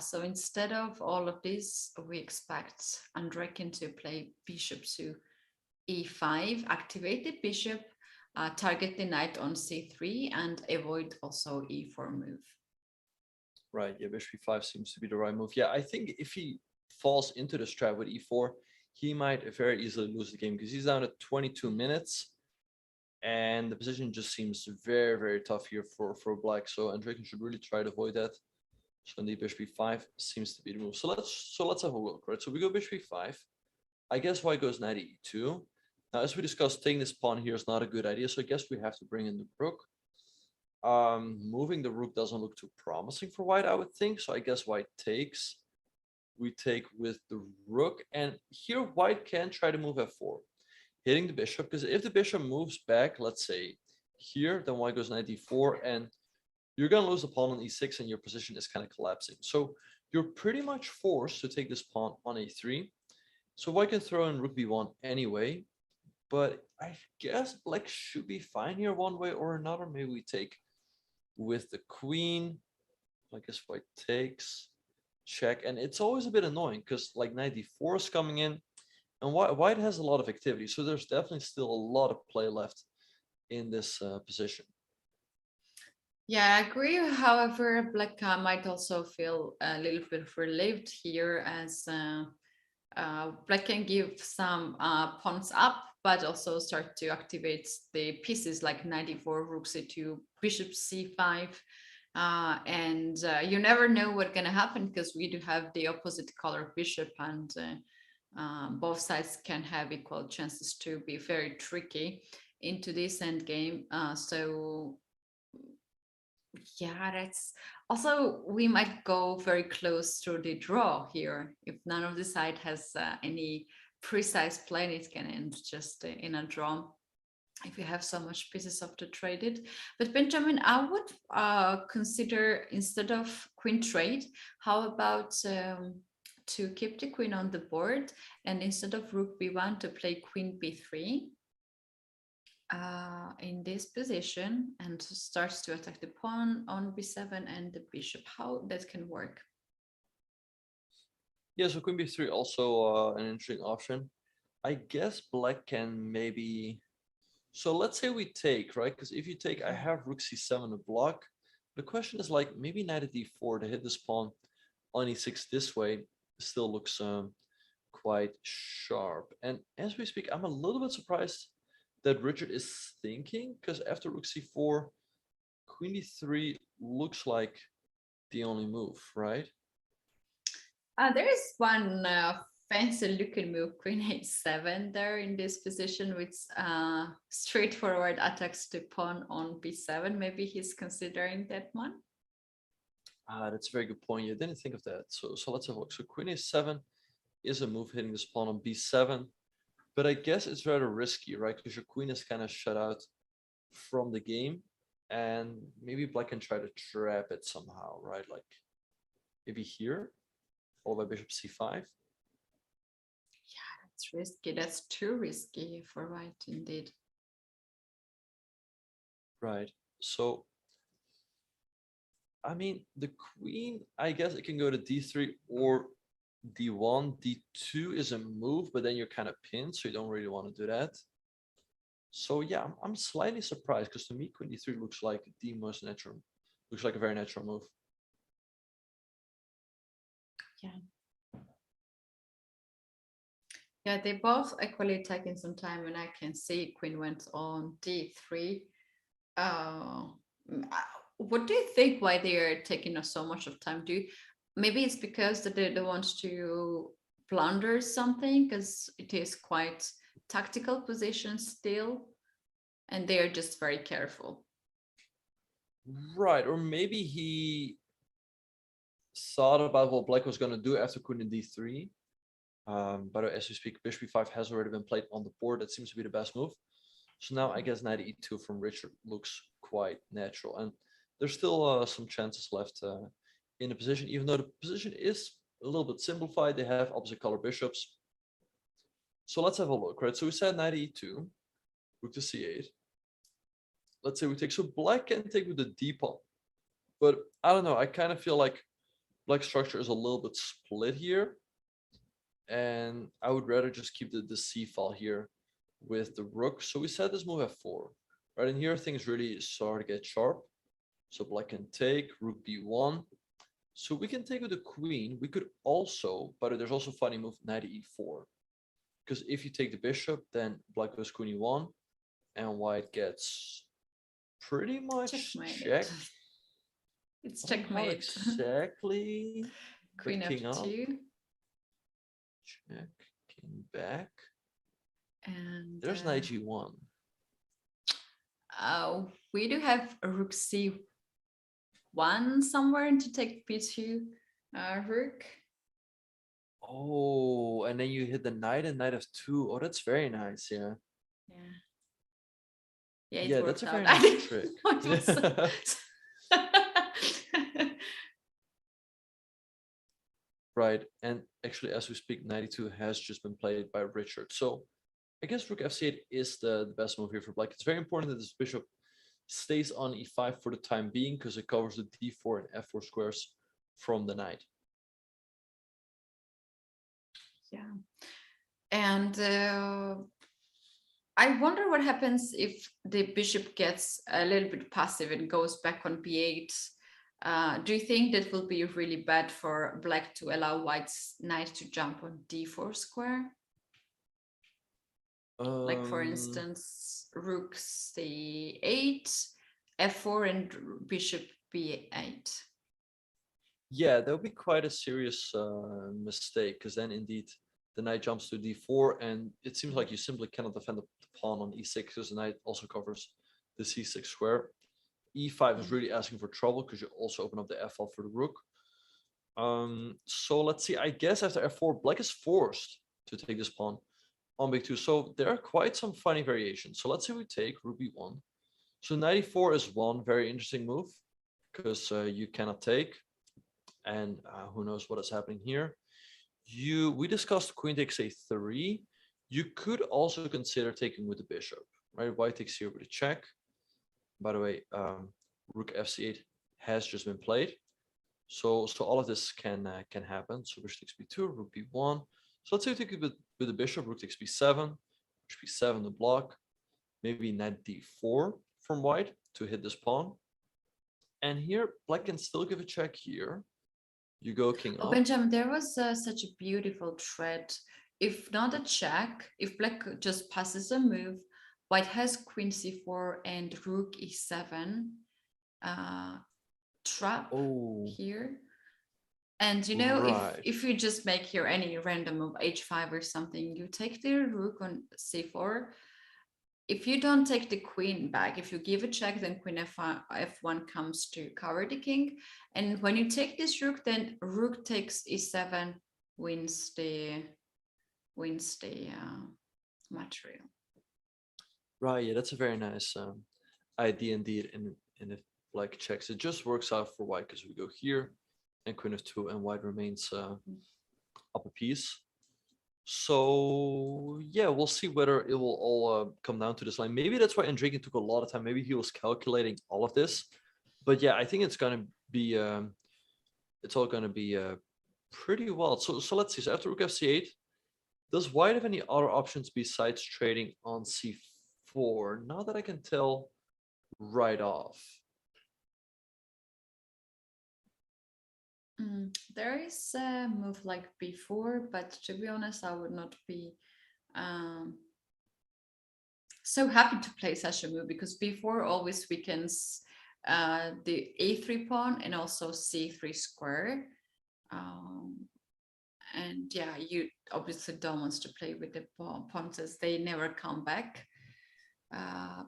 So instead of all of this, we expect Andreikin to play bishop to e5, activate the bishop, target the knight on c3, and avoid also e4 move. Right, yeah, bishop e5 seems to be the right move. Yeah, I think if he falls into the trap with e4, he might very easily lose the game, because he's down to 22 minutes, and the position just seems very, very tough here for black. So Andreikin should really try to avoid that. So indeed, bishop e5 seems to be the move. So let's have a look, right? So we go bishop e5. I guess white goes knight e2. Now, as we discussed, taking this pawn here is not a good idea. So I guess we have to bring in the rook. Moving the rook doesn't look too promising for white, I would think. So I guess white takes. We take with the rook, and here white can try to move f4, hitting the bishop, because if the bishop moves back, let's say here, then white goes knight d4, and you're going to lose the pawn on e6, and your position is kind of collapsing. So you're pretty much forced to take this pawn on a3. So white can throw in rook b1 anyway, but I guess black should be fine here one way or another. Maybe we take with the queen. I guess white takes, check, and it's always a bit annoying because like knight d4 is coming in, and white has a lot of activity. So there's definitely still a lot of play left in this position. Yeah, I agree. However, black might also feel a little bit relieved here, as black can give some pawns up, but also start to activate the pieces like knight e4, rook c2, bishop c5. And you never know what's going to happen, because we do have the opposite color bishop, and both sides can have equal chances to be very tricky into this endgame. So yeah, that's also, we might go very close to the draw here. If none of the side has any precise plan, it can end just in a draw if you have so much pieces of the traded. But Benjamin, I would consider, instead of queen trade, how about to keep the queen on the board, and instead of rook b1 to play queen b3 in this position, and starts to attack the pawn on b7 and the bishop. How that can work? Yeah, so queen b3 also an interesting option. I guess black can maybe, so let's say we take, right? Because if you take, I have rook c7 to block. The question is like maybe knight at d4 to hit this pawn on e6 this way still looks quite sharp. And as we speak, I'm a little bit surprised that Richard is thinking, because after rook c4, queen d3 looks like the only move, right? There is one fancy looking move, queen h7 there in this position, with straightforward attacks to pawn on b7. Maybe he's considering that one. That's a very good point. You didn't think of that. So let's have a look. So queen a7 is a move hitting this pawn on b7, but I guess it's rather risky, right? Because your queen is kind of shut out from the game, and maybe black can try to trap it somehow, right? Like maybe here, followed by bishop c5. Yeah, that's risky. That's too risky for white, indeed. Right. So I mean, the queen, I guess it can go to d3 or d1, d2 is a move, but then you're kind of pinned, so you don't really want to do that. So yeah, I'm slightly surprised because to me, queen d3 looks like the most natural, looks like a very natural move. Yeah. Yeah, they both equally taking some time, and I can see queen went on d3. What do you think why they are taking us so much of time? Maybe it's because that they don't want to blunder something, because it is quite tactical position still, and they are just very careful. Right, or maybe he thought about what black was going to do after queen in d3. But as we speak, bishop e5 has already been played on the board. That seems to be the best move. So now I guess knight e2 from Richard looks quite natural, and there's still some chances left in the position, even though the position is a little bit simplified. They have opposite color bishops. So let's have a look, right? So we said knight e2, rook to c8. Let's say we take, so black can take with the d pawn, but I don't know. I kind of feel like black structure is a little bit split here, and I would rather just keep the c file here with the rook. So we said this move f4, right? And here things really start to get sharp. So black can take, rook b1. So we can take with the queen. We could also, but there's also a funny move, knight e4. Because if you take the bishop, then black goes queen e1, and white gets pretty much checked. It's checkmate. Exactly. Queen king up. f2. Check, king back. And there's knight g1. We do have a rook c1 somewhere to take b2 rook. Oh, and then you hit the knight and knight f2. Oh, that's very nice. Yeah. Yeah, that's a very out. nice trick. Right, and actually, as we speak, knight e2 has just been played by Richard. So I guess rook f8 is the best move here for black. It's very important that this bishop stays on e5 for the time being, because it covers the d4 and f4 squares from the knight. Yeah, and I wonder what happens if the bishop gets a little bit passive and goes back on b8. Do you think that will be really bad for black to allow white's knight to jump on d4 square? Like, for instance, rook c8, f4, and bishop b8. Yeah, that would be quite a serious mistake, because then indeed the knight jumps to d4, and it seems like you simply cannot defend the pawn on e6, because the knight also covers the c6 square. e5 is really asking for trouble, because you also open up the f file for the rook. So let's see, I guess after f4, black is forced to take this pawn on b2. So there are quite some funny variations. So let's say we take rook b1. So knight e4 is one very interesting move, because you cannot take, and who knows what is happening here. We discussed queen takes a3. You could also consider taking with the bishop, right? White takes here with a check. By the way, rook fc8 has just been played, so all of this can happen. So bishop takes b2, rook b1. So let's say we take it with the bishop, rook takes b7, bishop b7 to block, maybe knight d4 from white to hit this pawn. And here black can still give a check here. You go king up. Benjamin, there was such a beautiful thread. If not a check, if black just passes a move, white has queen c4 and rook e7 trap here. And you know, right. if you just make here any random move, h5 or something, you take the rook on c4. If you don't take the queen back, if you give a check, then queen f1 comes to cover the king. And when you take this rook, then rook takes e7, wins the material. Right, yeah, that's a very nice idea indeed. And if black checks, it just works out for white, because we go here and queen f2, and white remains up a piece. So yeah, we'll see whether it will all come down to this line. Maybe that's why Andreikin took a lot of time. Maybe he was calculating all of this. But yeah, I think it's gonna be it's all gonna be pretty wild. So let's see. So after rook f8, does white have any other options besides trading on c4? Not that I can tell right off. There is a move like b4, but to be honest, I would not be so happy to play such a move, because b4 always weakens the a3 pawn and also c3 square. And yeah, you obviously don't want to play with the pawns as they never come back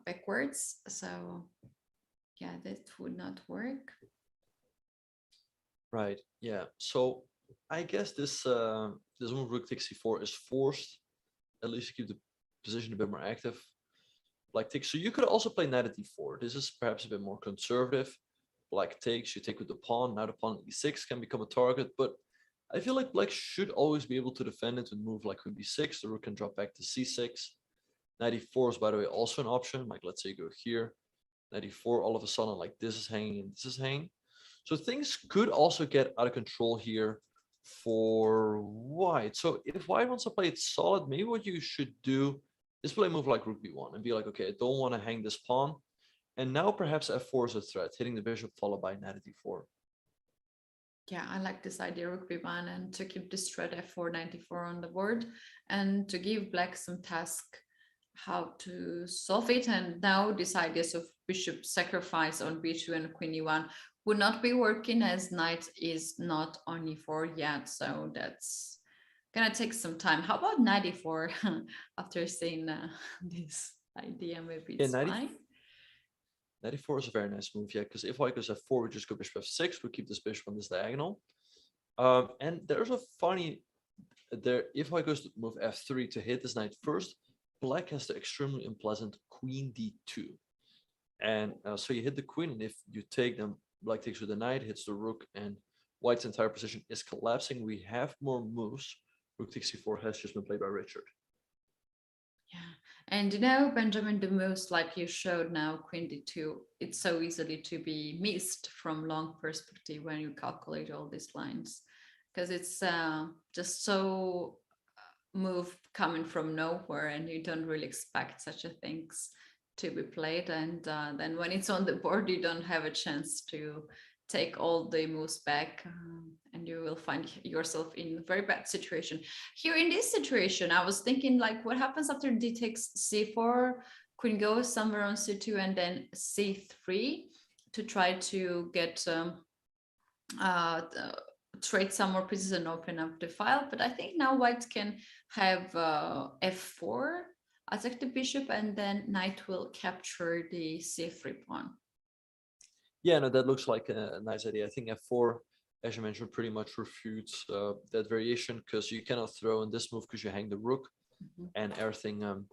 backwards. So yeah, that would not work. Right. Yeah. So I guess this this move rook takes c4 is forced, at least to keep the position a bit more active. Black takes. So you could also play knight at d4. This is perhaps a bit more conservative. Black takes. You take with the pawn. Now the pawn at e6 can become a target, but I feel like black should always be able to defend it with move like queen b6. The rook can drop back to c6. Knight e4 is, by the way, also an option. Like, let's say you go here. Knight e4, all of a sudden, like this is hanging and this is hanging. So things could also get out of control here for white. So if white wants to play it solid, maybe what you should do is play a move like rook b1 and be like, okay, I don't want to hang this pawn. And now perhaps f4 is a threat, hitting the bishop followed by knight at d4. Yeah, I like this idea, rook b1, and to keep this threat f4, knight d4 on the board, and to give black some task how to solve it. And now this ideas of bishop sacrifice on b2 and queen e1 would not be working, as knight is not on e4 yet. So that's gonna take some time. How about knight e4 after seeing this idea? Maybe it's fine. Knight e4 is a very nice move, yeah, because if white goes f4, we just go bishop f6, we keep this bishop on this diagonal. And there's a funny, if white goes to move f3 to hit this knight first, black has the extremely unpleasant queen d2. And so you hit the queen, and if you take them, black takes with the knight, hits the rook, and white's entire position is collapsing. We have more moves. Rook takes c4 has just been played by Richard. Yeah, and you know, Benjamin, the moves like you showed now, queen d2, it's so easily to be missed from long perspective when you calculate all these lines, because it's just so move coming from nowhere, and you don't really expect such a things to be played. And then when it's on the board, you don't have a chance to take all the moves back, and you will find yourself in a very bad situation. Here in this situation, I was thinking, like, what happens after d takes c4, queen goes somewhere on c2, and then c3 to try to get trade some more pieces and open up the file. But I think now white can have f4, attack the bishop, and then knight will capture the c3 pawn. Yeah, no, that looks like a nice idea. I think f4, as you mentioned, pretty much refutes that variation, because you cannot throw in this move because you hang the rook and everything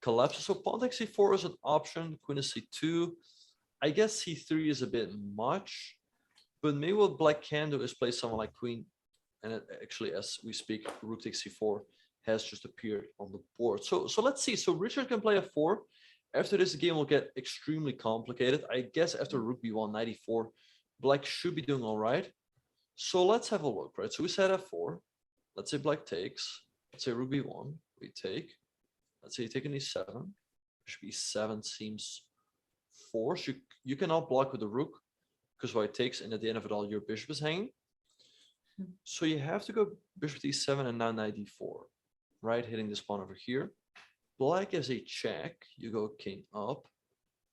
collapses. So pawn takes c4 is an option. Queen is c2. I guess c3 is a bit much, but maybe what black can do is play someone like queen. And it actually, as we speak, rook takes c4 has just appeared on the board. So let's see. So Richard can play f4. After this, the game will get extremely complicated. I guess after rook b1, knight e4, black should be doing all right. So let's have a look, right? So we said f4. Let's say black takes. Let's say rook b1, we take. Let's say you take an e7. Bishop e7 seems forced. You cannot block with the rook because white takes, and at the end of it all, your bishop is hanging. So you have to go bishop e7 and now knight d4, right? Hitting this pawn over here. Black has a check. You go king up.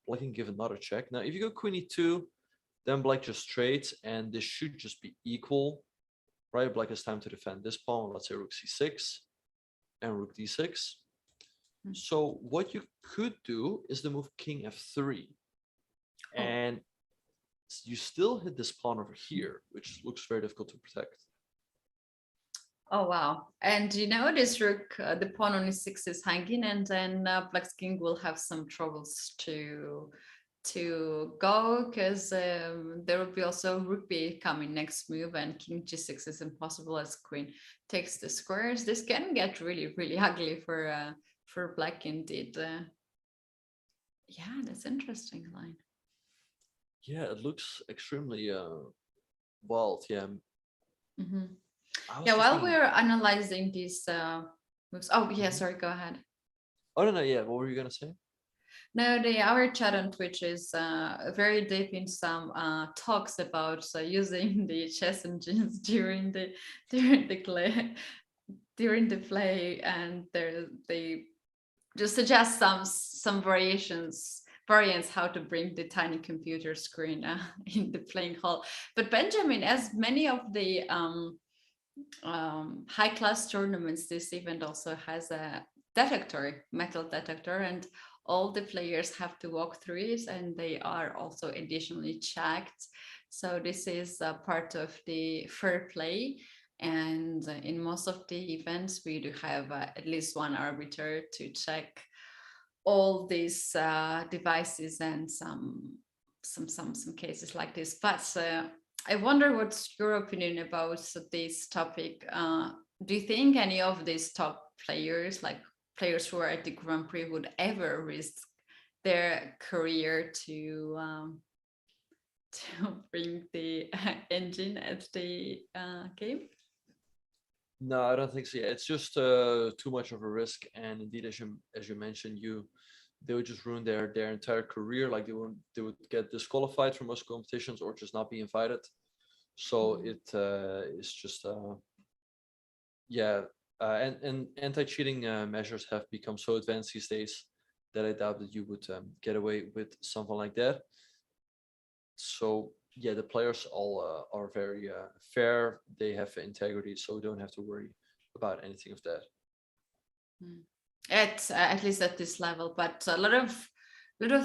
Black can give another check. Now, if you go queen e2, then black just trades, and this should just be equal, right? Black has time to defend this pawn. Let's say rook c6 and rook d6. So what you could do is the move king f3. And you still hit this pawn over here, which looks very difficult to protect. Oh, wow. And you know, this rook, the pawn on e6 is hanging, and then black's king will have some troubles to go, because there will be also rook b coming next move, and king g6 is impossible as queen takes the squares. This can get really, really ugly for black indeed. Yeah, that's interesting line. Yeah, it looks extremely wild. Yeah. Yeah, while we're analyzing these moves. Oh, yeah, sorry, go ahead. Oh, no, yeah. What were you gonna say? No, our chat on Twitch is very deep in some talks about using the chess engines during the play, and they just suggest some variants how to bring the tiny computer screen in the playing hall. But Benjamin, as many of the high class tournaments, this event also has a metal detector, and all the players have to walk through it, and they are also additionally checked. So this is a part of the fair play. And in most of the events, we do have at least one arbiter to check all these devices and some cases like this. But I wonder what's your opinion about this topic. Do you think any of these top players, like players who are at the Grand Prix, would ever risk their career to bring the engine at the game? No, I don't think so. Yeah, it's just too much of a risk, and indeed, as you mentioned, they would just ruin their entire career. Like they would get disqualified from most competitions or just not be invited. So it is just and anti-cheating measures have become so advanced these days that I doubt that you would get away with something like that. So yeah, the players all are very fair. They have integrity, so we don't have to worry about anything of that. At least at this level, but a lot of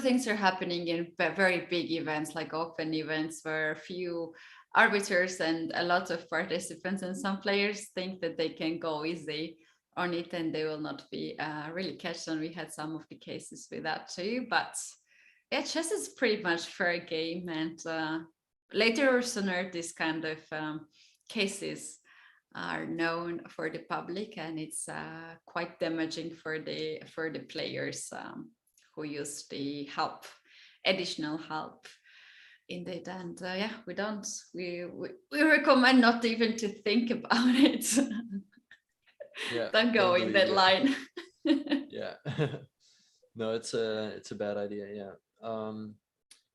things are happening in very big events, like open events, where few arbiters and a lot of participants, and some players think that they can go easy on it and they will not be really catched. And we had some of the cases with that too. But yeah, chess is pretty much fair game, and later or sooner this kind of cases are known for the public, and it's quite damaging for the players who use the additional help in it. And yeah, we recommend not even to think about it. Yeah, don't go in that line. Yeah. No, it's a bad idea. Yeah.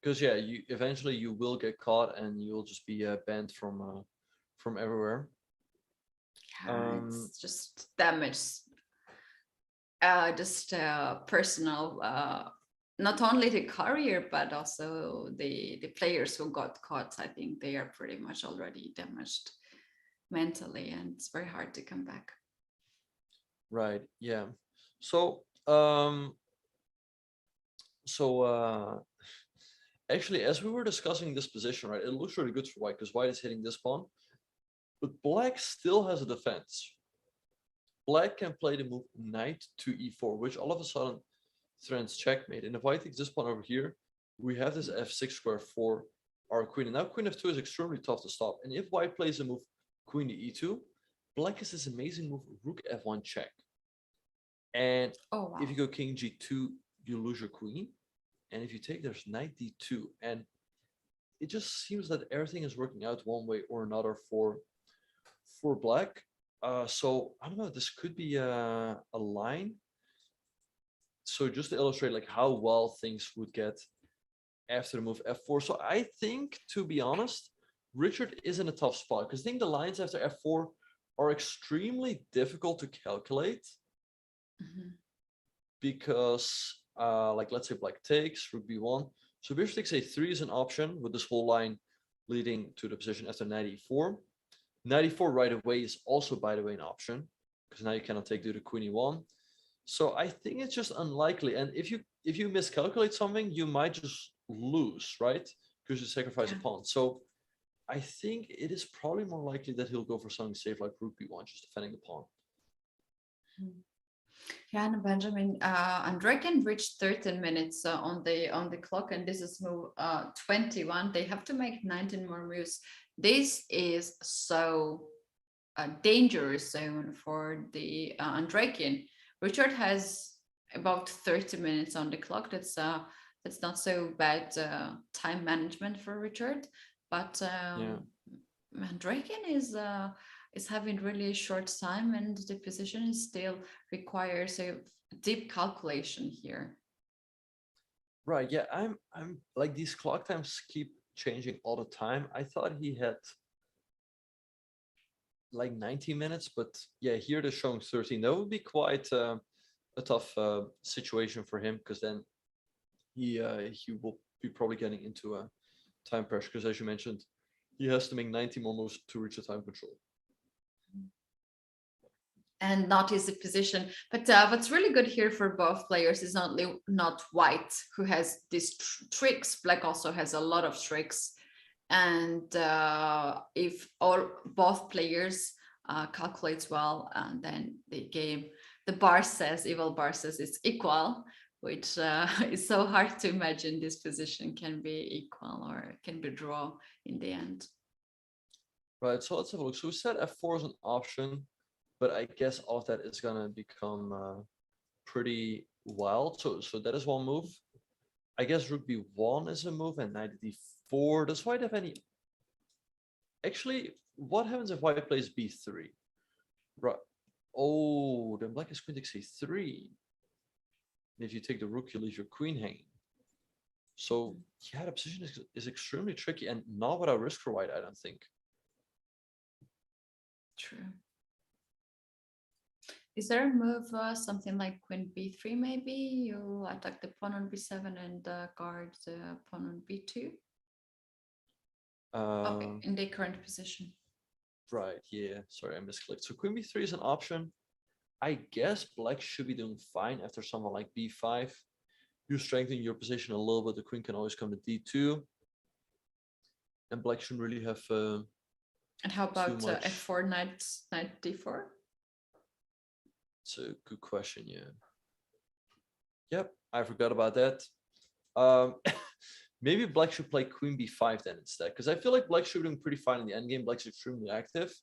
Because yeah, you eventually you will get caught and you'll just be banned from everywhere. It's just damage, personal, not only the career but also the players who got caught. I think they are pretty much already damaged mentally, and it's very hard to come back. Right. Yeah. So actually, as we were discussing this position, right, it looks really good for white because white is hitting this pawn, but black still has a defense. Black can play the move knight to e4, which all of a sudden threatens checkmate. And if white takes this pawn over here, we have this f6 square for our queen. And now queen f2 is extremely tough to stop. And if white plays a move queen to e2, black has this amazing move rook f1 check. And if you go king g2, you lose your queen. And if you take, there's knight d2. And it just seems that everything is working out one way or another for black. So I don't know, this could be a line. So just to illustrate like how well things would get after the move f4. So I think, to be honest, Richard is in a tough spot because I think the lines after f4 are extremely difficult to calculate. Because like let's say black takes, rook b1. So bishop takes a3 is an option with this whole line leading to the position after knight e4. Knight e4 right away is also, by the way, an option because now you cannot take due to queen e1. So I think it's just unlikely. And if you miscalculate something, you might just lose, right? Because you sacrifice a pawn. So I think it is probably more likely that he'll go for something safe like rook b1, just defending the pawn. Yeah, and Benjamin, Andreikin reached 13 minutes on the clock, and this is move 21. They have to make 19 more moves. This is so dangerous zone for the Andreikin. Richard has about 30 minutes on the clock. That's not so bad time management for Richard, but Andreikin is is having really a short time, and the position still requires a deep calculation here. Right. Yeah. I'm like, these clock times keep changing all the time. I thought he had like 90 minutes, but yeah, here they're showing 13. That would be quite a tough situation for him, because then he will be probably getting into a time pressure, because as you mentioned, he has to make 90 more moves to reach the time control. And not easy position. But what's really good here for both players is not white, who has these tricks. Black also has a lot of tricks. And if both players calculates well, and then the bar says, evil bar says it's equal, which is so hard to imagine this position can be equal or can be draw in the end. Right, so let's have a look. So we said f4 is an option, but I guess all of that is gonna become pretty wild. So that is one move. I guess rook b1 is a move, and knight d4. Does white have any? Actually, what happens if white plays b3? Right. Oh, then black is queen takes c3. And if you take the rook, you leave your queen hanging. So yeah, the position is extremely tricky, and not without risk for white, I don't think. True. Is there a move, something like queen b3 maybe? You attack the pawn on b7 and guard the pawn on b2? Okay, in the current position. Right, yeah, sorry, I misclicked. So queen b3 is an option. I guess black should be doing fine after someone like b5. You strengthen your position a little bit, the queen can always come to d2. And black shouldn't really have and how about f4, knight d4? It's a good question, yeah. Yep, I forgot about that. Maybe black should play queen b5 then instead, because I feel like black should be doing pretty fine in the endgame. Black's extremely active,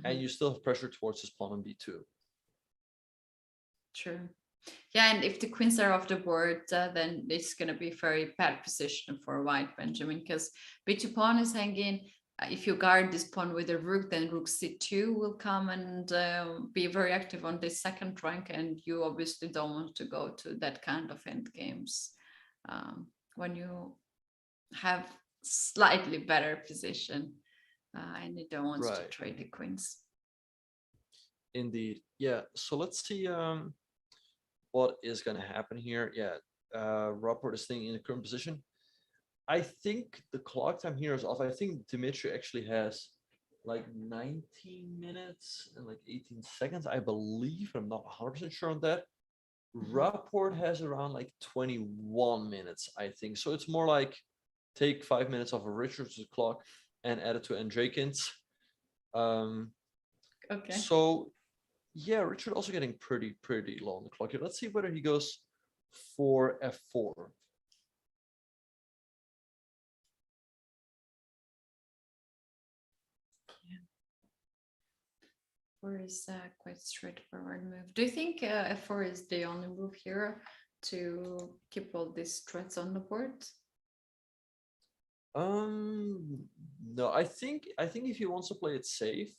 and you still have pressure towards his pawn on b2. True. Yeah, and if the queens are off the board, then it's going to be a very bad position for white, Benjamin, because b2 pawn is hanging. If you guard this pawn with a rook, then rook c2 will come and be very active on the second rank, and you obviously don't want to go to that kind of end games when you have slightly better position and you don't want to trade the queens. Indeed, yeah. So let's see what is going to happen here. Yeah, Rapport is staying in the current position. I think the clock time here is off. I think Dmitry actually has like 19 minutes and like 18 seconds, I believe. I'm not 100% sure on that. Rapport has around like 21 minutes, I think. So it's more like take 5 minutes off of Richard's clock and add it to Andreikin's. Okay. So yeah, Richard also getting pretty low on the clock here. Let's see whether he goes for f4. F4 is quite straightforward move. Do you think f4 is the only move here to keep all these threats on the board? No, I think if he wants to play it safe,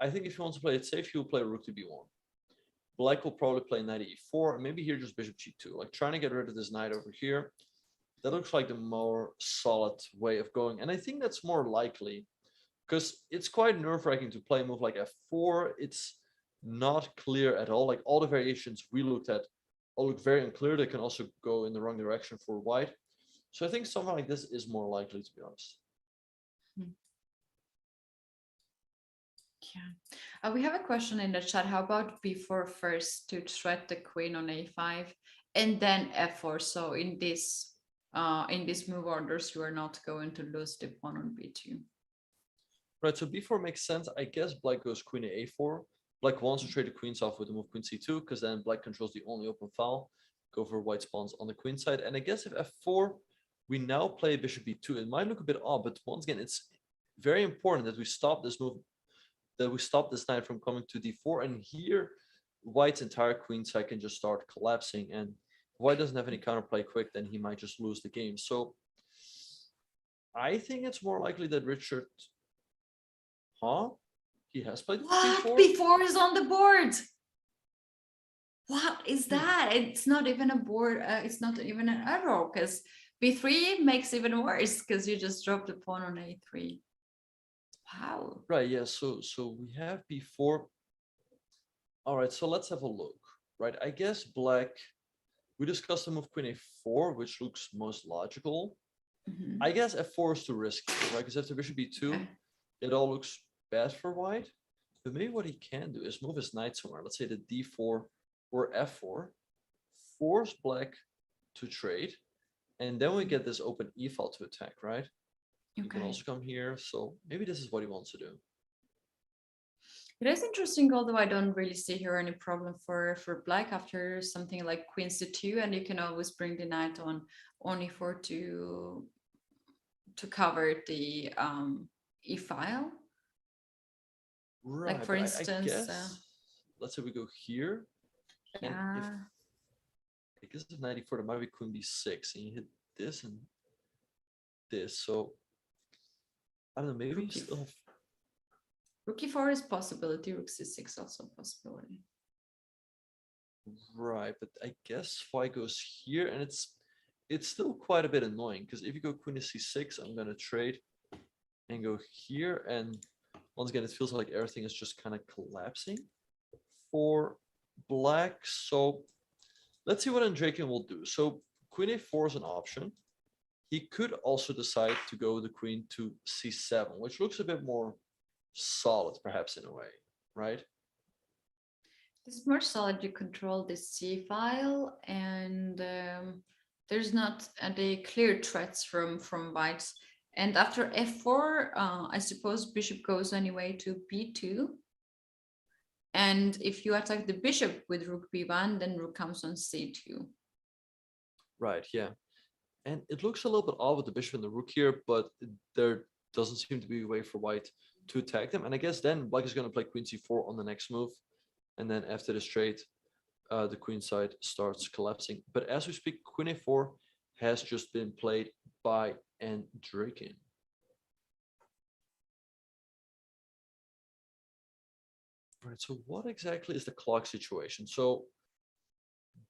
he'll play rook to b1. Black will probably play knight e4, and maybe here just bishop g2, like trying to get rid of this knight over here. That looks like the more solid way of going, and I think that's more likely, because it's quite nerve-wracking to play a move like f4. It's not clear at all. Like all the variations we looked at all look very unclear. They can also go in the wrong direction for white. So I think something like this is more likely, to be honest. Yeah. We have a question in the chat. How about b4 first to threat the queen on a5 and then f4? So in this move orders, you are not going to lose the pawn on b2. Right, so b4 makes sense. I guess black goes queen to a4. Black wants to trade the queens off with the move queen c2, because then black controls the only open file. Go for white's pawns on the queen side. And I guess if f4, we now play bishop b2. It might look a bit odd, but once again, it's very important that we stop this move, that we stop this knight from coming to d4. And here, white's entire queen side can just start collapsing. And if white doesn't have any counterplay quick, then he might just lose the game. So I think it's more likely that Richard... Huh? He has played What? before. Before is on the board. What is that? It's not even a board. It's not even an arrow because b3 makes even worse because you just dropped the pawn on a3. Wow. Right. Yeah. So we have before. All right. So let's have a look. Right. I guess black. We discussed the move queen a4, which looks most logical. Mhm. I guess f4 is too risky, right? Because after bishop b2, Okay. it all looks bad for white. But maybe what he can do is move his knight somewhere. Let's say the d4 or f4, force black to trade, and then we get this open e file to attack, right? You can Okay. also come here. So maybe this is what he wants to do. It is interesting, although I don't really see here any problem for black after something like queen c2, and you can always bring the knight on e4 to cover the e file. Right. Like for but instance, I guess, let's say we go here. And yeah. I guess if 94, there might be queen b6, and you hit this and this. So I don't know. Maybe you Rook still have. Rook e4 is possibility. Rook c6 also a possibility. Right, but I guess white goes here, and it's still quite a bit annoying because if you go queen to c6, I'm gonna trade and go here, and once again, it feels like everything is just kind of collapsing for black. So let's see what Andreikin will do. So queen a4 is an option. He could also decide to go the queen to c7, which looks a bit more solid, perhaps in a way, right? This is more solid. You control the c file, and there's not any clear threats from white. And after f4, I suppose bishop goes anyway to b2. And if you attack the bishop with rook b1, then rook comes on c2. Right, yeah. And it looks a little bit odd with the bishop and the rook here, but there doesn't seem to be a way for white to attack them. And I guess then black is going to play queen c4 on the next move. And then after this trade, the queen side starts collapsing. But as we speak, queen a4 has just been played by Andreikin. Right, so what exactly is the clock situation? So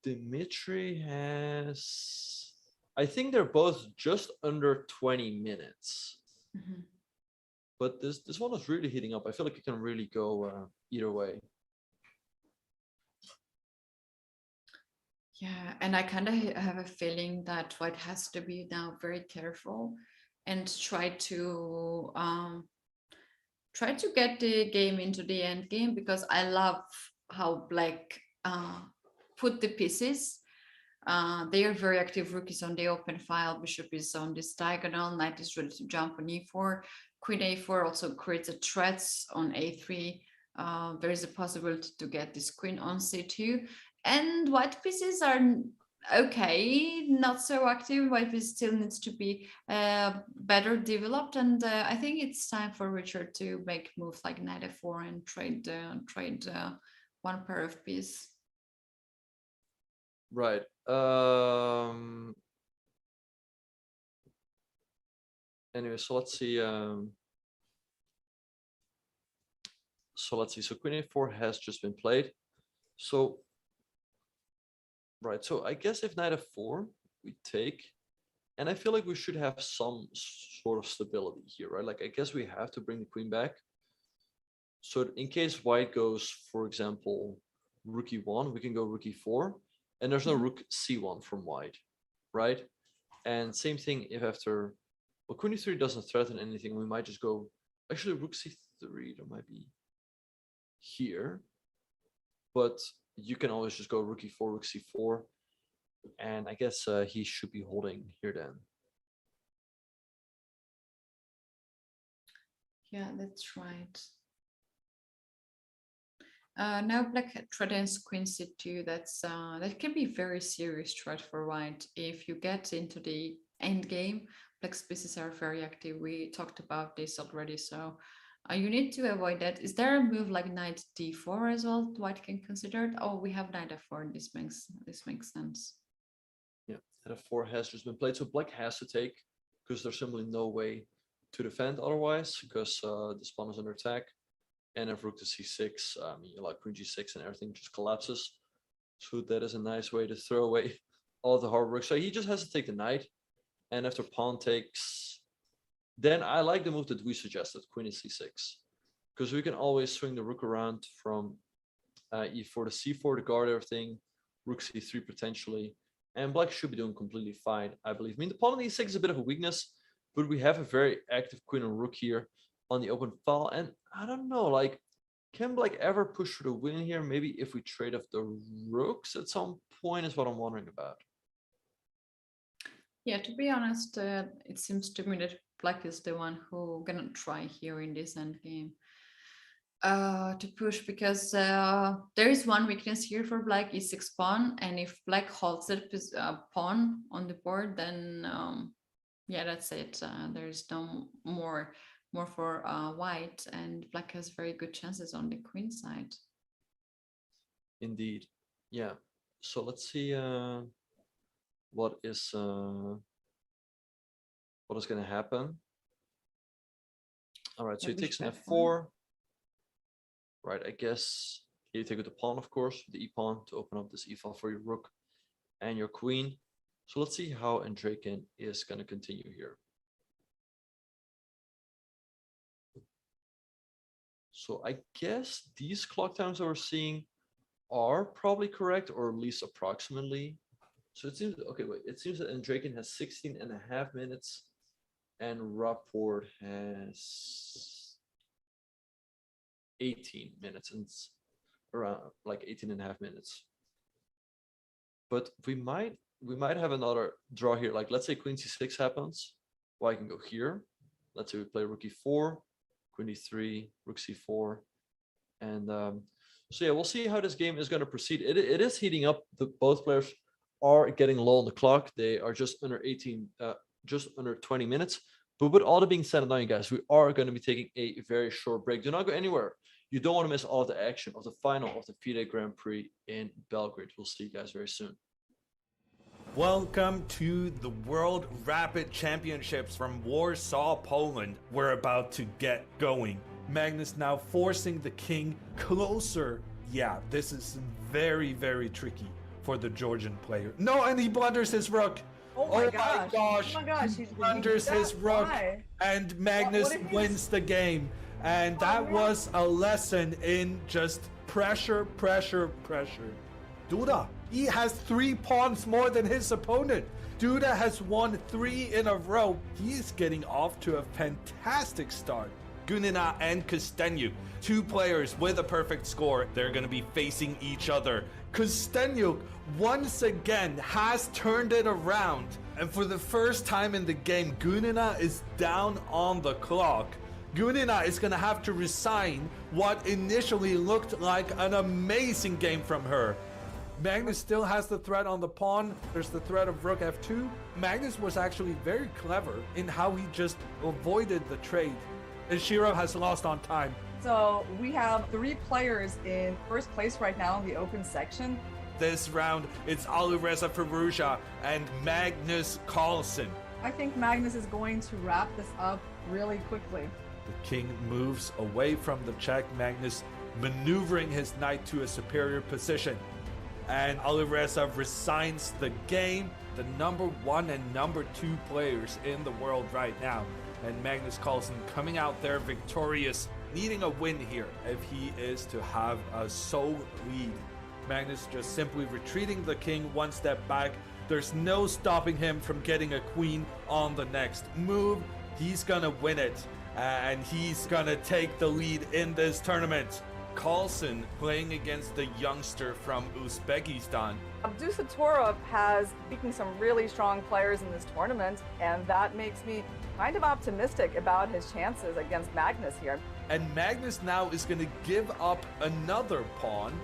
Dmitry has, I think they're both just under 20 minutes. Mhm. But this one is really heating up. I feel like it can really go either way. Yeah, and I kind of have a feeling that white has to be now very careful and try to get the game into the end game, because I love how black put the pieces. They are very active. Rook is on the open file, bishop is on this diagonal, knight is ready to jump on e4, queen a4 also creates a threat on a3. There is a possibility to get this queen on c2, and white pieces are okay, not so active. White piece still needs to be better developed, and I think it's time for Richard to make moves like knight f4 and trade one pair of pieces. Right. Anyway, so let's see. So queen a4 has just been played. So right. So I guess if knight f4, we take, and I feel like we should have some sort of stability here, right? Like I guess we have to bring the queen back. So in case white goes, for example, rook e1, we can go rook e4, and there's no rook c1 from white, right? And same thing if after, well, queen e3 doesn't threaten anything, we might just go, actually rook c3, there might be here, but you can always just go rook e4, rook c4, and I guess he should be holding here then. Yeah, that's right. Now black threatens queen c2. That can be very serious threat for white. If you get into the end game, black's pieces are very active. We talked about this already, so you need to avoid that. Is there a move like knight d4 as well white can consider it? Oh, we have knight f4. This makes sense. Yeah, knight f4 has just been played, so black has to take because there's simply no way to defend otherwise, because this pawn is under attack. And if rook to c6, like queen g6 and everything just collapses. So that is a nice way to throw away all the hard work. So he just has to take the knight. And after pawn takes, then I like the move that we suggested, queen is c6. Because we can always swing the rook around from e4 to c4 to guard everything, rook c3 potentially. And black should be doing completely fine, I believe. I mean, the pawn on e6 is a bit of a weakness, but we have a very active queen and rook here on the open file. And I don't know, like, can black ever push for the win here? Maybe if we trade off the rooks at some point is what I'm wondering about. Yeah, to be honest, it seems to me that black is the one who gonna try here in this endgame to push, because there is one weakness here for black, e6 pawn, and if black holds that pawn on the board, then yeah, that's it. There's no more for white, and black has very good chances on the queen side. Indeed, yeah. So let's see what is going to happen. All right, so he takes an f4. Right, I guess you take with the pawn, of course, the e-pawn to open up this e-file for your rook and your queen. So let's see how Andreikin is going to continue here. So I guess these clock times that we're seeing are probably correct, or at least approximately. So it seems, okay, wait, it seems that Andreikin has 16.5 minutes and Rapport has 18 minutes, and it's around like 18.5 minutes. But we might have another draw here. Like, let's say queen c6 happens. Well, I can go here. Let's say we play rook e4, queen e3, rook c4, and so yeah, we'll see how this game is going to proceed. It is heating up. Both players are getting low on the clock. They are just under 20 minutes. But with all that being said and done, you guys, we are going to be taking a very short break. Do not go anywhere. You don't want to miss all of the action of the final of the FIDE Grand Prix in Belgrade. We'll see you guys very soon. Welcome to the World Rapid Championships from Warsaw, Poland. We're about to get going. Magnus now forcing the king closer. Yeah, this is very, very tricky for the Georgian player. No, and he blunders his rook. Oh my gosh. Oh my gosh. He blunders his rook. Why? And Magnus wins the game. And that was a lesson in just pressure, pressure, pressure. Duda, he has 3 pawns more than his opponent. Duda has won 3 in a row. He's getting off to a fantastic start. Gunina and Kostenyuk, 2 players with a perfect score. They're going to be facing each other. Kostenyuk once again has turned it around. And for the first time in the game, Gunina is down on the clock. Gunina is going to have to resign what initially looked like an amazing game from her. Magnus still has the threat on the pawn. There's the threat of rook f2. Magnus was actually very clever in how he just avoided the trade. And Shiro has lost on time. So we have 3 players in first place right now in the open section. This round, it's Alireza Firouzja and Magnus Carlsen. I think Magnus is going to wrap this up really quickly. The king moves away from the check. Magnus maneuvering his knight to a superior position. And Alireza resigns the game. The #1 and #2 players in the world right now. And Magnus Carlsen coming out there victorious, needing a win here if he is to have a sole lead. Magnus just simply retreating the king 1 step back. There's no stopping him from getting a queen on the next move. He's gonna win it, and he's gonna take the lead in this tournament. Carlsen playing against the youngster from Uzbekistan. Abdusatorov has beaten some really strong players in this tournament, and that makes me kind of optimistic about his chances against Magnus here. And Magnus now is going to give up another pawn.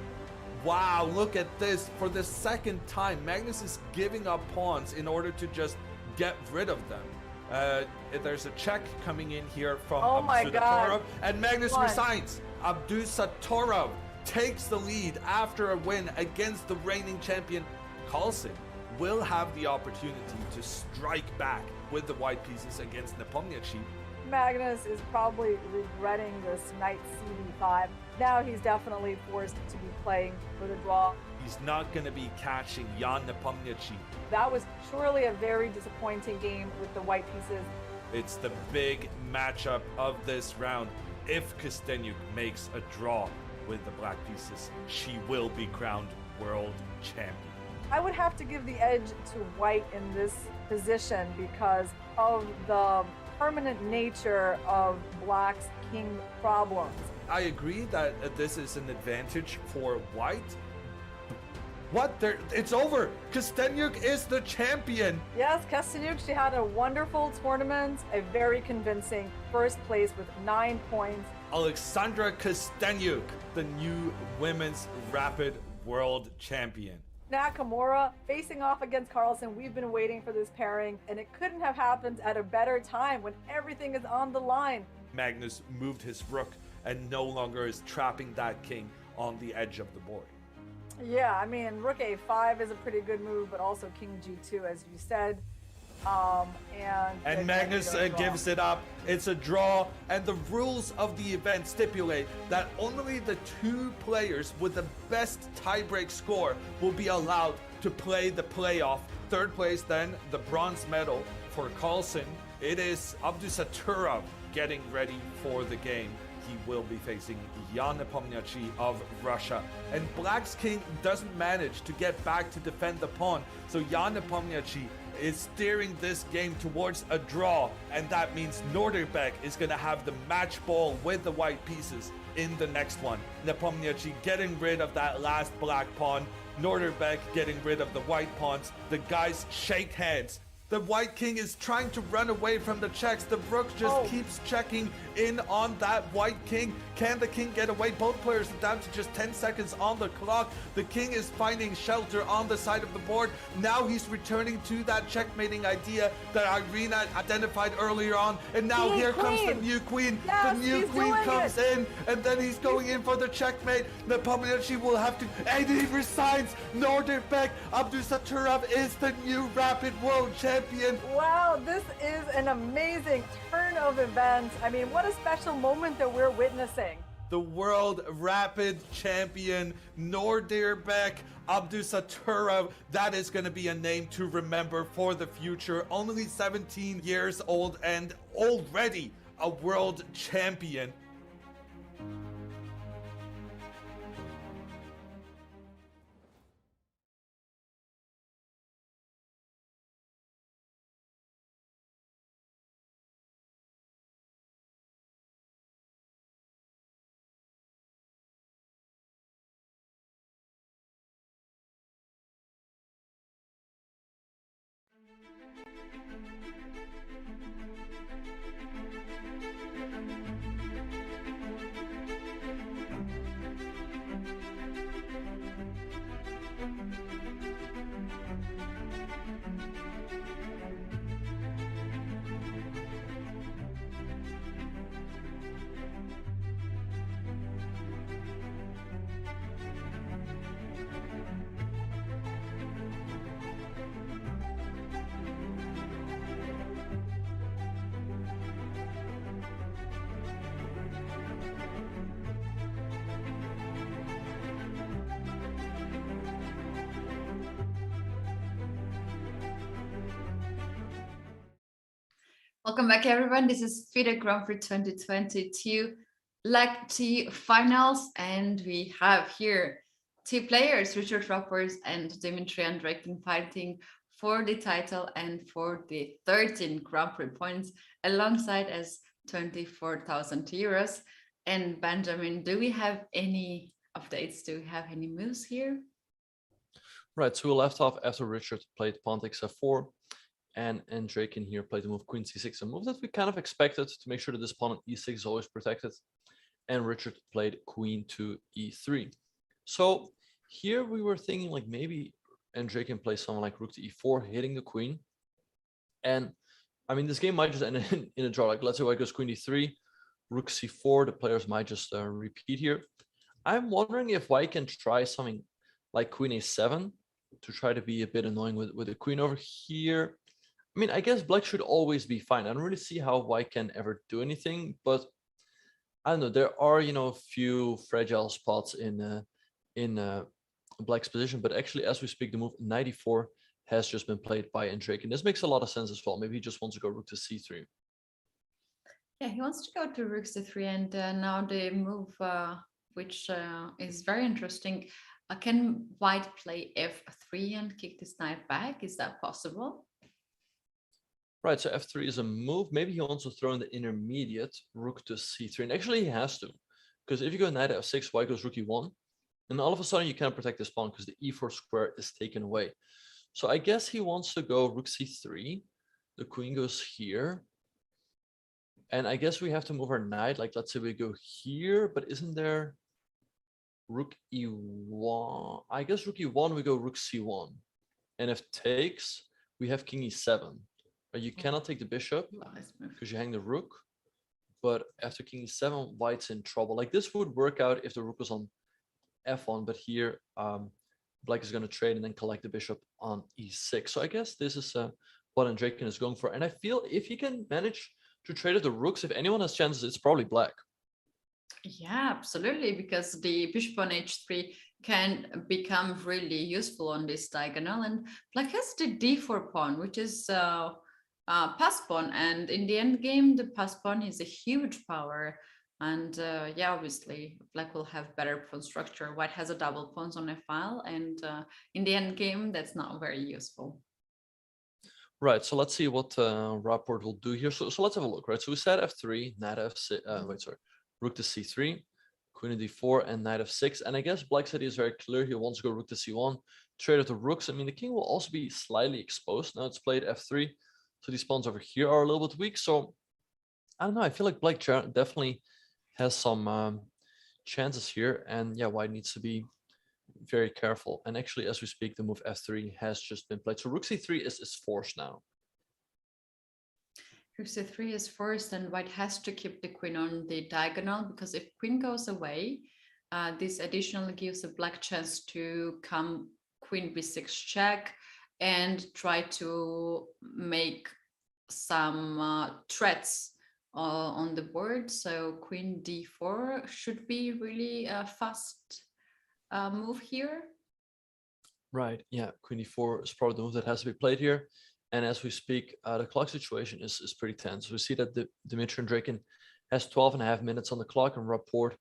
Wow, look at this. For the second time, Magnus is giving up pawns in order to just get rid of them. There's a check coming in here from Abdusatorov, and Magnus resigns. Abdusatorov takes the lead after a win against the reigning champion. Carlsen will have the opportunity to strike back with the white pieces against Nepomniachtchi. Magnus is probably regretting this knight cd5. Now he's definitely forced to be playing for the draw. He's not going to be catching Jan Nepomniachtchi. That was surely a very disappointing game with the white pieces. It's the big matchup of this round. If Kostyanyuk makes a draw with the black pieces, she will be crowned world champion. I would have to give the edge to white in this position because of the permanent nature of black's king problems. I agree that this is an advantage for white. What? It's over. Kostyanyuk is the champion. Yes, Kostyanyuk, she had a wonderful tournament, a very convincing first place with 9 points. Alexandra Kostyanyuk, the new women's rapid world champion. Nakamura facing off against Carlsen. We've been waiting for this pairing, and it couldn't have happened at a better time when everything is on the line. Magnus moved his rook and no longer is trapping that king on the edge of the board. Yeah, I mean, rook a5 is a pretty good move, but also king g2, as you said. And Magnus gives it up. It's a draw, and the rules of the event stipulate that only the 2 players with the best tiebreak score will be allowed to play the playoff. Third place, then the bronze medal for Carlsen. It is Abdusaturov getting ready for the game. He will be facing Jan Nepomniachtchi of Russia. And Black's king doesn't manage to get back to defend the pawn. So Jan Nepomniachtchi is steering this game towards a draw. And that means Norderbeck is going to have the match ball with the white pieces in the next one. Nepomniachtchi getting rid of that last black pawn. Norderbeck getting rid of the white pawns. The guys shake hands. The white king is trying to run away from the checks. The rook just keeps checking in on that white king. Can the king get away? Both players are down to just 10 seconds on the clock. The king is finding shelter on the side of the board. Now he's returning to that checkmating idea that Irina identified earlier on. And now here comes the new queen. Yes, the new queen comes in, and then he's going in for the checkmate. Nepomniachtchi will have to, and he resigns. Norderbeck Abdusaturov is the new rapid world champion. Wow, this is an amazing turn of events. I mean, what a special moment that we're witnessing. The world rapid champion, Norderbeck Abdusaturov. That is going to be a name to remember for the future. Only 17 years old and already a world champion. Welcome back, everyone. This is FIDE Grand Prix 2022 Leg T finals, and we have here 2 players, Richard Rapport and Dmitry Andreikin, fighting for the title and for the 13 Grand Prix points, alongside as 24,000 euros. And Benjamin, do we have any updates? Do we have any moves here? Right, so we left off after Richard played pawn takes f4. And Andreikin here played the move queen c6, a move that we kind of expected to make sure that this pawn on e6 is always protected. And Richard played queen to e3. So here we were thinking like maybe Andreikin plays something like rook to e4, hitting the queen. And I mean, this game might just end in a draw. Like let's say white goes queen d3, rook c4, the players might just repeat here. I'm wondering if white can try something like queen a7 to try to be a bit annoying with the queen over here. I mean, I guess black should always be fine. I don't really see how white can ever do anything, but I don't know. There are, a few fragile spots in black's position, but actually, as we speak, the move 94 has just been played by Andreikin. This makes a lot of sense as well. Maybe he just wants to go rook to c3. Yeah, he wants to go to rook c3, and now the move, which is very interesting. Can white play f3 and kick this knight back? Is that possible? Right, so f3 is a move. Maybe he wants to throw in the intermediate rook to c3, and actually he has to, because if you go knight f6, white goes rook e1, and all of a sudden you can't protect this pawn because the e4 square is taken away. So I guess he wants to go rook c3. The queen goes here. And I guess we have to move our knight. Like, let's say we go here, but isn't there rook e1? I guess rook e1, we go rook c1. And if takes, we have king e7. You cannot take the bishop because you hang the rook. But after king e7, white's in trouble. Like, this would work out if the rook was on f1, but here black is going to trade and then collect the bishop on e6. So I guess this is what Andreikin is going for. And I feel if he can manage to trade at the rooks, if anyone has chances, it's probably black. Yeah, absolutely, because the bishop on h3 can become really useful on this diagonal, and black has the d4 pawn, which is pass pawn, and in the end game, the pass pawn is a huge power. And yeah, obviously, black will have better pawn structure. White has a double pawns on a file, and in the end game, that's not very useful. Right, so let's see what Rapport will do here. So let's have a look, right? So we said f3, knight f6, rook to c3, queen to d4, and knight f6. And I guess black's idea is very clear. He wants to go rook to c1, trade at the rooks. I mean, the king will also be slightly exposed. Now it's played f3, so these pawns over here are a little bit weak. So I don't know. I feel like black definitely has some chances here. And yeah, white needs to be very careful. And actually, as we speak, the move f3 has just been played. So rook c3 is forced now. Rook c3 is forced, and white has to keep the queen on the diagonal, because if queen goes away, this additionally gives a black chance to come queen b6 check and try to make some threats on the board. So queen d4 should be really a fast move here. Right, yeah, queen d4 is probably the move that has to be played here. And as we speak, the clock situation is pretty tense. We see that Dmitry Andreikin has 12.5 minutes on the clock, and Rapport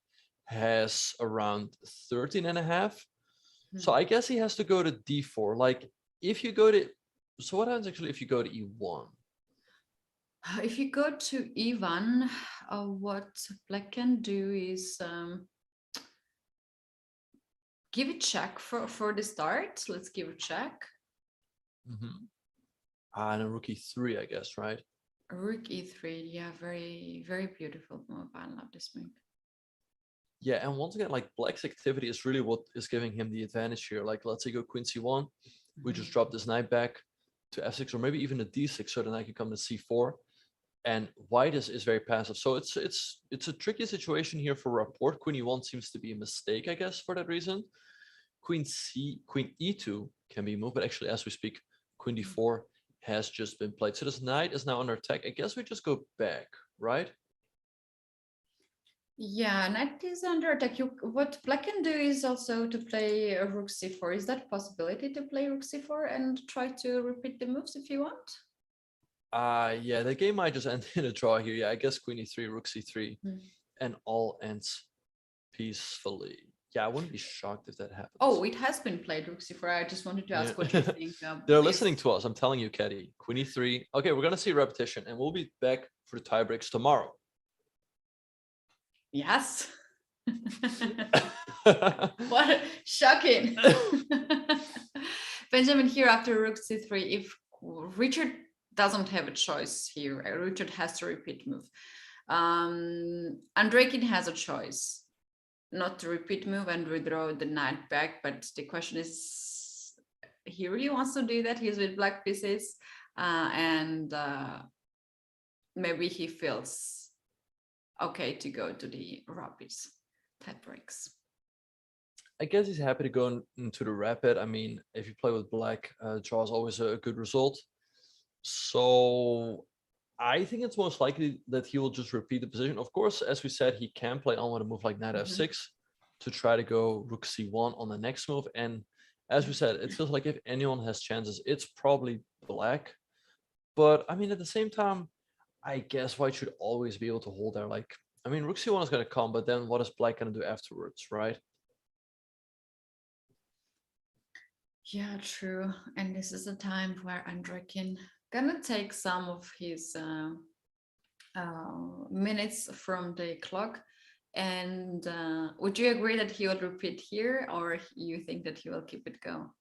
has around 13.5. So I guess he has to go to d4. Like, if you go to, so what happens actually if you go to e1? If you go to e1, what black can do is give a check for the start. Let's give a check. And a rook e3, I guess, right? Rook e3, yeah, very, very beautiful move. I love this move. Yeah, and once again, like, black's activity is really what is giving him the advantage here. Like, let's say go queen c1, we just drop this knight back to f6, or maybe even a d6, so the knight can come to c4. And white is very passive. So it's a tricky situation here for Rapport. Queen e1 seems to be a mistake, I guess, for that reason. Queen e2 can be moved, but actually, as we speak, queen d4 has just been played. So this knight is now under attack. I guess we just go back, right? Yeah, knight is under attack. What black can do is also to play a rook c4. Is that a possibility to play rook c4 and try to repeat the moves if you want? Yeah, the game might just end in a draw here. Yeah, I guess queen e3, rook c3, and all ends peacefully. Yeah, I wouldn't be shocked if that happens. Oh, it has been played, rook c4. I just wanted to ask what you think. They're listening to us. I'm telling you, Caddy. Queen e3. Okay, we're going to see repetition, and we'll be back for the tie breaks tomorrow. Yes. What shocking. Benjamin here after rook c3. If Richard doesn't have a choice here, Richard has to repeat move. Andreikin has a choice. Not to repeat move and redraw the knight back, but the question is, he really wants to do that. He's with black pieces, and maybe he feels okay to go to the rapids tie breaks. I guess he's happy to go into the rapid. I mean, if you play with black, draw is always a good result. So I think it's most likely that he will just repeat the position. Of course, as we said, he can play on with a move like knight f6 to try to go rook c1 on the next move. And as we said, it feels like if anyone has chances, it's probably black. But I mean, at the same time, I guess white should always be able to hold there. Like, I mean, rook c1 is going to come, but then what is black going to do afterwards, right? Yeah, true. And this is a time where Andreikin gonna take some of his minutes from the clock. And would you agree that he will repeat here, or you think that he will keep it go?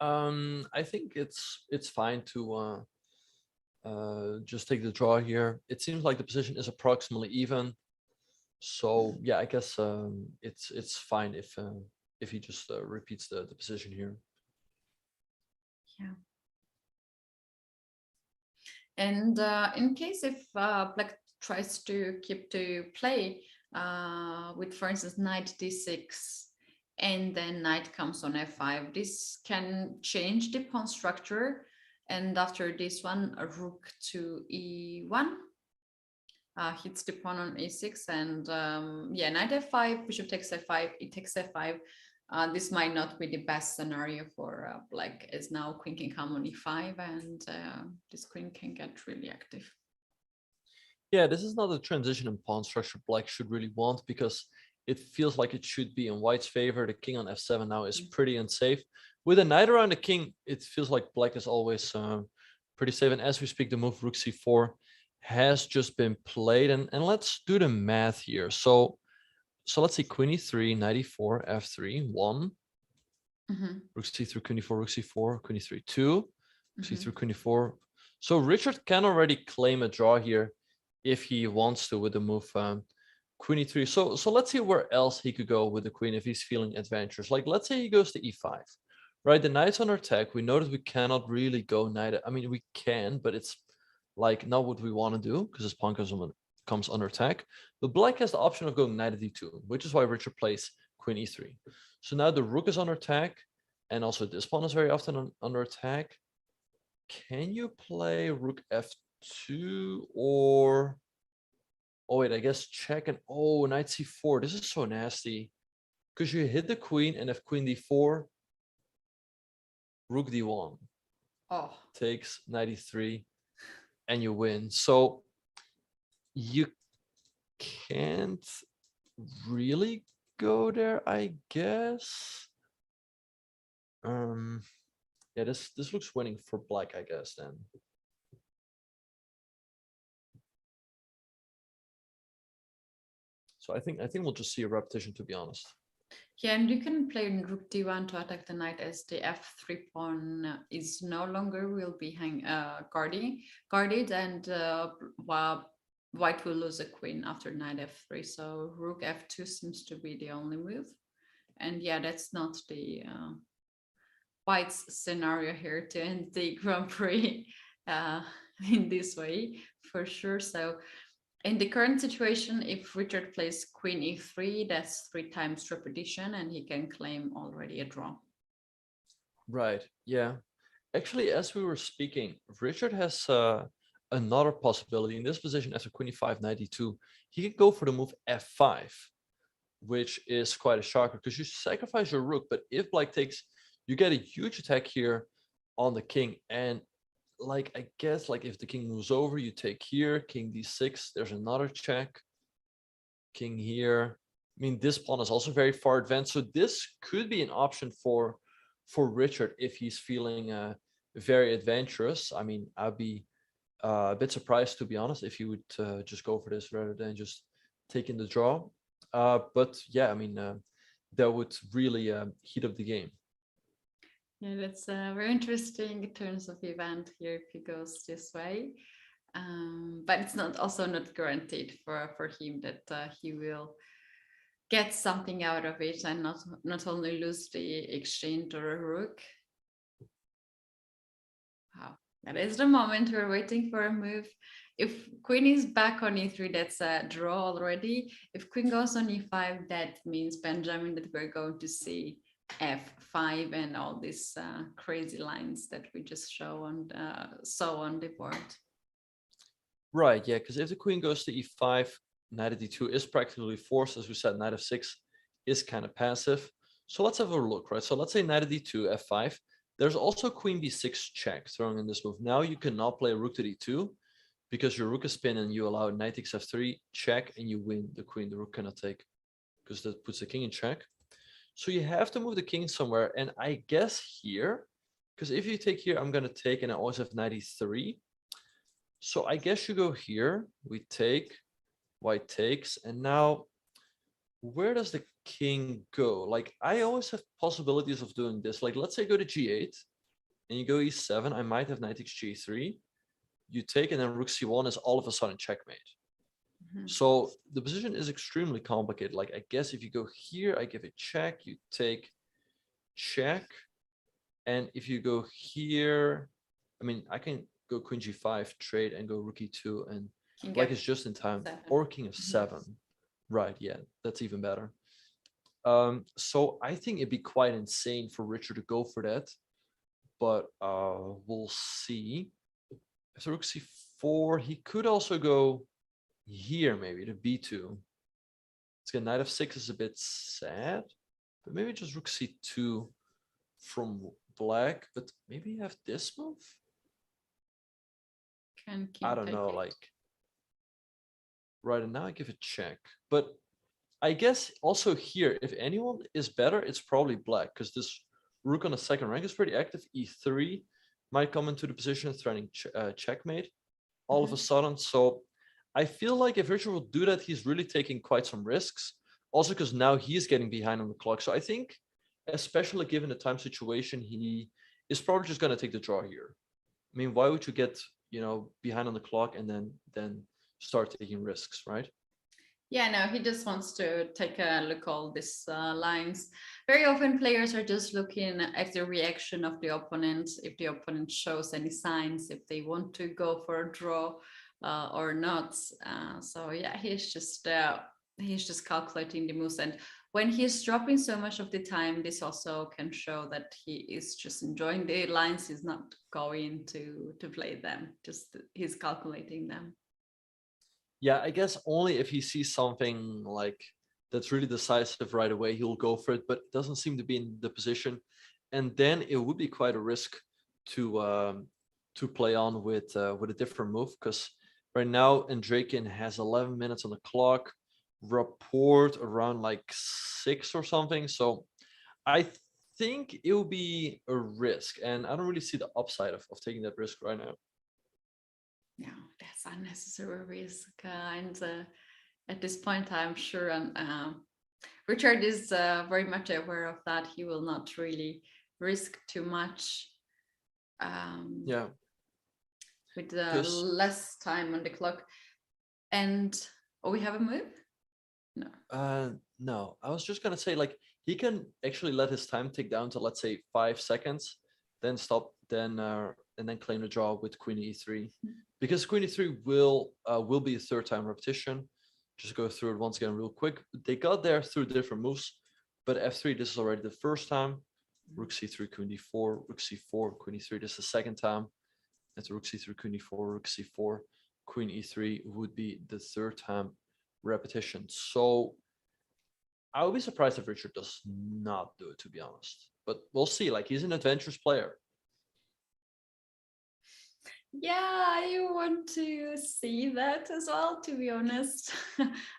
I think it's fine to just take the draw here. It seems like the position is approximately even. So yeah, I guess it's fine if he just repeats the position here. Yeah. And in case if black tries to keep the play with, for instance, knight d6, and then knight comes on f5, this can change the pawn structure. And after this one, a rook to e1 hits the pawn on a6, and yeah, knight f5, bishop takes f5, it takes f5. This might not be the best scenario for black, as now queen can come on e5, and this queen can get really active. Yeah, this is not the transition in pawn structure black should really want, because it feels like it should be in white's favor. The king on f7 now is pretty unsafe. With a knight around the king, it feels like black is always pretty safe. And as we speak, the move rook c4 has just been played. And let's do the math here. So let's see, queen e3, knight e4, f3, 1. Rook c3, queen e4, rook c4, queen e3, 2. Rook c3, queen e4. So Richard can already claim a draw here if he wants to with the move queen e3. So let's see where else he could go with the queen if he's feeling adventurous. Like, let's say he goes to e5, right? The knight's under attack. We know that we cannot really go knight. I mean, we can, but it's like not what we want to do because his pawn comes under attack. But black has the option of going knight at d2, which is why Richard plays queen e3. So now the rook is under attack, and also this pawn is very often under attack. Can you play rook f2 or... Oh wait, I guess check and knight c4. This is so nasty because you hit the queen, and if queen d4, rook d1 takes knight e3, and you win. So you can't really go there, I guess. Yeah, this looks winning for black, I guess then. So I think we'll just see a repetition, to be honest. Yeah, and you can play rook d1 to attack the knight, as the f3 pawn is no longer will be guarded, and while white will lose a queen after knight f3. So rook f2 seems to be the only move. And yeah, that's not the white's scenario here to end the Grand Prix in this way, for sure. So in the current situation, if Richard plays queen e3, that's 3 times repetition, and he can claim already a draw. Right, yeah. Actually, as we were speaking, Richard has another possibility. In this position, after queen e5, knight e2, he can go for the move f5, which is quite a shocker because you sacrifice your rook, but if black takes, you get a huge attack here on the king. And like, I guess, like if the king moves over, you take here, king d6, there's another check, king here. I mean, this pawn is also very far advanced, so this could be an option for Richard if he's feeling very adventurous. I mean, I'd be a bit surprised, to be honest, if he would just go for this rather than just taking the draw. But yeah, I mean, that would really heat up the game. Yeah, that's very interesting in terms of event here if he goes this way. But it's also not guaranteed for him that he will get something out of it and not only lose the exchange or a rook. Wow, that is the moment we're waiting for a move. If queen is back on e3, that's a draw already. If queen goes on e5, that means, Benjamin, that we're going to see f5 and all these crazy lines that we just saw on the board. Right, yeah, because if the queen goes to e5, knight at d2 is practically forced. As we said, knight f6 is kind of passive. So let's have a look, right? So let's say knight at d2, f5. There's also queen b6 check thrown in this move. Now you cannot play rook to d2 because your rook is pinned and you allow knight takes f3 check and you win the queen. The rook cannot take because that puts the king in check. So you have to move the king somewhere. And I guess here, because if you take here, I'm going to take, and I always have knight e3. So I guess you go here. We take, white takes, and now where does the king go? Like, I always have possibilities of doing this. Like, let's say go to g8 and you go e7. I might have knight takes g3. You take, and then rook c1 is all of a sudden checkmate. So the position is extremely complicated. Like, I guess if you go here, I give it check, you take check. And if you go here, I mean, I can go queen g5, trade, and go rook e2, and like it's just in time, or king of 7. Right, yeah, that's even better. So I think it'd be quite insane for Richard to go for that, but we'll see. If the rook c4, he could also go here, maybe to b2. It's good. Knight f6 is a bit sad, but maybe just rook c2 from black, but maybe you have this move. I don't know, like, right, and now I give it check. But I guess also here, if anyone is better, it's probably black, because this rook on the second rank is pretty active. e3 might come into the position threatening checkmate all of a sudden. So I feel like if Richard will do that, he's really taking quite some risks. Also, because now he's getting behind on the clock. So I think, especially given the time situation, he is probably just going to take the draw here. I mean, why would you get, you know, behind on the clock and then start taking risks, right? Yeah, no, he just wants to take a look at all these lines. Very often players are just looking at the reaction of the opponent, if the opponent shows any signs, if they want to go for a draw or not. So yeah, he's just calculating the moves. And when he's dropping so much of the time, this also can show that he is just enjoying the lines. He's not going to play them, just he's calculating them. Yeah, I guess only if he sees something like that's really decisive right away, he'll go for it, but it doesn't seem to be in the position. And then it would be quite a risk to play on with a different move, because right now Andreikin has 11 minutes on the clock, Rapport around like 6 or something. So I think it will be a risk, and I don't really see the upside of taking that risk right now. Yeah, that's unnecessary risk, and at this point, I'm sure Richard is very much aware of that. He will not really risk too much. Yeah, with less time on the clock. And we have a move? No. No. I was just gonna say, like, he can actually let his time tick down to, let's say, 5 seconds, then stop, then and then claim the draw with queen e3, because queen e3 will be a third time repetition. Just go through it once again real quick. They got there through different moves, but f3, this is already the first time. Rook c3, queen d4, rook c4, queen e3, this is the second time. That's rook c3, queen e4, rook c4, queen e3 would be the third time repetition. So I would be surprised if Richard does not do it, to be honest, but we'll see. Like, he's an adventurous player. Yeah, I want to see that as well, to be honest.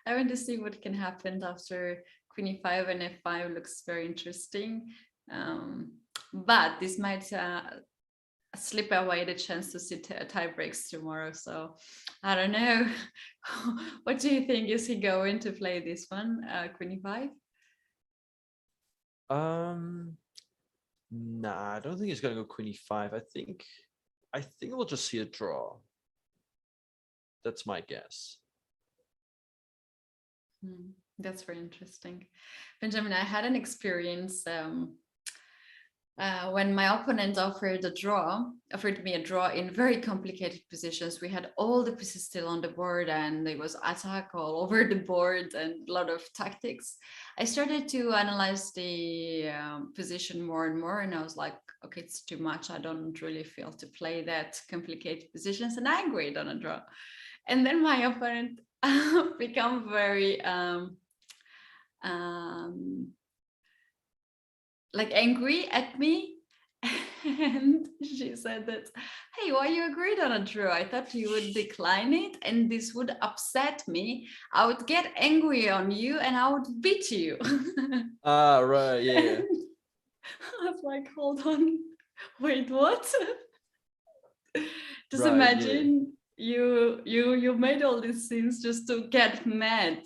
I want to see what can happen after queen e5 and f5. Looks very interesting. But this might slip away the chance to see tie breaks tomorrow. So I don't know. What do you think? Is he going to play this one, queen e5? Nah, I don't think he's gonna go queen e5. I think we'll just see a draw. That's my guess. That's very interesting. Benjamin, I had an experience when my opponent offered me a draw in very complicated positions. We had all the pieces still on the board, and there was attack all over the board and a lot of tactics. I started to analyze the position more and more, and I was like, okay, it's too much. I don't really feel to play that complicated positions, and I agreed on a draw. And then my opponent become very like angry at me, and she said that, hey, why you agreed on a draw? I thought you would decline it, and this would upset me. I would get angry on you and I would beat you. Right, yeah. I was like, hold on, wait, what? Just Right, imagine you made all these things just to get mad.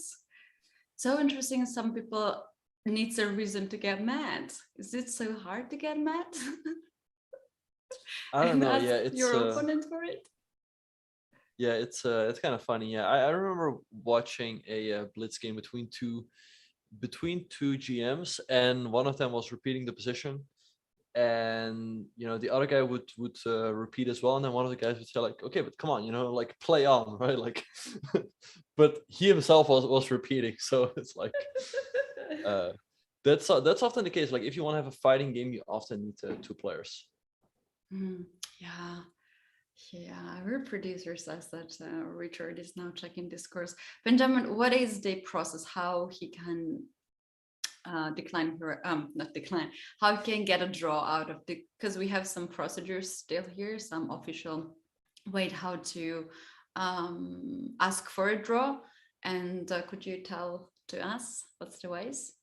So interesting. Some people needs a reason to get mad. Is it so hard to get mad? I don't know. Ask Yeah, it's your opponent for it. yeah, it's kind of funny. Yeah, I remember watching a blitz game between two GMs, and one of them was repeating the position, and the other guy would repeat as well, and then one of the guys would say like, okay, but come on, like play on, right? Like, but he himself was repeating, so it's like that's often the case. Like if you want to have a fighting game, you often need two players. Yeah. Our producer says that Richard is now checking Discourse. Benjamin, what is the process? How he can not decline, how he can get a draw out of because we have some procedures still here, some official way how to ask for a draw, and could you tell to us what's the ways?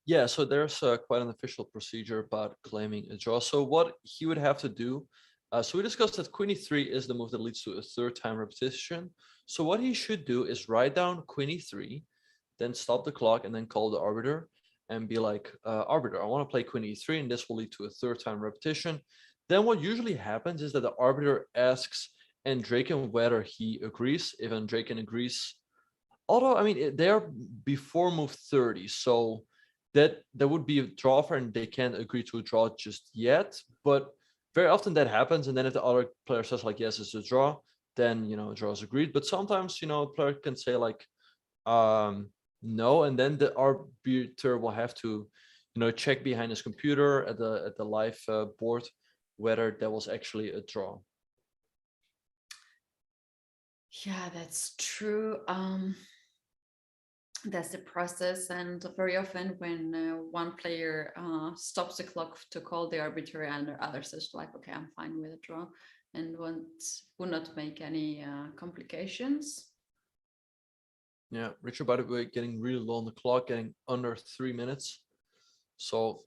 Yeah, so there's quite an official procedure about claiming a draw. So what he would have to do, so we discussed that queen e3 is the move that leads to a third time repetition. So what he should do is write down queen e3, then stop the clock and then call the arbiter and be like, arbiter, I want to play queen e3, and this will lead to a third time repetition. Then what usually happens is that the arbiter asks Andreikin whether he agrees. If Andreikin agrees, although, I mean, they're before move 30, so that would be a draw for, and they can't agree to a draw just yet. But very often that happens, and then if the other player says like, yes, it's a draw, then, a draw is agreed. But sometimes, a player can say like, no, and then the arbiter will have to, check behind his computer at the live board whether there was actually a draw. Yeah, that's true. That's the process, and very often when one player stops the clock to call the arbiter, and the other says like, okay, I'm fine with a draw, and will not make any complications. Yeah, Richard, by the way, getting really low on the clock, getting under 3 minutes. So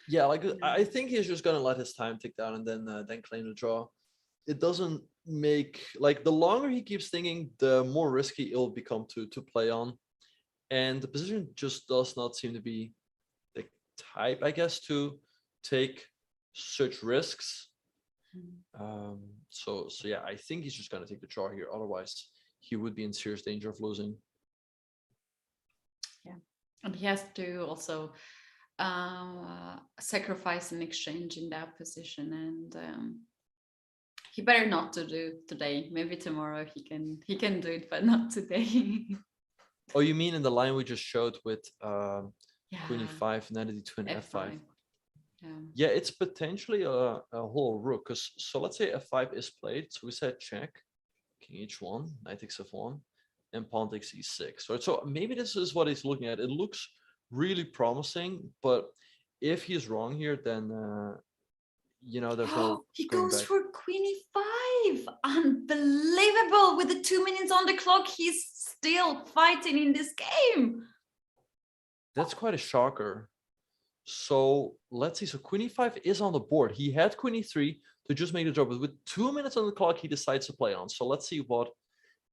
yeah, like I think he's just gonna let his time tick down and then claim the draw. It doesn't make, like, the longer he keeps thinking, the more risky it'll become to play on, and the position just does not seem to be the type, I guess, to take such risks. So yeah, I think he's just gonna take the draw here. Otherwise, he would be in serious danger of losing. Yeah, and he has to also sacrifice an exchange in that position, and he better not to do today. Maybe tomorrow he can do it, but not today. Oh, you mean in the line we just showed with queen e5, knight d2, and f5? Yeah, it's potentially a whole rook. So let's say f5 is played. So we said check, king h1, knight takes f1, and pawn takes e6. Right? So maybe this is what he's looking at. It looks really promising, but if he's wrong here, then there's no he going goes back. for queen e5. Unbelievable! With the 2 minutes on the clock, he's still fighting in this game. That's quite a shocker. So let's see. So queen e5 is on the board. He had queen e3 to just make the draw, but with 2 minutes on the clock, he decides to play on. So let's see what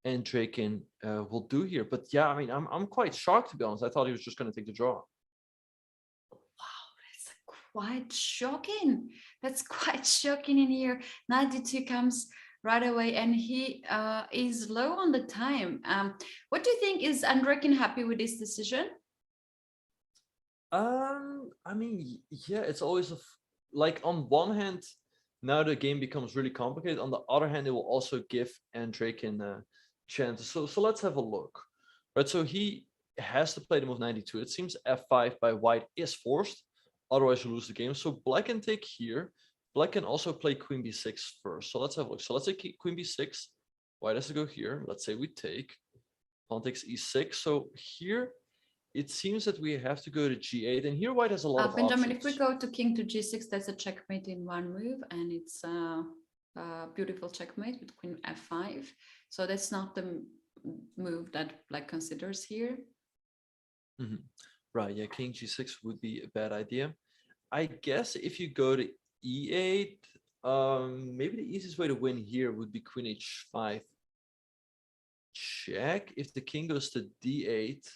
Andreikin will do here. But yeah, I mean, I'm quite shocked, to be honest. I thought he was just going to take the draw. Wow, that's quite shocking. That's quite shocking in here. Knight d2 comes right away, and he is low on the time. What do you think? Is Andreikin happy with this decision? I mean, yeah, it's always like on one hand, now the game becomes really complicated. On the other hand, it will also give Andreikin a chance. So let's have a look. Right, so he has to play the move 92. It seems f5 by white is forced, otherwise you lose the game. So black can take here. Black can also play queen b6 first. So let's have a look. So let's say queen b6. White has to go here. Let's say we take. Pawn takes e6. So here it seems that we have to go to g8, and here white has a lot of Benjamin, options. if we go to king to g6, that's a checkmate in one move, and it's a beautiful checkmate with queen f5. So that's not the move that black considers here. Right, yeah, king g6 would be a bad idea. I guess if you go to e8, maybe the easiest way to win here would be queen h5 check. If the king goes to d8,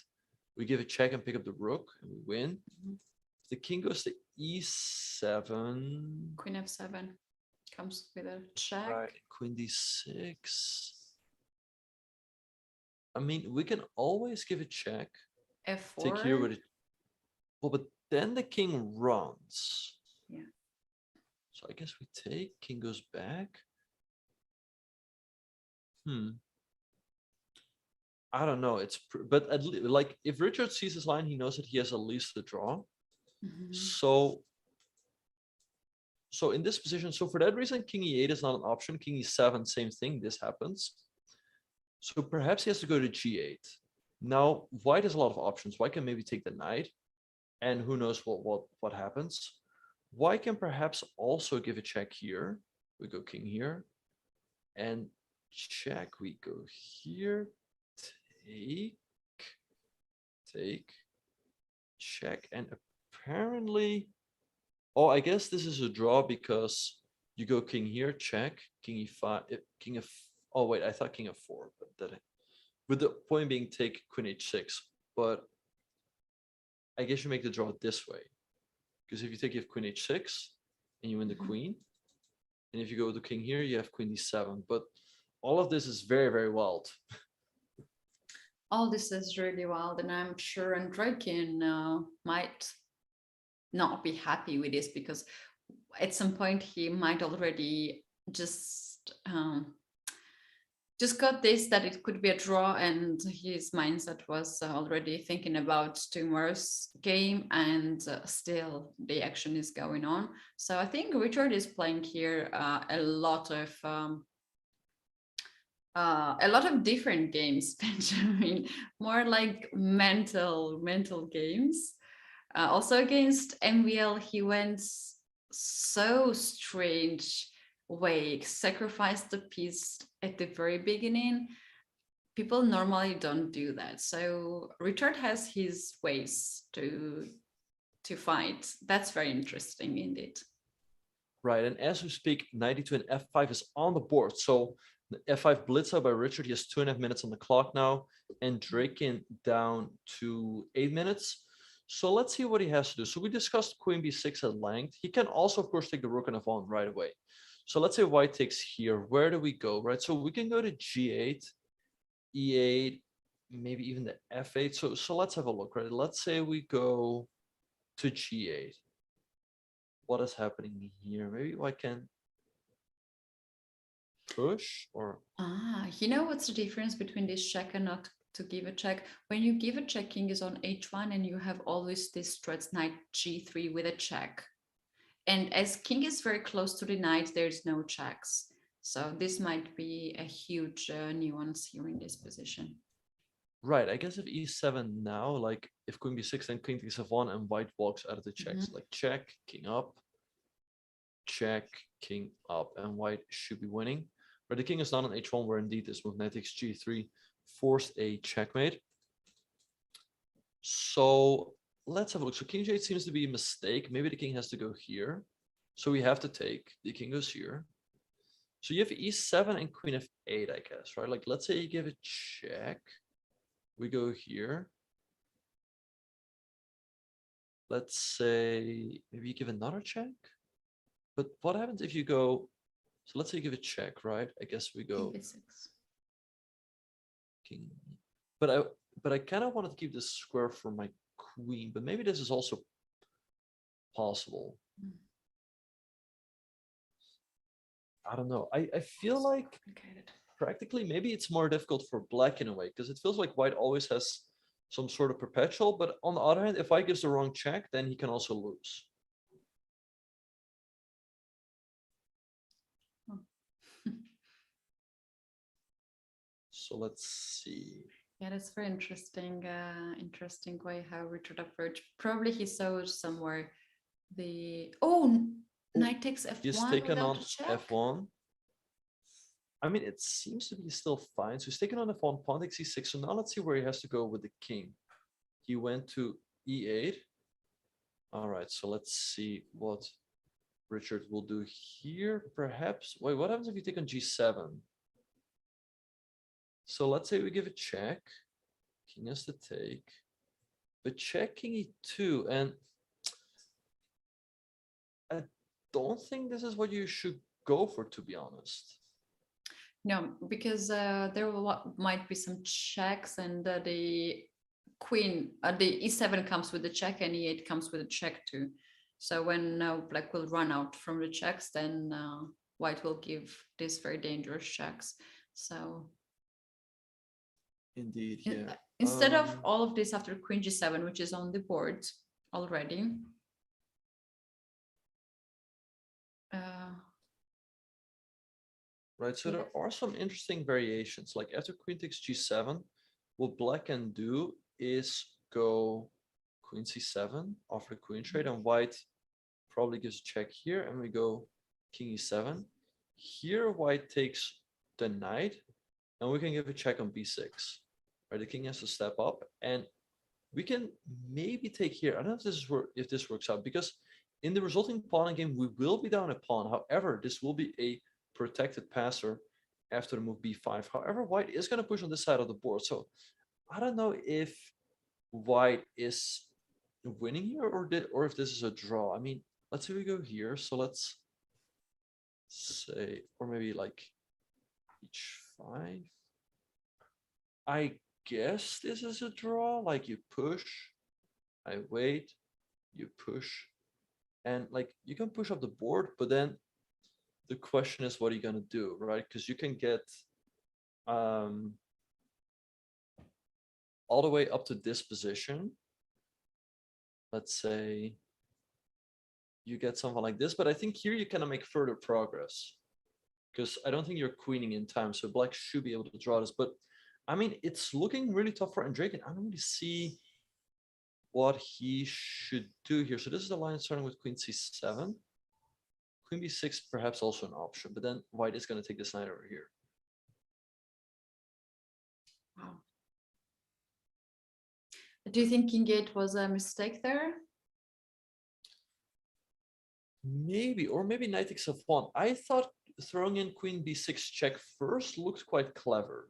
we give a check and pick up the rook and we win. If the king goes to e7, queen f7 comes with a check. right, queen d6. I mean, we can always give a check. f4. Take here with it. Well, but then the king runs. Yeah. So I guess we take, king goes back. I don't know. It's but like if Richard sees his line, he knows that he has at least the draw. So in this position, so for that reason, king e8 is not an option. King e7, same thing. This happens. So perhaps he has to go to g8. Now white has a lot of options. White can maybe take the knight, and who knows what happens. White can perhaps also give a check here. We go king here, and check. We go here. Take, check, and apparently, oh, I guess this is a draw because you go king here, check, king e5, king f. Oh wait, I thought king f4, but that, with the point being take queen h6. But I guess you make the draw this way, because if you take, you have queen h6, and you win the queen, and if you go to king here, you have queen d7. But all of this is very, very wild. All this is really wild, and I'm sure Andreikin might not be happy with this, because at some point he might already just got this, that it could be a draw, and his mindset was already thinking about tomorrow's game, and still the action is going on. So I think Richard is playing here a lot of different games, Benjamin, more like mental games. Also against MVL, he went so strange way, sacrificed the piece at the very beginning. People normally don't do that. So Richard has his ways to fight. That's very interesting indeed. Right, and as we speak, 92 and f5 is on the board. So the f5 blitz out by Richard. He has 2.5 minutes on the clock now, and Andreikin down to 8 minutes. So let's see what he has to do. So we discussed queen b6 at length. He can also, of course, take the rook and f1 right away. So let's say white takes here. Where do we go? Right, so we can go to g8, e8, maybe even the f8. So let's have a look. Right, let's say we go to g8. What is happening here? Maybe white can push, or you know what's the difference between this check and not to give a check? When you give a check, king is on h1, and you have always this threat knight g3 with a check, and as king is very close to the knight, there's no checks. So this might be a huge nuance here in this position. right, I guess if e7 now, like if queen b6, then queen takes f1, and white walks out of the checks. Like check, king up, check, king up, and white should be winning. But the king is not on h1, where indeed this move knight takes g3 forced a checkmate. So let's have a look. So king g8 seems to be a mistake. Maybe the king has to go here. So we have to take. The king goes here. So you have e7 and queen f8, I guess, right? Like let's say you give a check. We go here. Let's say maybe you give another check. But what happens if you go? So let's say you give a check, right? I guess we go king. But I kind of wanted to keep this square for my queen, but maybe this is also possible. I don't know. I feel like practically maybe it's more difficult for black in a way, because it feels like white always has some sort of perpetual, but on the other hand, if white gives the wrong check, then he can also lose. So let's see. Yeah, that's very interesting. Interesting way how Richard approached. Probably he saw somewhere the knight takes f1. He's taken on without a check. f1. I mean, it seems to be still fine. So he's taken on f1, pawn takes e6. So now let's see where he has to go with the king. He went to e8. All right, so let's see what Richard will do here. Perhaps. Wait, what happens if you take on g7? So let's say we give a check. King has to take. But check king e2. And I don't think this is what you should go for, to be honest. No, because there might be some checks, and the queen, the e7 comes with the check, and e8 comes with a check too. So when black will run out from the checks, then white will give these very dangerous checks. So indeed, yeah. Instead of all of this after queen g7, which is on the board already. Right, so there are some interesting variations. Like after queen takes g7, what black can do is go queen c7, offer queen trade, and white probably gives a check here, and we go king e7. Here, white takes the knight, and we can give a check on b6. Right, the king has to step up, and we can maybe take here. I don't know if this works out, because in the resulting pawn game, we will be down a pawn. However, this will be a protected passer after the move b5. However, white is going to push on this side of the board. So I don't know if white is winning here or if this is a draw. I mean, let's say we go here. So let's say, or maybe like h5. I guess this is a draw. Like you push, I wait, you push, and like you can push up the board, but then the question is, what are you going to do, right? Because you can get all the way up to this position. Let's say you get something like this, but I think here you cannot make further progress because I don't think you're queening in time. So black should be able to draw this, but I mean, it's looking really tough for Andreikin. I don't really see what he should do here. So this is the line starting with queen c7. Queen b6 perhaps also an option, but then white is going to take this knight over here. Wow. Do you think king 8 was a mistake there? Maybe, or maybe knight takes f1. I thought throwing in queen b6 check first looked quite clever.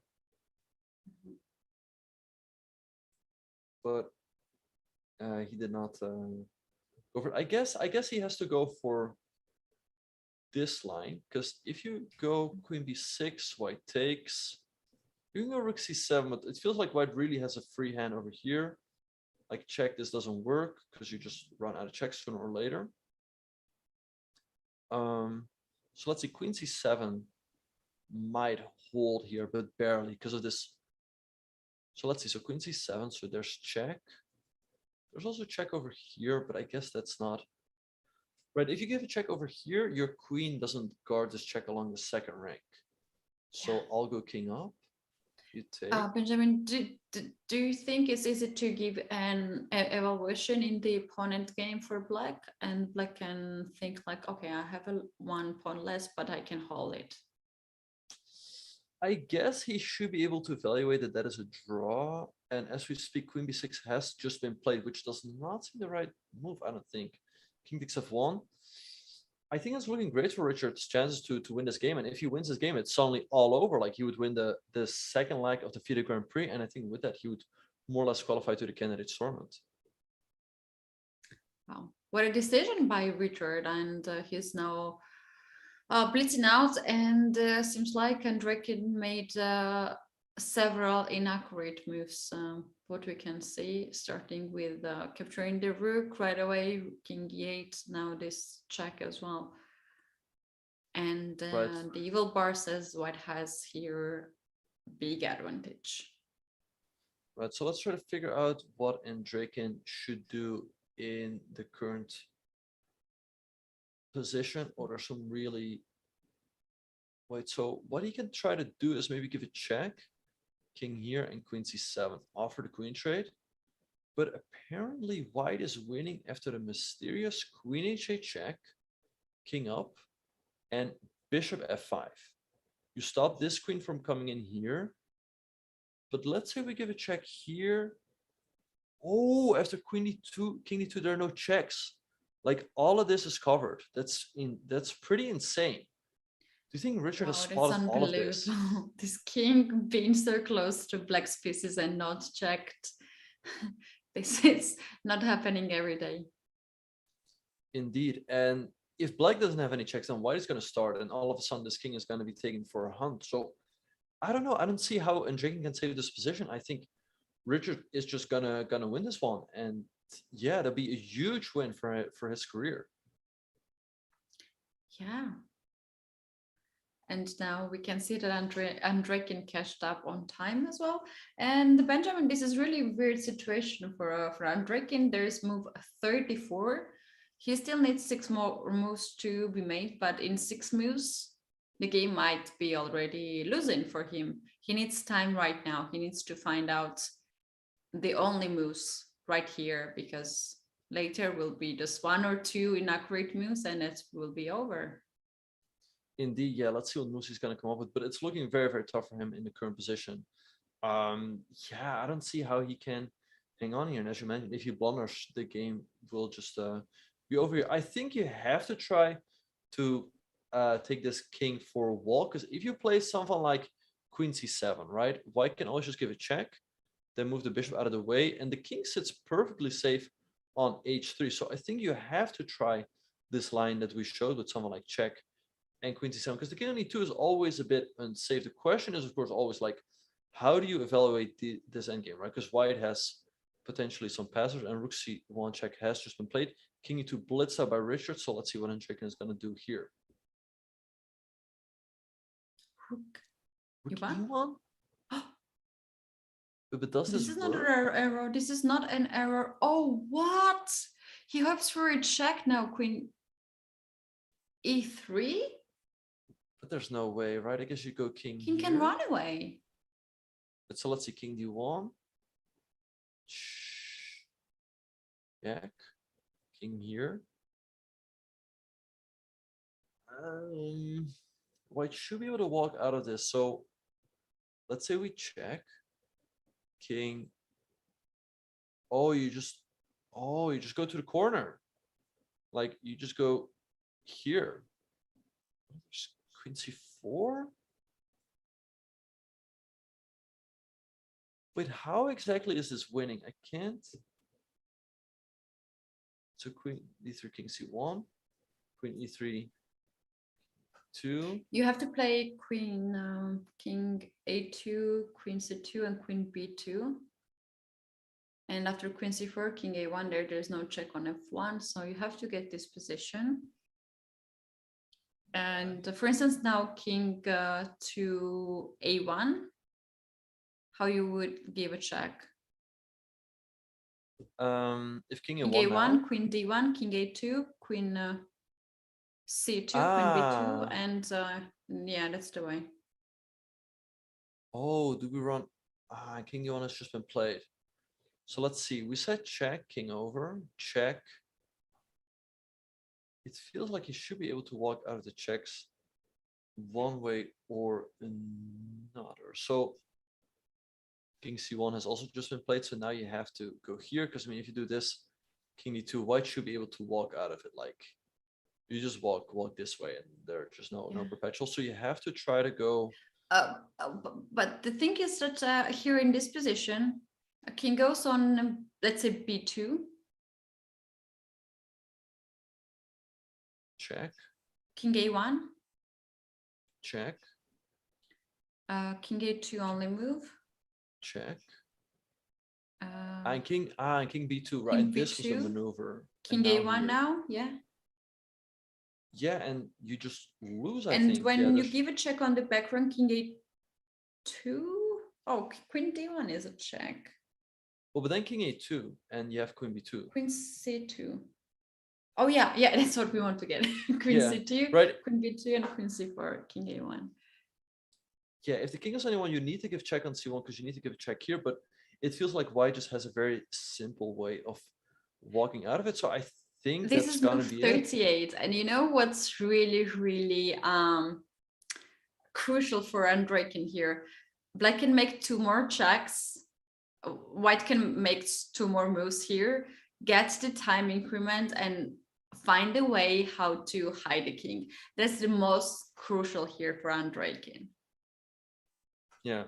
But he did not go for it. I guess he has to go for this line, because if you go queen b6, white takes, you can go rook c7, but it feels like white really has a free hand over here. Like check, this doesn't work because you just run out of checks sooner or later. So let's see, queen c7 might hold here, but barely because of this. So let's see, so queen c7, so there's check. There's also check over here, but I guess that's not right. If you give a check over here, your queen doesn't guard this check along the second rank. So yeah. I'll go king up. You take. Benjamin, do you think it's easy to give an evaluation in the opponent game for black, and black can think like, okay, I have one pawn less, but I can hold it? I guess he should be able to evaluate that is a draw. And as we speak, queen b6 has just been played, which does not seem the right move, I don't think. King takes f1. I think it's looking great for Richard's chances to win this game. And if he wins this game, it's suddenly all over. Like he would win the second leg of the FIDE Grand Prix. And I think with that, he would more or less qualify to the candidates tournament. Wow. What a decision by Richard. And he's now blitzing out, and seems like Andreikin made several inaccurate moves. what we can see, starting with capturing the rook right away, king e8, now this check as well. And the evil bar says white has here big advantage. Right, so let's try to figure out what Andreikin should do in the current position, or there's some really... Wait, so what he can try to do is maybe give a check, king here and queen c7, offer the queen trade. But apparently white is winning after the mysterious queen h8 check, king up, and bishop f5. You stop this queen from coming in here. But let's say we give a check here. Oh, after queen d2, king d2, there are no checks. Like all of this is covered. That's pretty insane. Do you think Richard has spotted all of this? This king being so close to black's pieces and not checked. This is not happening every day. Indeed. And if black doesn't have any checks, then white is going to start. And all of a sudden, this king is going to be taken for a hunt. So I don't know. I don't see how Andreikin can save this position. I think Richard is just gonna win this one. And yeah, that'll be a huge win for his career. Yeah. And now we can see that Andreikin cashed up on time as well. And Benjamin, this is really a weird situation for Andreikin. There is move 34. He still needs 6 more moves to be made, but in 6 moves, the game might be already losing for him. He needs time right now. He needs to find out the only moves right here, because later will be just 1 or 2 inaccurate moves and it will be over. Indeed, yeah. Let's see what moves he's going to come up with, but it's looking very, very tough for him in the current position. Yeah, I don't see how he can hang on here. And as you mentioned, if he blunders, the game will just be over here. I think you have to try to take this king for a walk, because if you play something like queen c7, right, white can always just give a check, then move the bishop out of the way, and the king sits perfectly safe on h3. So I think you have to try this line that we showed with someone like check and queen c7, because the king on e2 is always a bit unsafe. The question is, of course, always like, how do you evaluate this endgame, right? Because white has potentially some passes, and rook c1 check has just been played. King e2 blitzed out by Richard, so let's see what Andreikin is going to do here. Rook e1? But does this is not work? an error. This is not an error. Oh, what? He hopes for a check now, queen e3? But there's no way, right? I guess you go king King here. can run away. But so let's see, king d1. Jack. King here. White should be able to walk out of this. So let's say we check. King. Oh, you just go to the corner. Like you just go here. Queen c4. Wait, how exactly is this winning? I can't. So queen e3, king c1, queen e3, 2. You have to play queen, king a2, queen c2, and queen b2. And after queen c4, king a1, there's no check on f1, so you have to get this position. And for instance, now king to a1, how you would give a check? If king King a1 a1, now, queen d1, king a2, queen c2, queen b2, and yeah, that's the way. oh, do we run? King e1 has just been played. So let's see. We said check, king over, check. It feels like he should be able to walk out of the checks one way or another. So king c1 has also just been played. So now you have to go here, because I mean, if you do this, king d2, white should be able to walk out of it. Like you just walk this way, and there's just no perpetual. So you have to try to go. But the thing is that here in this position, a king goes on, let's say b2. Check. King a1. Check. King a2 only move. Check. And king b2, right? King And this was the B2. maneuver. King And A1 here- now, yeah. Yeah, and you just lose, I And think. when Yeah, you there's- give a check on the background, King A2. Oh, Queen D1 is a check. Well, but then king a2, and you have queen b2. Queen C2. Oh yeah, yeah, that's what we want to get. Queen Yeah, C2, right. Queen B2, and Queen C4, King A1. Yeah, if the king is on a1, you need to give check on c1 because you need to give a check here, but it feels like white just has a very simple way of walking out of it. So I think This that's is gonna move be it. 38, and you know what's really, really crucial for Andreikin here? Black can make 2 more checks. White can make 2 more moves here, get the time increment, and find a way how to hide the king. That's the most crucial here for Andreikin. Yeah.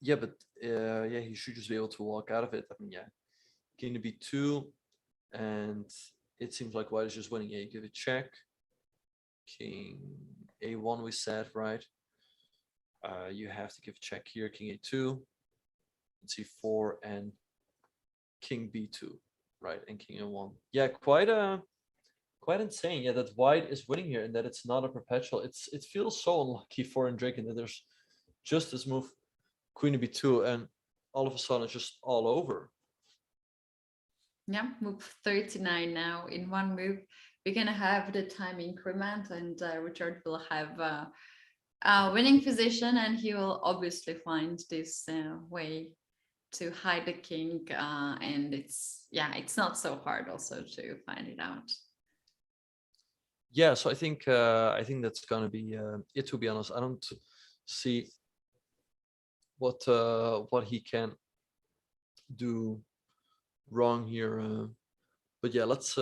Yeah, but yeah, he should just be able to walk out of it. I mean, yeah, king to b2, and it seems like white is just winning. Yeah, you give a check. King a1, we said, right? You have to give a check here. King a2, c4, and king b2, right? And king a1. Yeah, quite insane. Yeah, that white is winning here and that it's not a perpetual. It feels so unlucky for Andreikin that there's just this move, queen to b2, and all of a sudden it's just all over. Yeah, move 39 now. In one move, we're gonna have the time increment, and Richard will have a winning position, and he will obviously find this way to hide the king, and it's not so hard also to find it out. Yeah, so I think that's gonna be it. To be honest, I don't see what he can do wrong here. But yeah, let's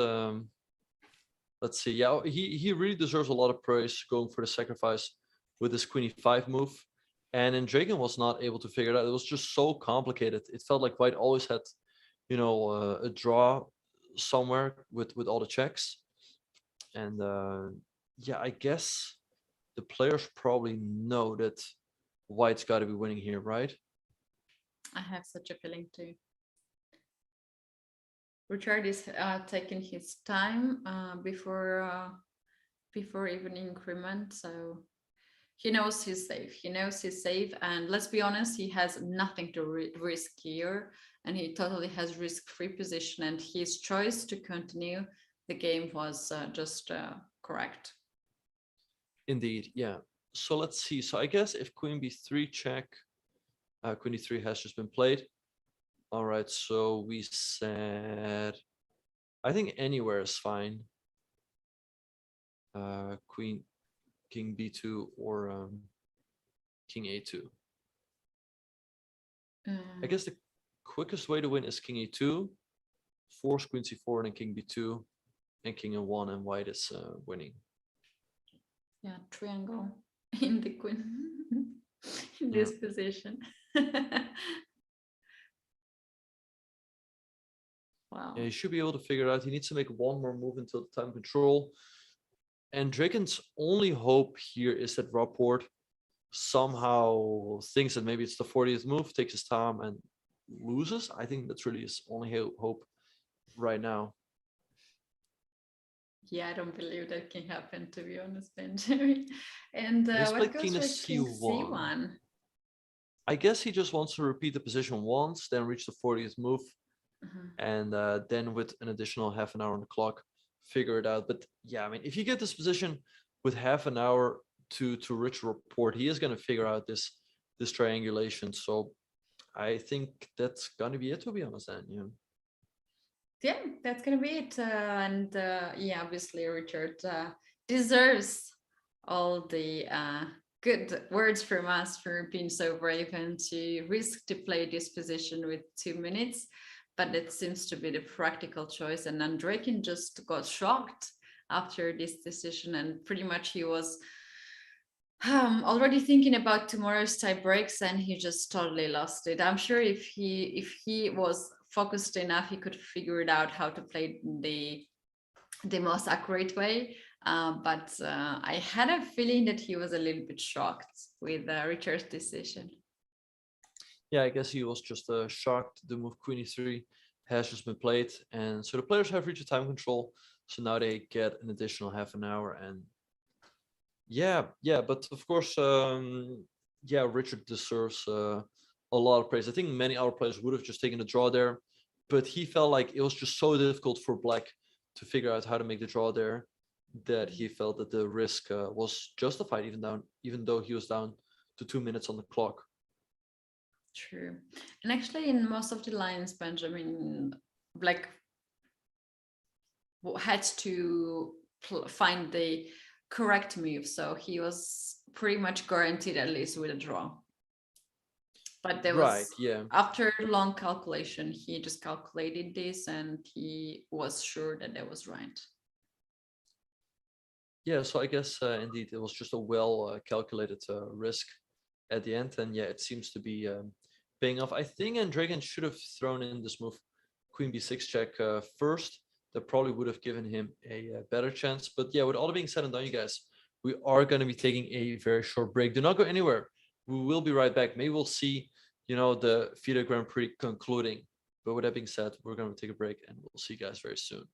see. Yeah, he really deserves a lot of praise going for the sacrifice with his queen e5 move. And Andreikin was not able to figure it out. It was just so complicated. It felt like white always had, you know, a draw somewhere with all the checks. And yeah, I guess the players probably know that white's got to be winning here, right? I have such a feeling too. Richard is taking his time before even increment, so he knows he's safe. He knows he's safe, and let's be honest, he has nothing to risk here, and he totally has risk-free position. And his choice to continue the game was just correct. Indeed, yeah. So let's see. So I guess if queen b3 check, queen d3 has just been played. All right, so we said, I think anywhere is fine. Queen, king b2, or king a2. I guess the quickest way to win is king a2, force queen c4, and then king b2, and king a1, and white is winning. Yeah, triangle in the queen in this position. Wow. Yeah, he should be able to figure it out. He needs to make one more move until the time control. And Andreikin's only hope here is that Rapport somehow thinks that maybe it's the 40th move, takes his time, and loses. I think that's really his only hope right now. Yeah, I don't believe that can happen, to be honest, Benjamin. And what goes for king c1? I guess he just wants to repeat the position once, then reach the 40th move, and then with an additional half an hour on the clock, figure it out. But yeah, I mean, if you get this position with half an hour to reach Rapport, he is going to figure out this triangulation. So I think that's going to be it, to be honest. Then yeah, that's gonna be it. And yeah, obviously Richard deserves all the good words from us for being so brave and to risk to play this position with 2 minutes. But it seems to be the practical choice, and Andreikin just got shocked after this decision, and pretty much he was already thinking about tomorrow's tie breaks, and he just totally lost it. I'm sure if he was focused enough, he could figure it out how to play the most accurate way. But I had a feeling that he was a little bit shocked with Richard's decision. Yeah, I guess he was just shocked. The move Queen E3 has just been played, and so the players have reached time control. So now they get an additional half an hour, and yeah, but of course, yeah, Richard deserves a lot of praise. I think many other players would have just taken the draw there, but he felt like it was just so difficult for Black to figure out how to make the draw there that he felt that the risk was justified, even though he was down to 2 minutes on the clock. True. And actually, in most of the lines, Benjamin Black had to find the correct move, so he was pretty much guaranteed at least with a draw. But there was, after long calculation, he just calculated this and he was sure that that was right. Yeah, so I guess indeed it was just a well calculated risk at the end, and yeah, it seems to be paying off. I think Andreikin should have thrown in this move Queen B6 check first. That probably would have given him a better chance. But yeah, with all that being said and done, you guys, we are going to be taking a very short break. Do not go anywhere. We will be right back. Maybe we'll see, you know, the FIDE Grand Prix concluding. But with that being said, we're going to take a break and we'll see you guys very soon.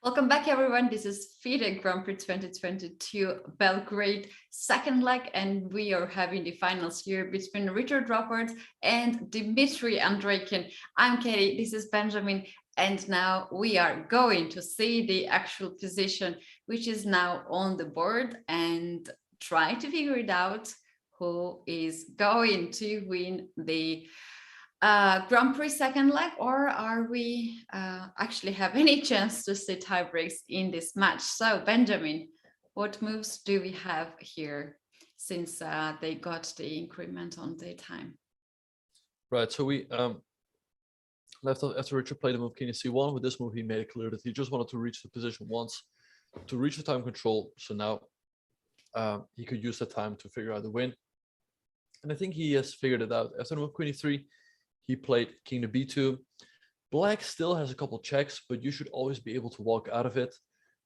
Welcome back, everyone. This is FIDE Grand Prix 2022 Belgrade second leg, and we are having the finals here between Richard Rapport and Dmitry Andreikin. I'm Katie, this is Benjamin, and now we are going to see the actual position, which is now on the board, and try to figure it out who is going to win the Grand Prix second leg, or are we actually have any chance to see tie breaks in this match? So Benjamin, what moves do we have here since they got the increment on the time? Right, so we left off after Richard played the move King C1. With this move, he made it clear that he just wanted to reach the position once to reach the time control. So now he could use that time to figure out the win. And I think he has figured it out. After the move Queen E3, he played King to B2. Black still has a couple checks, but you should always be able to walk out of it.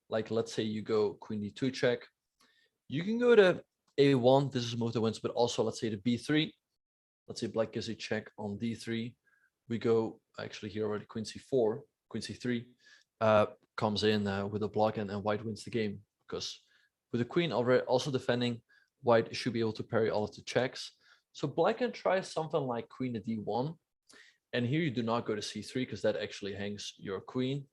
Like, let's say you go Queen D2 check. You can go to A1. This is a move that wins, but also let's say to B3. Let's say Black gives a check on D3. We go actually here already Queen C4, Queen C3 comes in with a block, and White wins the game, because with the Queen already also defending, White should be able to parry all of the checks. So Black can try something like Queen to D1. And here you do not go to C3 because that actually hangs your queen.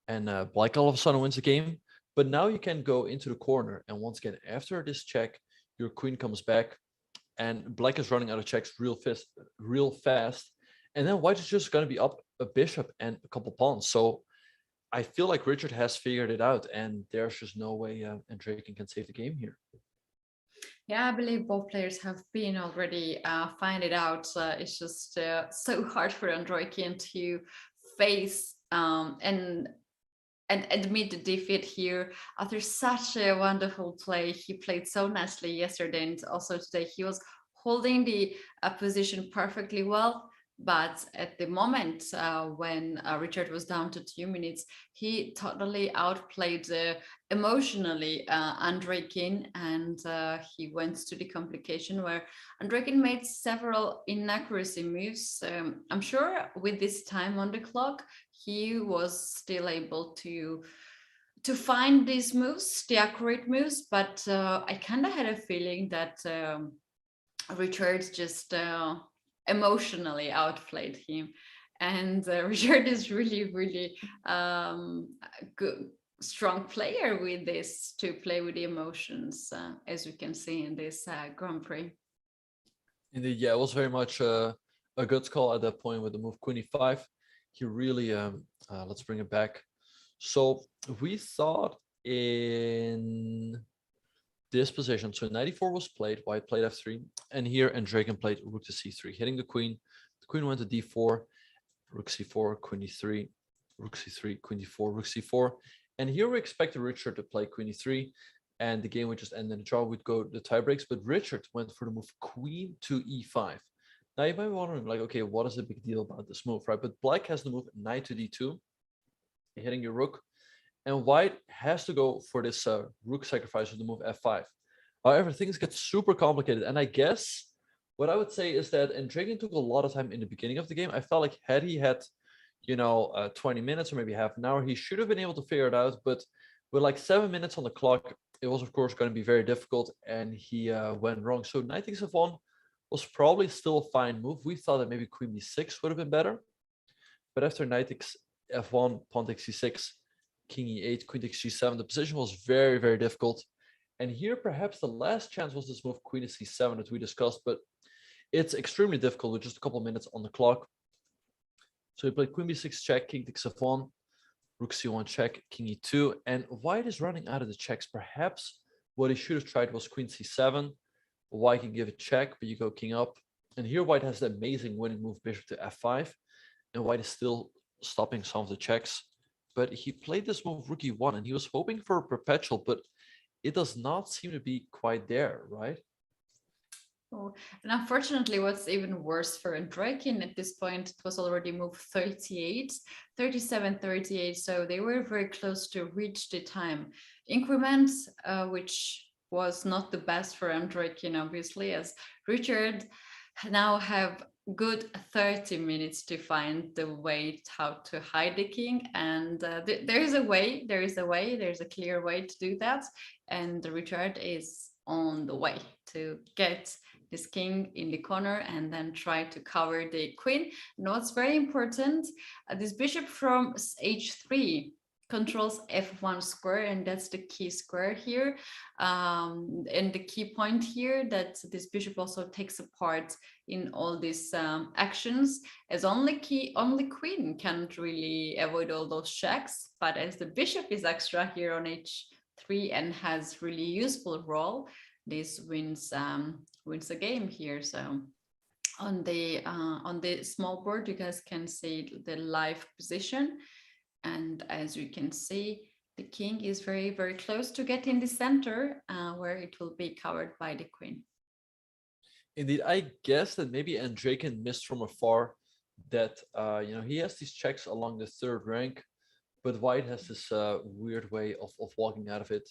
And Black all of a sudden wins the game. But now you can go into the corner. And once again, after this check, your queen comes back. And Black is running out of checks real fast. And then White is just going to be up a bishop and a couple pawns. So I feel like Richard has figured it out. And there's just no way Andreikin can save the game here. Yeah, I believe both players have been already find it out. It's just so hard for Andreikin to face and admit the defeat here after such a wonderful play. He played so nicely yesterday, and also today he was holding the position perfectly well. But at the moment when Richard was down to 2 minutes, he totally outplayed emotionally Andreikin, and he went to the complication where Andreikin made several inaccuracy moves. I'm sure with this time on the clock, he was still able to find these moves, the accurate moves, but I kind of had a feeling that Richard just emotionally outplayed him, and Richard is really good, strong player with this, to play with the emotions, as we can see in this Grand Prix. Indeed, yeah, it was very much a good call at that point with the move Queen E5. He really let's bring it back. So we thought in this position, so knight e4 was played, White played f3, and here Andreikin played rook to c3, hitting the queen. The queen went to d4, rook c4, queen e3, rook c3, queen d4, rook c4, and here we expected Richard to play queen e3, and the game would just end in a draw. We'd go the tie breaks, but Richard went for the move queen to e5. Now you might be wondering, like, okay, what is the big deal about this move, right? But Black has the move knight to d2, hitting your rook. And White has to go for this rook sacrifice with the move f5. However, things get super complicated. And I guess what I would say is that Andreikin took a lot of time in the beginning of the game. I felt like had he had, 20 minutes or maybe half an hour, he should have been able to figure it out. But with like 7 minutes on the clock, it was, of course, going to be very difficult. And he went wrong. So knight takes f1 was probably still a fine move. We thought that maybe queen b6 would have been better. But after knight takes f1, pawn takes c6, king e8, queen takes g7, the position was very, very difficult. And here perhaps the last chance was this move queen to c7 that we discussed, but it's extremely difficult with just a couple of minutes on the clock. So he played queen b6 check, king takes f1, rook c1 check, king e2, and White is running out of the checks. Perhaps what he should have tried was queen c7. White can give a check, but you go king up. And here White has the amazing winning move bishop to f5, and White is still stopping some of the checks. But he played this move rook e1, and he was hoping for a perpetual, but it does not seem to be quite there, right? Oh, and unfortunately, what's even worse for Andreikin at this point, it was already move 38, 37, 38, so they were very close to reach the time increment, which was not the best for Andreikin, obviously, as Richard now have good 30 minutes to find the way how to hide the king, and there's a clear way to do that, and Richard is on the way to get this king in the corner and then try to cover the queen. Now what's very important, this bishop from h3 controls f1 square, and that's the key square here, and the key point here, that this bishop also takes a part in all these actions, as only queen can't really avoid all those checks, but as the bishop is extra here on h3 and has really useful role, this wins a game here. So on the small board you guys can see the live position, and as you can see, the king is very, very close to get in the center, where it will be covered by the queen. Indeed, I guess that maybe Andreikin missed from afar that he has these checks along the third rank, but white has this weird way of walking out of it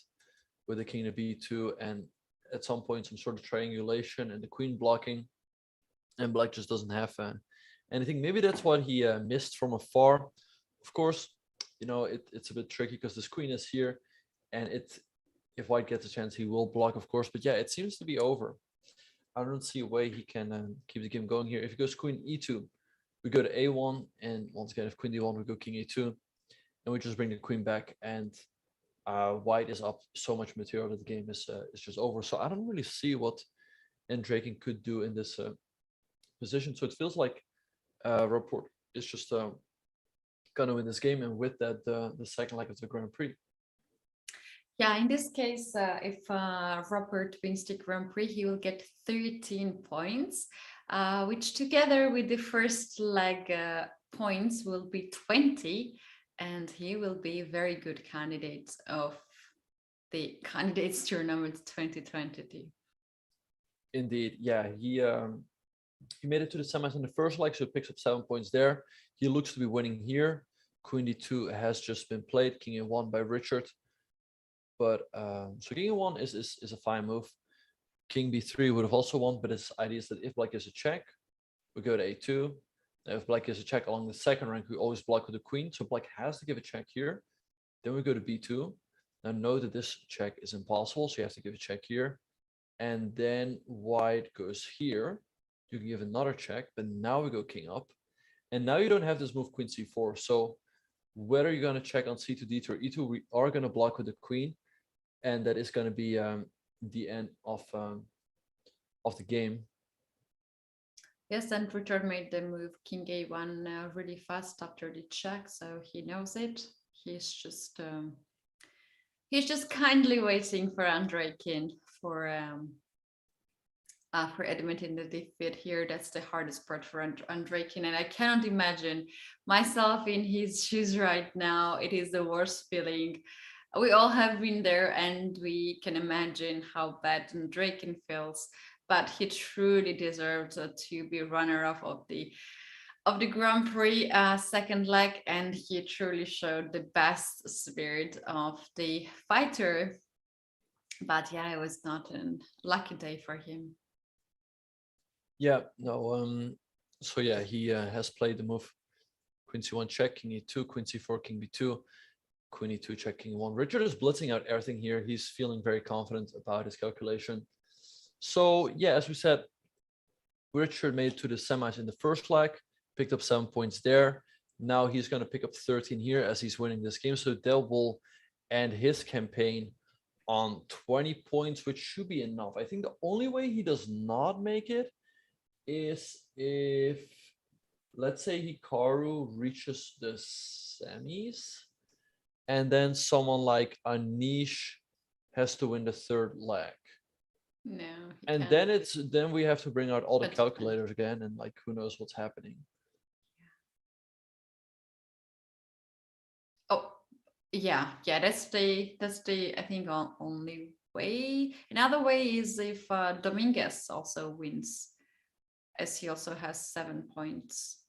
with the king to b2, and at some point some sort of triangulation and the queen blocking, and black just doesn't have anything. Maybe that's what he missed from afar. Of course, it's a bit tricky because this queen is here, and if white gets a chance, he will block, of course. But yeah, it seems to be over. I don't see a way he can keep the game going here. If he goes queen e2, we go to a1, and once again, if queen d1, we go king e2, and we just bring the queen back, and white is up so much material that the game is just over. So I don't really see what Andreikin could do in this position. So it feels like Rapport is just gonna win this game, and with that, the second leg of the Grand Prix. Yeah, in this case, if Rapport wins the Grand Prix, he will get 13 points, which together with the first leg points will be 20, and he will be a very good candidate of the Candidates Tournament 2022. Indeed, yeah, he made it to the semis in the first leg, so he picks up 7 points there. He looks to be winning here. Queen d2 has just been played, king a1 by Richard. But so king a1 is a fine move. King b3 would have also won, but his idea is that if black is a check, we go to a2. Now if black is a check along the second rank, we always block with the queen. So black has to give a check here. Then we go to b2. Now note that this check is impossible, so you have to give a check here. And then white goes here. You can give another check, but now we go king up. And now you don't have this move queen c4. So whether you're going to check on c2, d2, or e2, we are going to block with the queen. And that is going to be the end of the game. Yes, and Richard made the move king a1 really fast after the check, so he knows it. He's just kindly waiting for Andreikin for admitting the defeat here. That's the hardest part for Andreikin, and I cannot imagine myself in his shoes right now. It is the worst feeling. We all have been there, and we can imagine how bad Andreikin feels. But he truly deserves to be runner-up of the Grand Prix second leg, and he truly showed the best spirit of the fighter. But yeah, it was not a lucky day for him. Yeah, no. So yeah, he has played the move queen c1 check, king e2, queen c4, king b2, queen e2 check, king e1. Richard is blitzing out everything here. He's feeling very confident about his calculation. So yeah, as we said, Richard made it to the semis in the first leg, picked up 7 points there. Now he's going to pick up 13 here as he's winning this game. So that will end his campaign on 20 points, which should be enough. I think the only way he does not make it is if, let's say, Hikaru reaches the semis, and then someone like Anish has to win the third leg. No. And then we have to bring out all the calculators again, and like who knows what's happening. Oh, yeah. That's the I think only way. Another way is if Dominguez also wins, as he also has 7 points.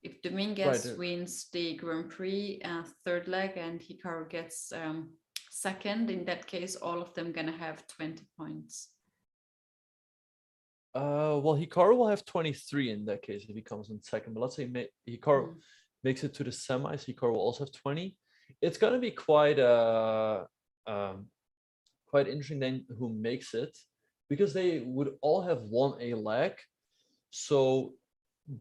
If Dominguez wins the Grand Prix third leg and Hikaru gets second, in that case, all of them gonna have 20 points. Well, Hikaru will have 23 in that case if he comes in second. But let's say Hikaru makes it to the semis. Hikaru will also have 20. It's gonna be quite quite interesting then who makes it, because they would all have won a leg. So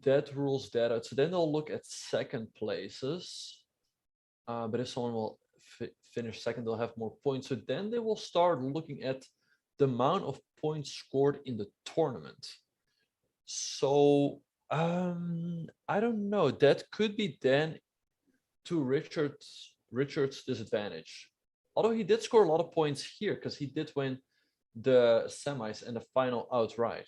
that rules that out. So then they'll look at second places. But if someone will finish second, they'll have more points. So then they will start looking at the amount of points scored in the tournament. So I don't know. That could be then to Richard's disadvantage. Although he did score a lot of points here because he did win the semis and the final outright.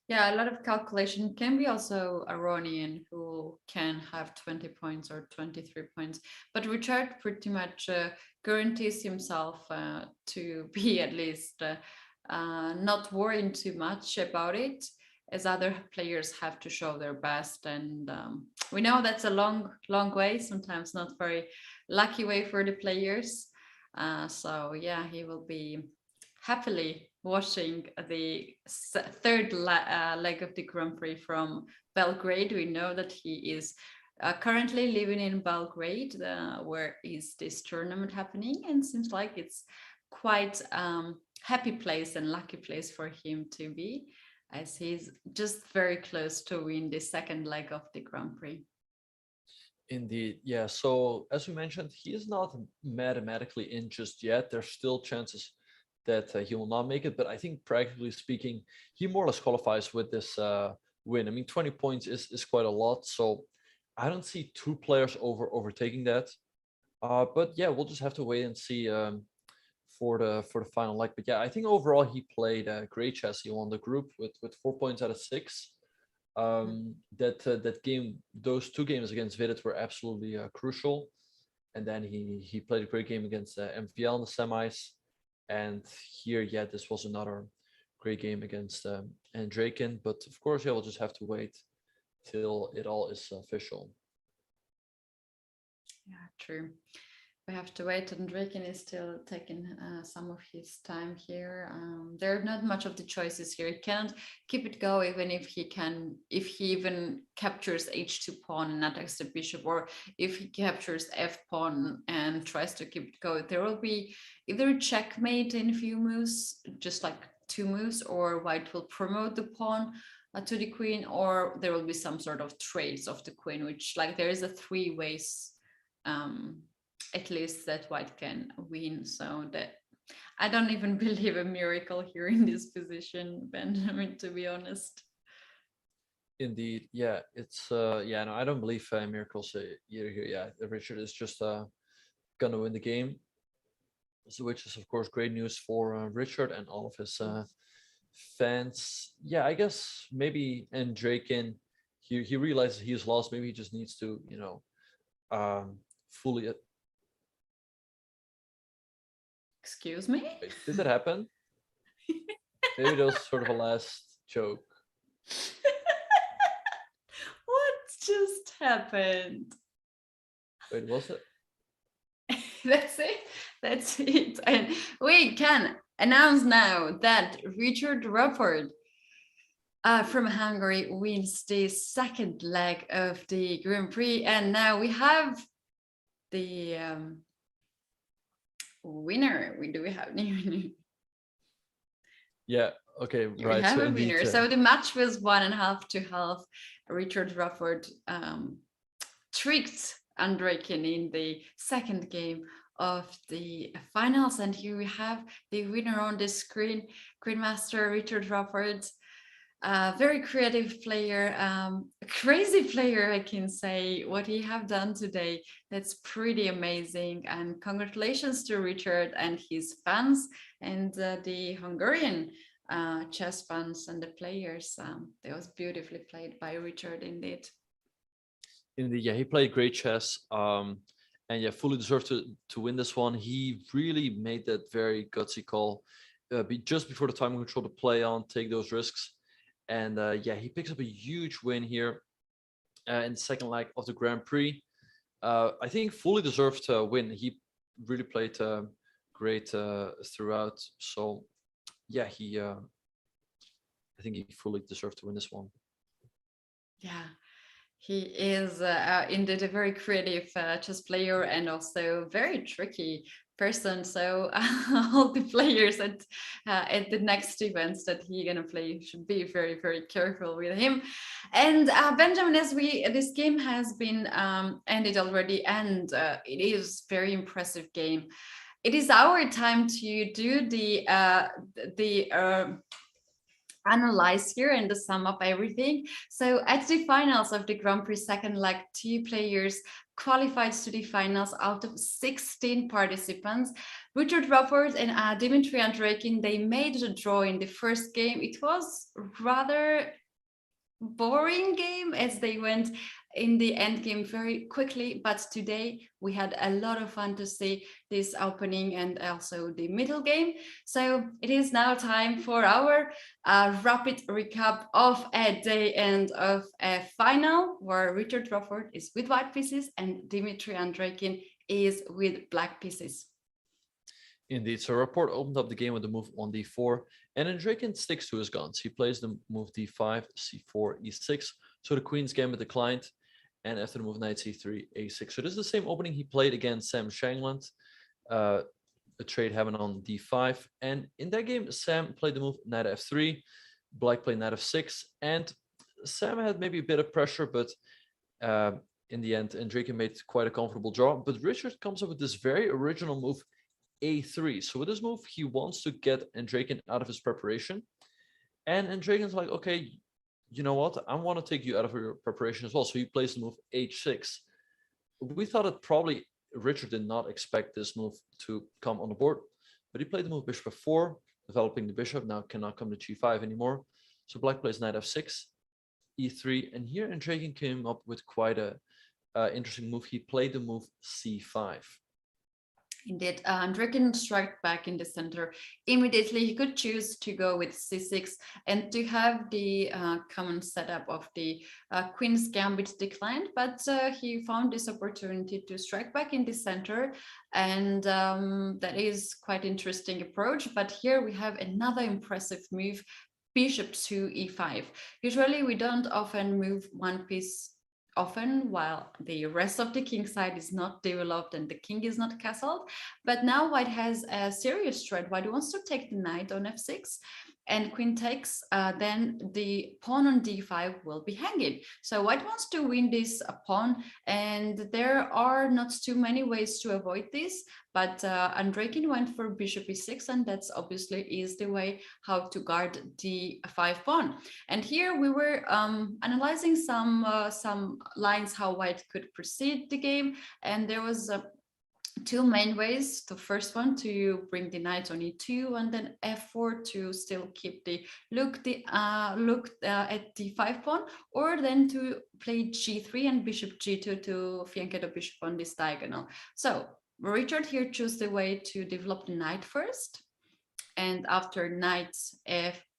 Yeah, a lot of calculation can be also Aronian, who can have 20 points or 23 points. But Richard pretty much guarantees himself to be at least not worrying too much about it, as other players have to show their best. And we know that's a long way, sometimes not very lucky way for the players. So yeah, he will be happily watching the third leg of the Grand Prix from Belgrade. We know that he is currently living in Belgrade, where is this tournament happening, and seems like it's quite happy place and lucky place for him to be, as he's just very close to win the second leg of the Grand Prix. Indeed, yeah. So as we mentioned, he is not mathematically in just yet. There's still chances that he will not make it, but I think practically speaking, he more or less qualifies with this win. I mean, 20 points is quite a lot, so I don't see two players overtaking that. But yeah, we'll just have to wait and see for the final leg. But yeah, I think overall he played great chess. He won the group with 4 points out of 6. That game, those 2 games against Vidit were absolutely crucial, and then he played a great game against MVL in the semis. And here, yeah, this was another great game against Andreikin. But of course, yeah, we'll just have to wait till it all is official. Yeah, true. We have to wait. Andreikin is still taking some of his time here. There are not much of the choices here. He cannot keep it going, even if he even captures h2 pawn and attacks the bishop, or if he captures f pawn and tries to keep it going. There will be either a checkmate in a few moves, just like 2 moves, or white will promote the pawn to the queen, or there will be some sort of trades of the queen, which, like, there is a 3 ways at least that white can win. So that I don't even believe a miracle here in this position, Benjamin, to be honest. Indeed, yeah, it's yeah, no, I don't believe miracles either here. Yeah, Richard is just gonna win the game, so which is of course great news for Richard and all of his fans. Yeah, I guess maybe Andreikin, he realizes he's lost. Maybe he just needs to, you know, fully. Excuse me? Wait, did that happen? Maybe that was sort of a last joke. What just happened? Wait, was it? That's it. That's it. And we can announce now that Richard Rapport from Hungary wins the second leg of the Grand Prix. And now we have the winner. Do we have any winner? Yeah, okay, right. We have so a winner. So the match was 1.5 to half. Richard Rapport tricked Andreikin in the second game of the finals. And here we have the winner on the screen, Grandmaster Richard Rapport. Very creative player, a crazy player, I can say. What he have done today, that's pretty amazing. And congratulations to Richard and his fans and the Hungarian chess fans and the players. That was beautifully played by Richard indeed. Indeed, yeah, he played great chess. And yeah, fully deserved to win this one. He really made that very gutsy call just before the time control to play on, take those risks. And yeah, he picks up a huge win here in the second leg of the Grand Prix. I think fully deserved to win. He really played great throughout. So yeah, he I think he fully deserved to win this one. Yeah, he is indeed a very creative chess player and also very tricky person. So all the players at the next events that he's gonna play should be very, very careful with him. And Benjamin, as this game has been ended already, and it is very impressive game. It is our time to do the analyze here and to sum up everything. So at the finals of the Grand Prix second leg, 2 players qualified to the finals out of 16 participants. Richard Rapport and Dmitry Andreikin, they made the draw in the first game. It was rather boring game as they went in the end game very quickly, but today we had a lot of fun to see this opening and also the middle game. So it is now time for our rapid recap of a day and of a final where Richard Rapport is with white pieces and Dmitry Andreikin is with black pieces. Indeed, so Rapport opened up the game with the move on d4, and Andreikin sticks to his guns. He plays the move d5, c4, e6, so the queen's gambit declined, and after the move knight c3, a6. So this is the same opening he played against Sam Shangland, a trade happened on d5, and in that game, Sam played the move knight f3, black played knight f6, and Sam had maybe a bit of pressure, but in the end, Andreikin made quite a comfortable draw, but Richard comes up with this very original move, a3. So with this move, he wants to get Andreikin out of his preparation. And Andreikin's like, okay, you know what? I want to take you out of your preparation as well. So he plays the move h6. We thought that probably Richard did not expect this move to come on the board, but he played the move bishop f4, developing the bishop, now cannot come to g5 anymore. So black plays knight f6, e3, and here Andreikin came up with quite a interesting move. He played the move c5. Indeed, Andreikin struck back in the center. Immediately, he could choose to go with c6 and to have the common setup of the queen's gambit declined, but he found this opportunity to strike back in the center, and that is quite interesting approach. But here we have another impressive move, bishop to e5. Usually, we don't often move one piece often while the rest of the king side is not developed and the king is not castled. But now white has a serious threat. White wants to take the knight on f6 and queen takes, then the pawn on d5 will be hanging. So white wants to win this pawn, and there are not too many ways to avoid this, but Andreikin went for bishop e6, and that's obviously is the way how to guard the 5 pawn. And here we were analyzing some lines how white could proceed the game, and there was 2 main ways. The first one to bring the knight on e2 and then f4 to still keep the look at the 5 pawn, or then to play g3 and bishop g2 to flank the bishop on this diagonal. So Richard here chose the way to develop the knight first, and after knight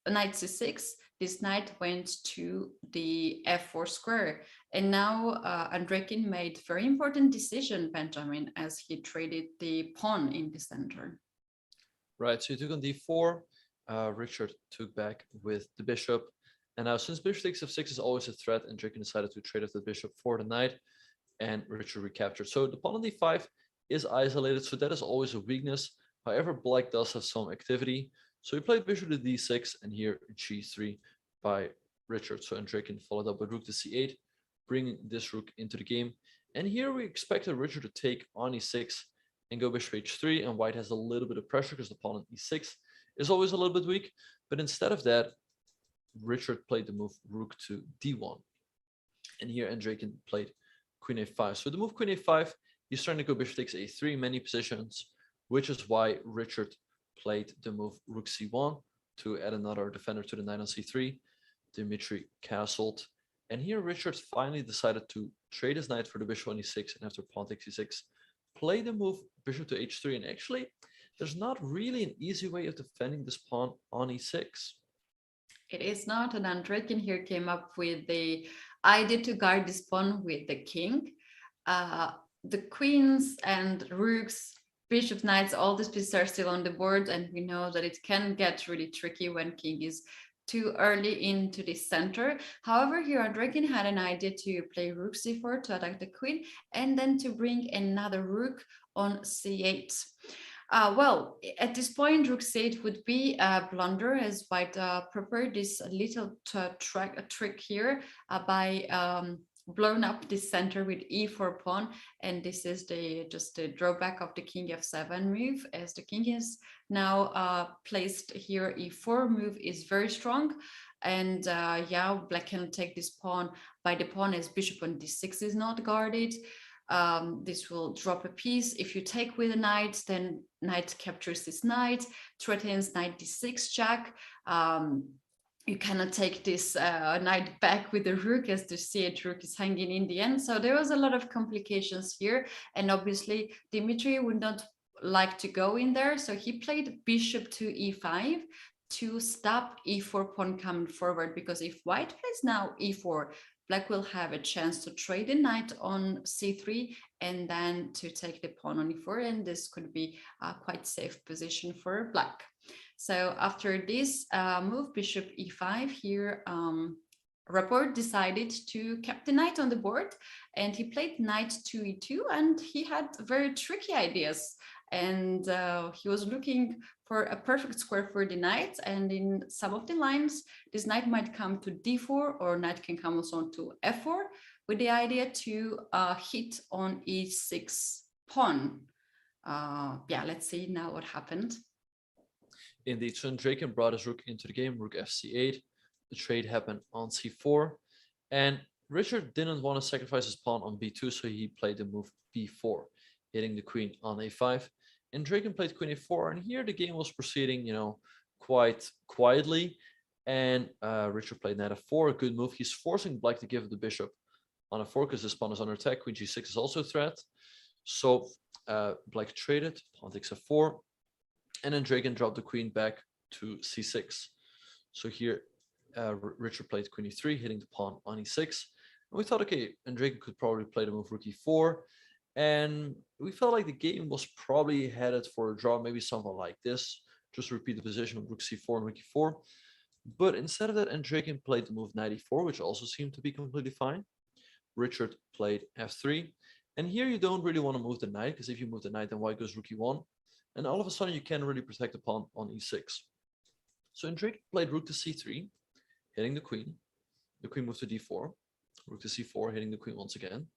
c6, this knight went to the f4 square. And now Andreikin made very important decision, Benjamin, as he traded the pawn in the center. Right, so he took on d4. Richard took back with the bishop. And now since bishop takes f6 is always a threat, Andreikin decided to trade off the bishop for the knight, and Richard recaptured. So the pawn on d5 is isolated, so that is always a weakness. However, black does have some activity. So he played bishop to d6 and here g3 by Richard. So Andreikin followed up with rook to c8, bringing this rook into the game. And here we expected Richard to take on e6 and go bishop h3, and white has a little bit of pressure because the pawn on e6 is always a little bit weak. But instead of that, Richard played the move rook to d1. And here Andreikin played queen a5. So the move queen a5, he's trying to go bishop takes a3, many positions, which is why Richard played the move rook c1 to add another defender to the knight on c3. Dmitry castled. And here Richard finally decided to trade his knight for the bishop on e6, and after pawn takes e6, play the move bishop to h3. And actually, there's not really an easy way of defending this pawn on e6. It is not, and Andreikin here came up with the idea to guard this pawn with the king. The queens and rooks, bishops, knights, all these pieces are still on the board, and we know that it can get really tricky when king is too early into the center. However, here Andreikin had an idea to play rook c4 to attack the queen, and then to bring another rook on c8. Well, at this point, rook c8 would be a blunder, as white prepared this little trick here by blown up the center with e4 pawn, and this is just the drawback of the king f7 move, as the king is now placed here. e4 move is very strong, and yeah, black can take this pawn by the pawn, as bishop on d6 is not guarded. This will drop a piece. If you take with a knight, then knight captures this knight, threatens knight d6 jack. You cannot take this knight back with the rook, as the c8 rook is hanging in the end. So there was a lot of complications here, and obviously Dmitry would not like to go in there, so he played bishop to e5 to stop e4 pawn coming forward, because if white plays now e4, black will have a chance to trade the knight on c3 and then to take the pawn on e4, and this could be a quite safe position for black. So after this move, bishop e5, here Rapport decided to keep the knight on the board, and he played knight to e2, and he had very tricky ideas, and he was looking for a perfect square for the knight, and in some of the lines this knight might come to d4, or knight can come also to f4, with the idea to hit on e6 pawn. Yeah, let's see now what happened. Indeed, so Andreikin brought his rook into the game, rook fc8. The trade happened on c4, and Richard didn't want to sacrifice his pawn on b2, so he played the move b4, hitting the queen on a5. Andreikin played queen a4, and here the game was proceeding, you know, quite quietly. And Richard played knight f4, a good move. He's forcing black to give the bishop on a4 because this pawn is under attack. Queen g6 is also a threat. So black traded, pawn takes f4, and Andreikin dropped the queen back to c6. So here Richard played queen e3, hitting the pawn on e6. And we thought, okay, Andreikin could probably play the move rook e4. And we felt like the game was probably headed for a draw, maybe something like this. Just repeat the position of rook c4 and rook e4. But instead of that, Andreikin played the move knight e4, which also seemed to be completely fine. Richard played f3. And here you don't really want to move the knight, because if you move the knight, then white goes rook e1. And all of a sudden, you can't really protect the pawn on e6. So Andreikin played rook to c3, hitting the queen. The queen moved to d4. Rook to c4, hitting the queen once again.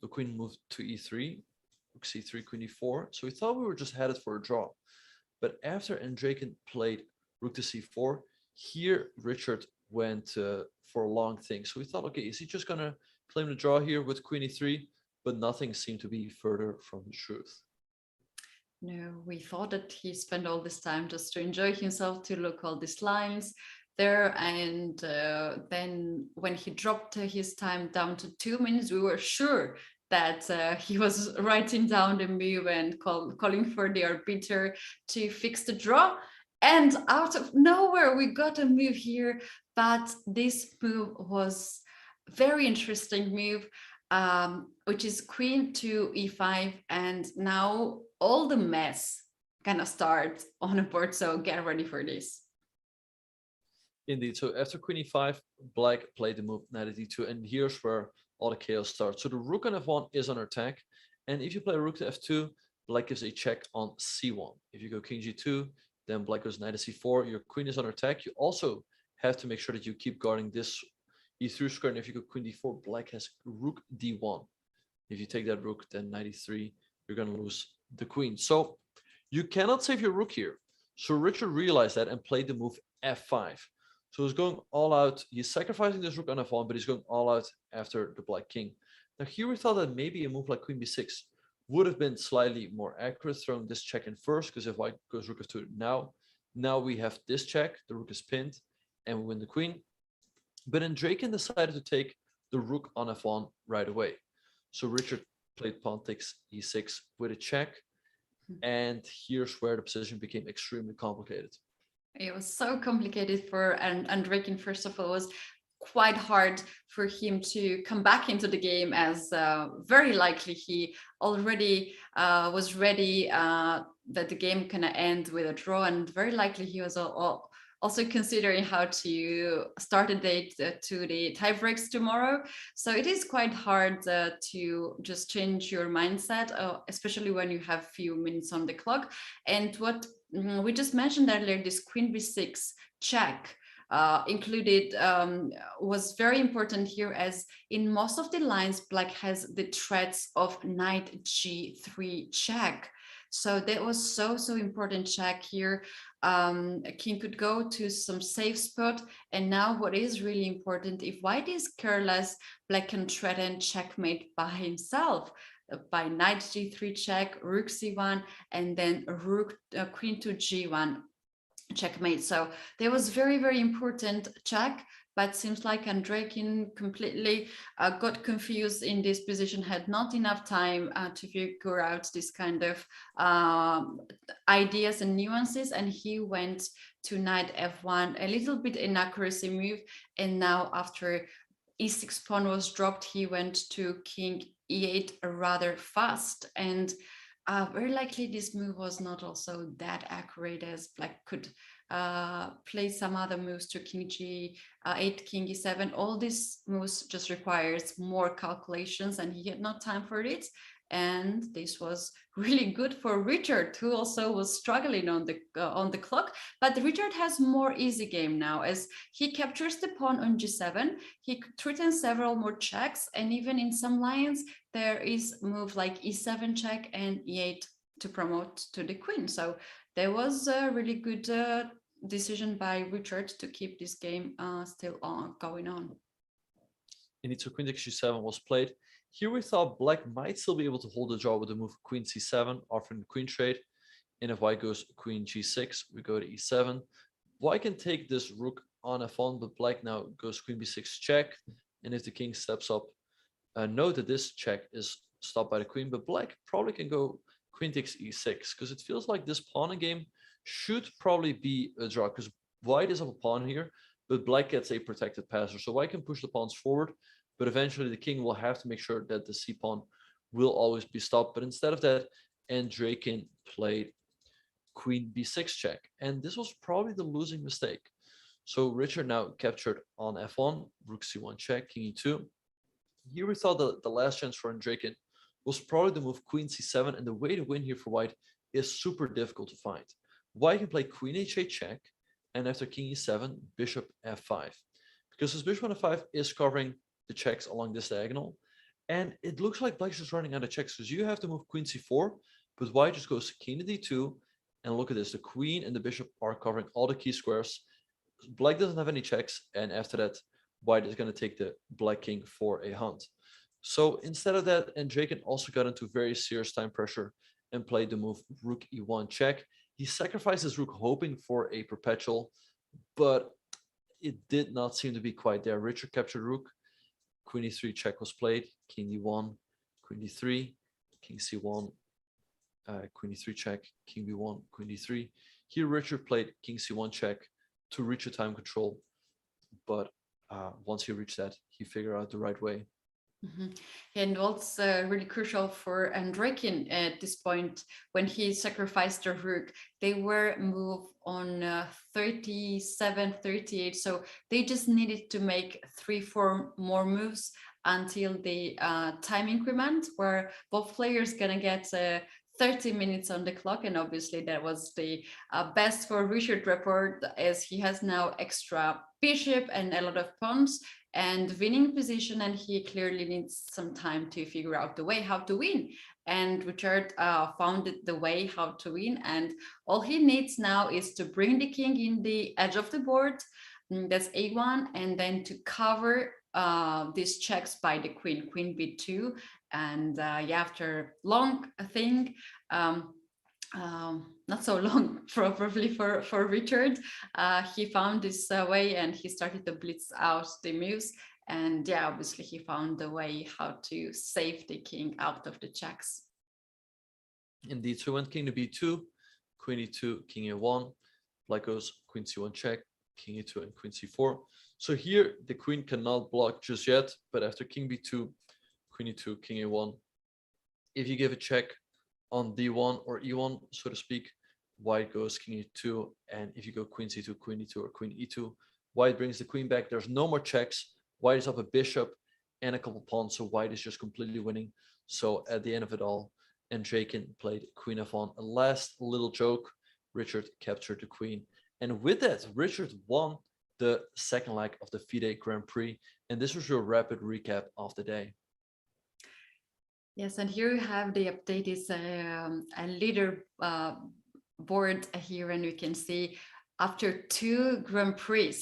The queen moved to e3. Rook c3, queen e4. So we thought we were just headed for a draw. But after Andreikin played rook to c4, here Richard went for a long thing. So we thought, okay, is he just going to claim the draw here with queen e3? But nothing seemed to be further from the truth. No, we thought that he spent all this time just to enjoy himself, to look all these lines there, and then when he dropped his time down to 2 minutes, we were sure that he was writing down the move and calling for the arbiter to fix the draw. And out of nowhere, we got a move here, but this move was very interesting move, which is queen to e5, and now all the mess gonna start on the board, so get ready for this. Indeed, so after queen e5, black played the move knight at d2, and here's where all the chaos starts. So the rook on f1 is under attack, and if you play rook to f2, black gives a check on c1. If you go king g2, then black goes knight to c4, your queen is under attack. You also have to make sure that you keep guarding this e3 square, and if you go queen d4, black has rook d1. If you take that rook, then knight e3, you're going to lose the queen. So you cannot save your rook here. So Richard realized that and played the move f5. So he's going all out. He's sacrificing this rook on f1, but he's going all out after the black king. Now here we thought that maybe a move like queen b6 would have been slightly more accurate, throwing this check in first, because if white goes rook f2 now we have this check, the rook is pinned, and we win the queen. But Andreikin decided to take the rook on f1 right away. So Richard played pawn takes e6 with a check, and here's where the position became extremely complicated. It was so complicated for Andreikin. First of all, it was quite hard for him to come back into the game, as very likely he already was ready that the game can end with a draw, and very likely he was also considering how to start a date to the tie breaks tomorrow. So it is quite hard to just change your mindset, especially when you have few minutes on the clock. And what we just mentioned earlier, this queen b6 check included was very important here, as in most of the lines, black has the threats of knight g3 check. So that was so important check here. King could go to some safe spot. And now what is really important, if white is careless, black can threaten checkmate by himself. By knight g3 check, rook c1, and then rook queen to g1 checkmate. So there was very important check, but seems like Andreikin completely got confused in this position, had not enough time to figure out this kind of ideas and nuances, and he went to knight f1, a little bit inaccuracy move. And now after e6 pawn was dropped, he went to king e8 rather fast, and very likely this move was not also that accurate, as black could play some other moves to king g8, king e7. All these moves just requires more calculations, and he had not time for it. And this was really good for Richard, who also was struggling on the clock. But Richard has more easy game now, as he captures the pawn on g7. He threatens several more checks, and even in some lines there is move like e7 check and e8 to promote to the queen. So there was a really good decision by Richard to keep this game still going on. Indeed, so queen takes g7 was played. Here we thought black might still be able to hold the draw with the move queen c7, offering the queen trade. And if white goes queen g6, we go to e7. White can take this rook on f1, but black now goes queen b6 check. And if the king steps up, note that this check is stopped by the queen, but black probably can go queen takes e6, because it feels like this pawn game should probably be a draw, because white is up a pawn here, but black gets a protected passer. So white can push the pawns forward, but eventually the king will have to make sure that the c-pawn will always be stopped. But instead of that, Andreikin played queen b6 check, and this was probably the losing mistake. So Richard now captured on f1, rook c1 check, king e2. Here we thought that the last chance for Andreikin was probably the move queen c7, and the way to win here for white is super difficult to find. White can play queen h8 check, and after king e7, bishop f5, because his bishop on f5 is covering the checks along this diagonal, and it looks like black's just running out of checks, because you have to move queen c4, but white just goes king to d2, and look at this, the queen and the bishop are covering all the key squares. Black doesn't have any checks, and after that, white is going to take the black king for a hunt. So instead of that, Andreikin also got into very serious time pressure and played the move rook e1 check. He sacrificed his rook hoping for a perpetual, but it did not seem to be quite there. Richard captured rook, queen e3 check was played, king d1, queen d3, king c1, queen e3 check, king b1, queen d3. Here Richard played king c1 check to reach a time control, but once he reached that, he figured out the right way. And what's really crucial for Andreikin at this point, when he sacrificed the rook, they were moved on 37, 38. So they just needed to make 3-4 more moves until the time increment, where both players gonna get 30 minutes on the clock. And obviously that was the best for Richard Rapport, as he has now extra bishop and a lot of pawns and winning position, and he clearly needs some time to figure out the way how to win. And Richard found the way how to win, and all he needs now is to bring the king in the edge of the board, that's a1, and then to cover these checks by the queen, queen b2. And yeah, after long thing, not so long probably for Richard, he found this way, and he started to blitz out the moves. And yeah, obviously he found the way how to save the king out of the checks. Indeed, so went king to b2, queen e2, king a1, black goes queen c1 check, king e2, and queen c4. So here the queen cannot block just yet, but after king b2, queen e2, king a1, if you give a check on d1 or e1, so to speak, white goes king e2, and if you go queen c2, queen e2, or queen e2, white brings the queen back. There's no more checks. White is up a bishop and a couple pawns, so white is just completely winning. So at the end of it all, Andreikin played queen f1. A last little joke, Richard captured the queen. And with that, Richard won the second leg of the FIDE Grand Prix. And this was your rapid recap of the day. Yes, and here you have the updated a leader board here, and we can see after 2 Grand Prix,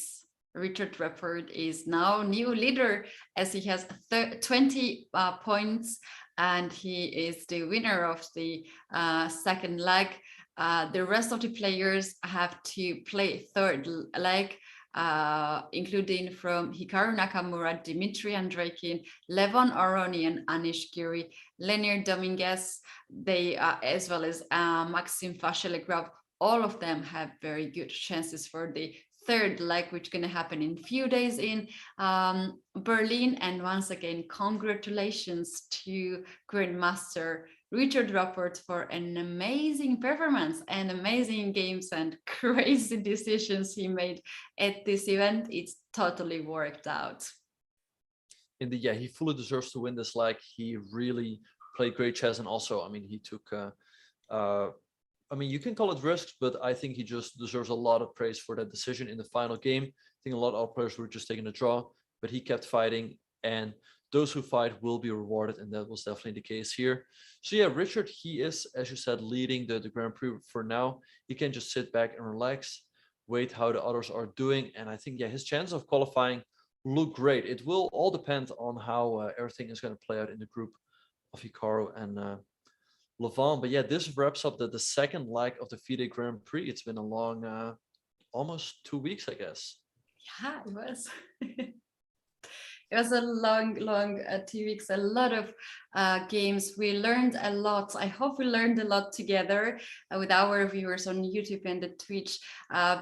Richard Rapport is now new leader as he has 20 points, and he is the winner of the second leg. The rest of the players have to play third leg, including from Hikaru Nakamura, Dmitry Andreikin, Levon Aroni, and Anish Giri, Lenier Dominguez, they as well as Maxim Vachelegrov. All of them have very good chances for the third leg, which is going to happen in a few days in Berlin. And once again, congratulations to Grandmaster Richard Rapport for an amazing performance and amazing games and crazy decisions he made at this event. It's totally worked out. Indeed, yeah, he fully deserves to win this leg. He really played great chess, and also, I mean, he took I mean, you can call it risks, but I think he just deserves a lot of praise for that decision in the final game. I think a lot of players were just taking a draw, but he kept fighting, and those who fight will be rewarded, and that was definitely the case here. So yeah, Richard, he is, as you said, leading the Grand Prix for now. He can just sit back and relax, wait how the others are doing, and I think, yeah, his chances of qualifying look great. It will all depend on how everything is going to play out in the group of Hikaru and Levon. But yeah, this wraps up the second leg of the FIDE Grand Prix. It's been a long, almost 2 weeks, I guess. Yeah, it was. It was a long 2 weeks, a lot of games. We learned a lot. I hope we learned a lot together with our viewers on YouTube and the Twitch.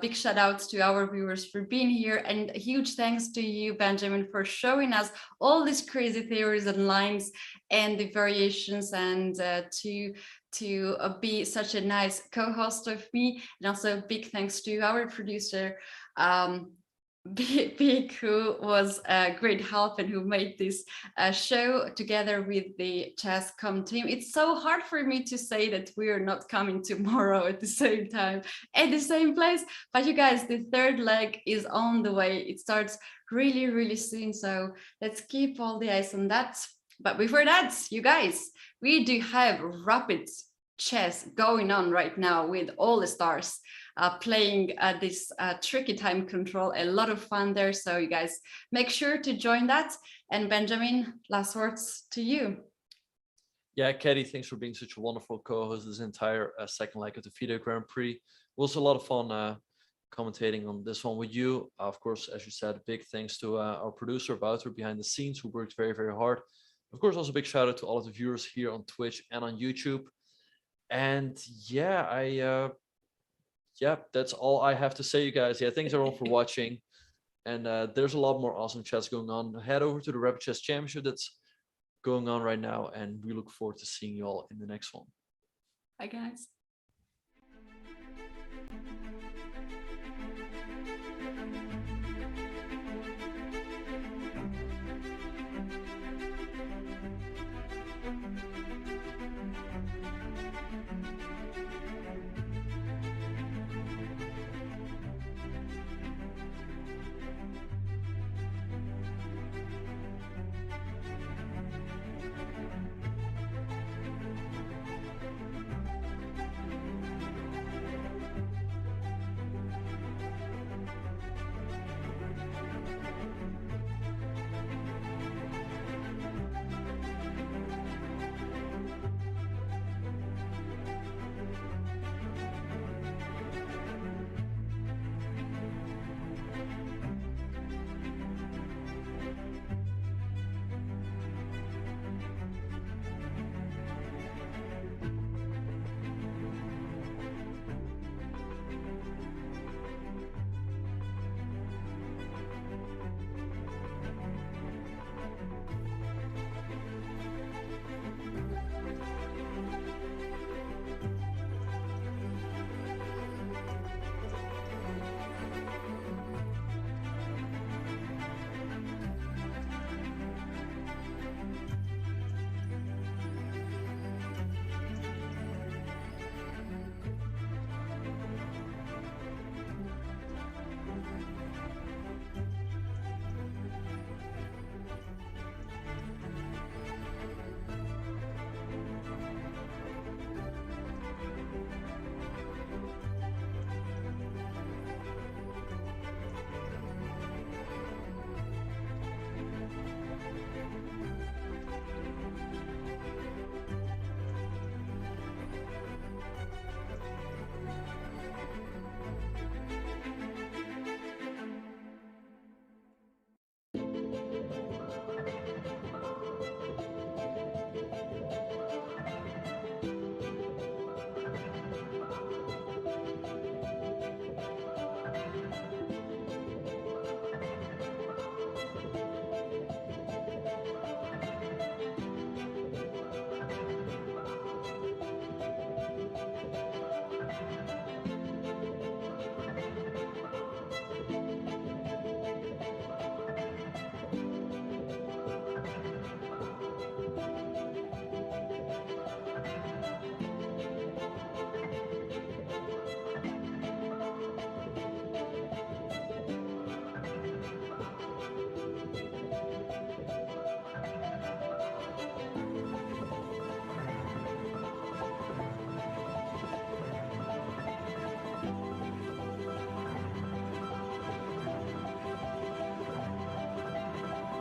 Big shout outs to our viewers for being here, and a huge thanks to you, Benjamin, for showing us all these crazy theories and lines and the variations, and to be such a nice co-host of me. And also big thanks to our producer, Big, who was a great help and who made this show together with the Chess.com team. It's so hard for me to say that we are not coming tomorrow at the same time, at the same place. But you guys, the third leg is on the way. It starts really soon. So let's keep all the eyes on that. But before that, you guys, we do have rapid chess going on right now with all the stars playing this tricky time control. A lot of fun there, so you guys make sure to join that. And Benjamin, last words to you. Yeah, Katie, thanks for being such a wonderful co-host this entire second leg of the FIDE Grand Prix. It was a lot of fun commentating on this one with you. Of course, as you said, big thanks to our producer Wouter behind the scenes, who worked very hard. Of course, also big shout out to all of the viewers here on Twitch and on YouTube. And yeah, yeah, that's all I have to say, you guys. Yeah, thanks everyone for watching. And there's a lot more awesome chats going on. Head over to the Rapid Chess Championship that's going on right now, and we look forward to seeing you all in the next one. Bye, guys.